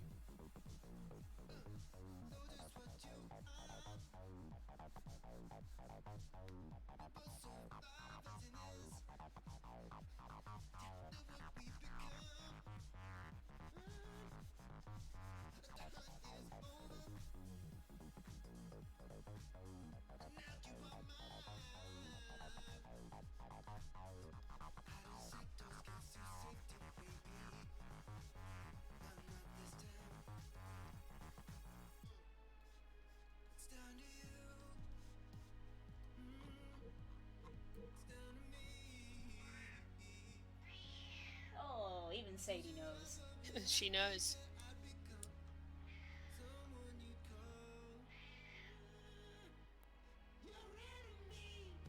because she knows. someone you call. You're enemy.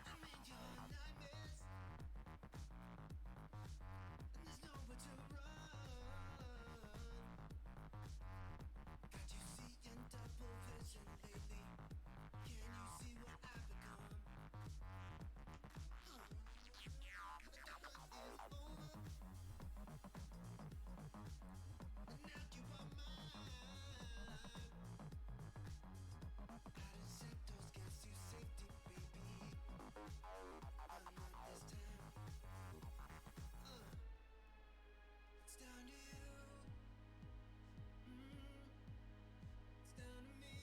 I'm in your nightmares, and there's nowhere to run. Got you seeing double vision lately. Can you see what I've become? And now you are mine. Out of shadows gives you safety, baby. But not this time. It's down to you. It's down to me.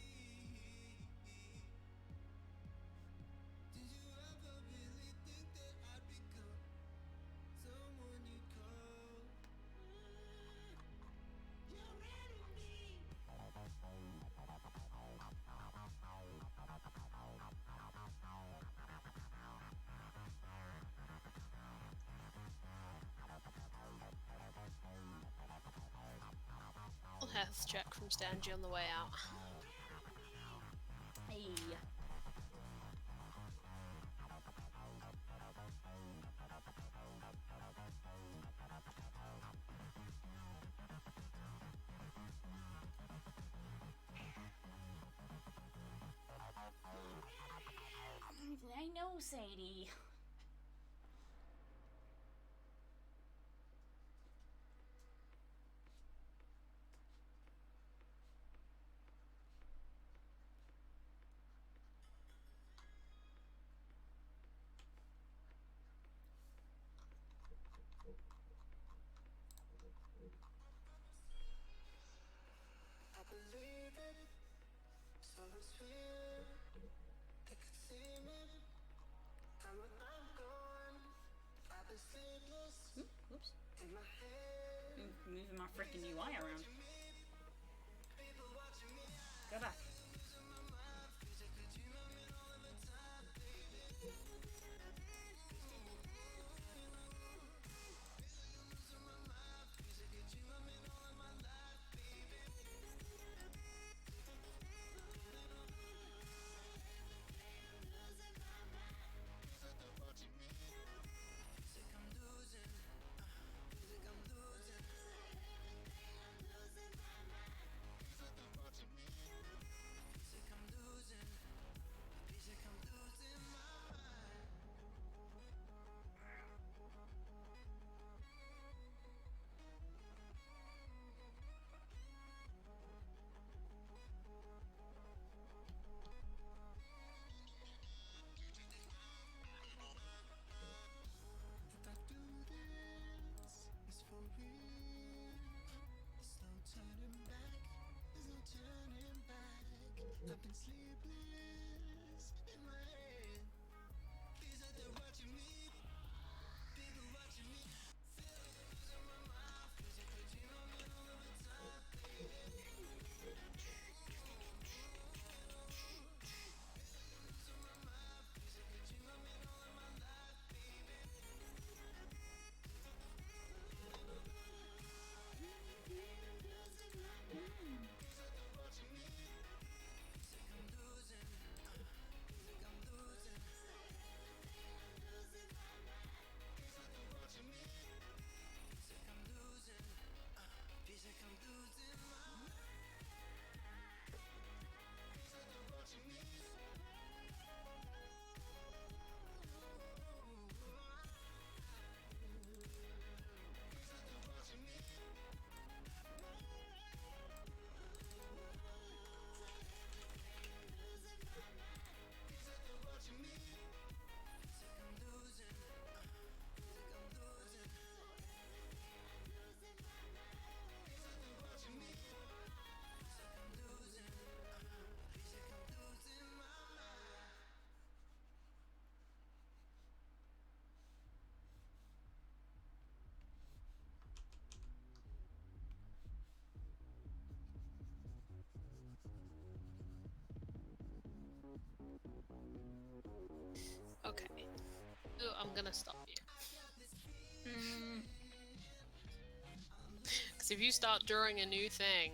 Did you ever really think that I'd become someone you'd call? You're enemy. Health check from Stangy on the way out. Hey. I know, Sadie. I believe it, so it's real. They could see me, and when I'm gone, I've been sleepless Oops. in my head. Moving my freaking UI around. People watching me, Go back. losing my mind. Cause you could dream of me all of the time, baby. Losing my mind. Cause you could dream of me all of my life, baby. Music I'm losing. Music I'm losing. Music I'm losing. Music I'm losing my mind. If I do this, it's for real. There's no turning back. There's no turning back. I've been sleepless in my head. Please that they're watching me. People watching me. Feel like I'm losing my mind. Cause you could dream of me all of the time, baby. Losing my mind. Cause you could dream of me all of my life, baby. Music I'm losing. Music I'm losing. Watching me. Okay. Ooh, I'm gonna stop you. Because if you start drawing a new thing,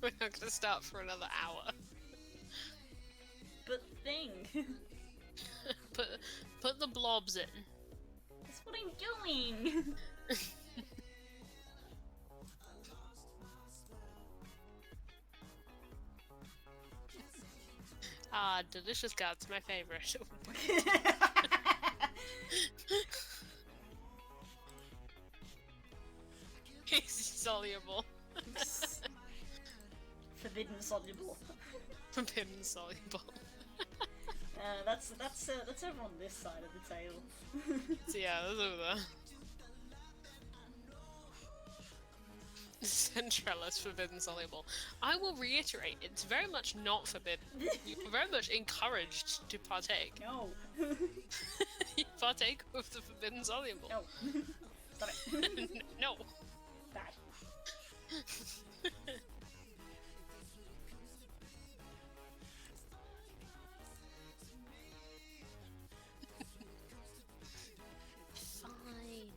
we're not gonna start for another hour. But thing. Put the blobs in. That's what I'm doing. Ah, delicious guts, my favorite. Easy soluble. Forbidden soluble. Forbidden soluble. That's over on this side of the table. So yeah, that's over there. Centrellus forbidden soluble. I will reiterate, it's very much not forbidden. You're very much encouraged to partake. No. You partake of the forbidden soluble. No. Stop it. No. Bad. Fine.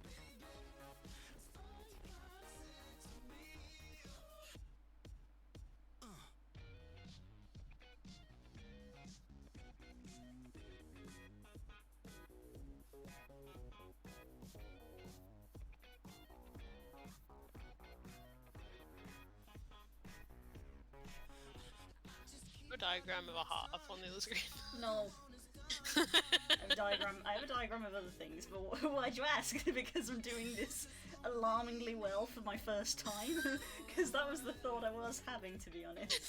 A diagram of a heart up on the other screen. No. I have a diagram of other things, but why'd you ask? Because I'm doing this alarmingly well for my first time. Because that was the thought I was having, to be honest.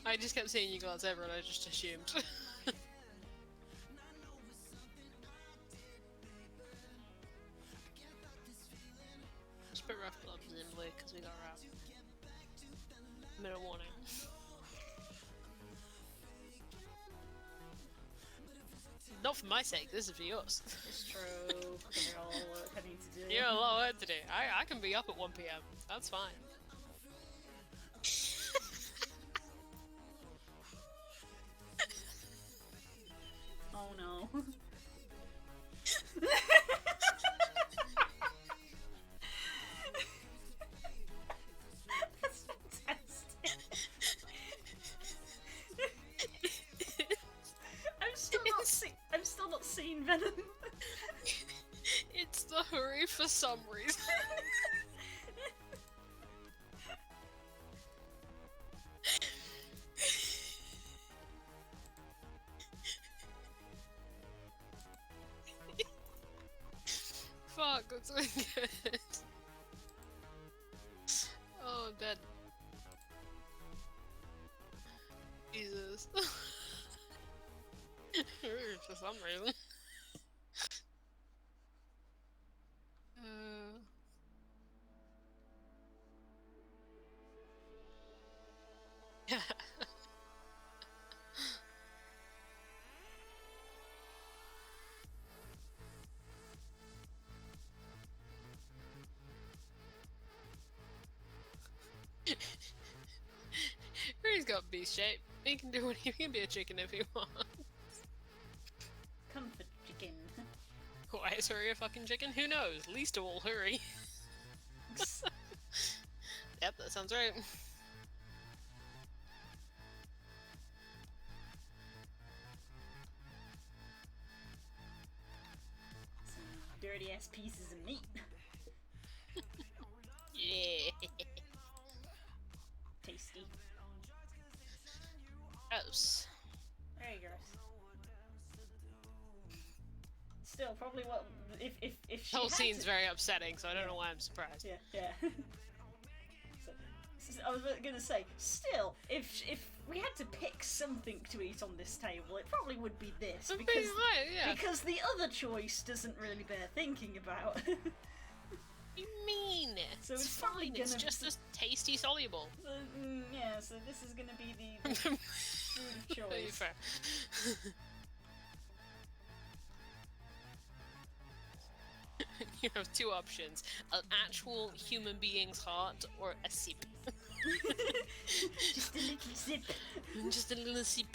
I just kept seeing you glance over and I just assumed. Just put rough gloves in blue because we got rough. Middle warning. Not for my sake, this is for yours. It's true. They're all work I need to do. You have a lot of work to do. I can be up at 1 PM. That's fine. Oh no. That's fantastic. I'm still not seeing Venom. It's the hurry for some reason. Fuck, that's really good. Oh, I'm dead. Jesus. For some reason. Yeah. He's got beast shape. He can do what he can be a chicken if he wants. Comfort chicken. Why is Hurry a fucking chicken? Who knows? Least of all Hurry. Yep, that sounds right. Some dirty ass pieces of meat. Yeah. Tasty. Gross. Very gross. Still, probably what if she The whole had scene's to... very upsetting, so I don't know why I'm surprised. Yeah, yeah. So I was gonna say, still, if we had to pick something to eat on this table, it probably would be this I'm being because right, yeah. because the other choice doesn't really bear thinking about. You mean it? So it's probably fine. It's gonna- just as tasty soluble. So, yeah, so this is gonna be the food of choice. Fair. You have two options: an actual human being's heart or a sip. Just a little sip. Just a little sip.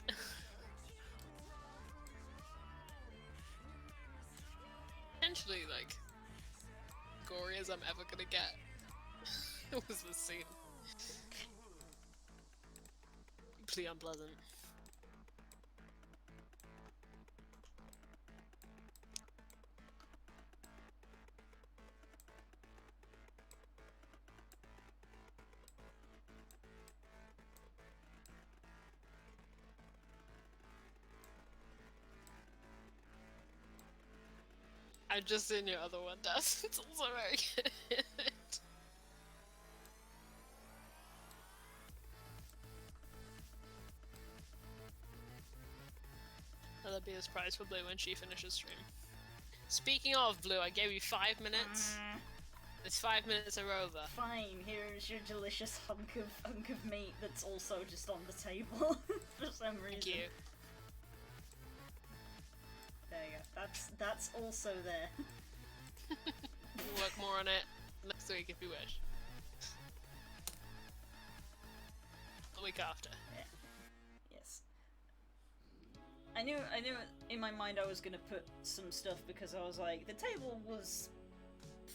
Potentially, like, gory as I'm ever gonna get. It was this scene. Pretty unpleasant. I've just seen your other one, Daz. It's also very good. That'll be a surprise for Blue when she finishes stream. Speaking of Blue, I gave you 5 minutes. This 5 minutes are over. Fine, here's your delicious hunk of meat that's also just on the table for some reason. Thank you. There you go. That's also there. We'll work more on it next week if you wish. The week after. Yeah. Yes. I knew in my mind I was gonna put some stuff because I was like, the table was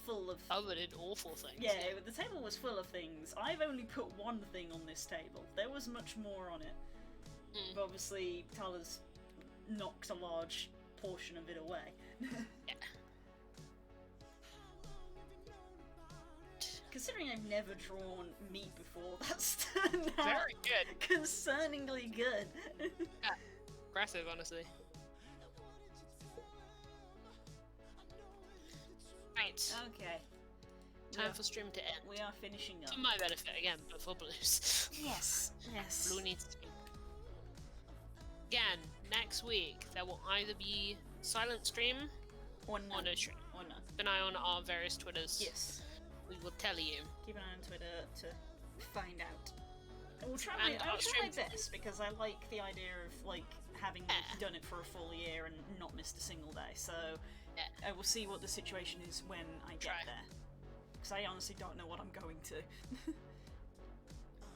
full of Covered awful things. yeah, the table was full of things. I've only put one thing on this table. There was much more on it. But obviously Tala's knocked a large portion of it away. Yeah. Considering I've never drawn meat before, that's turned out Very good. concerningly good. Yeah. Impressive, honestly. Right. Okay. Time for stream to end. We are finishing up. For my benefit again, but for Blue's. Yes, yes. Blue needs to speak. Again, next week there will either be silent stream Or or no stream. Or none. Keep an eye on our various Twitters. Yes. We will tell you. Keep an eye on Twitter to find out. I will try And my our try my stream- best because I like the idea of like having Yeah. done it for a full year and not missed a single day. So Yeah. I will see what the situation is when I get Try. there. Because I honestly don't know what I'm going to.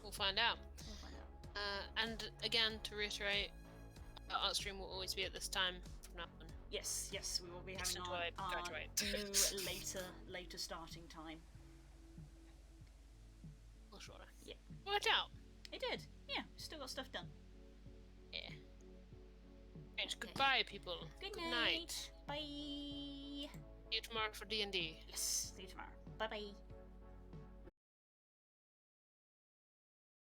We'll find out. We'll find out. And again, to reiterate, our art stream will always be at this time from now on. Yes, yes, we will be having Until our, I our graduate. new later starting time. Or shorter. Yeah. Worked out. It did. Yeah, still got stuff done. Yeah. Right, Okay. goodbye, people. Good night. Bye. See you tomorrow for D&D. Yes, see you tomorrow. Bye bye.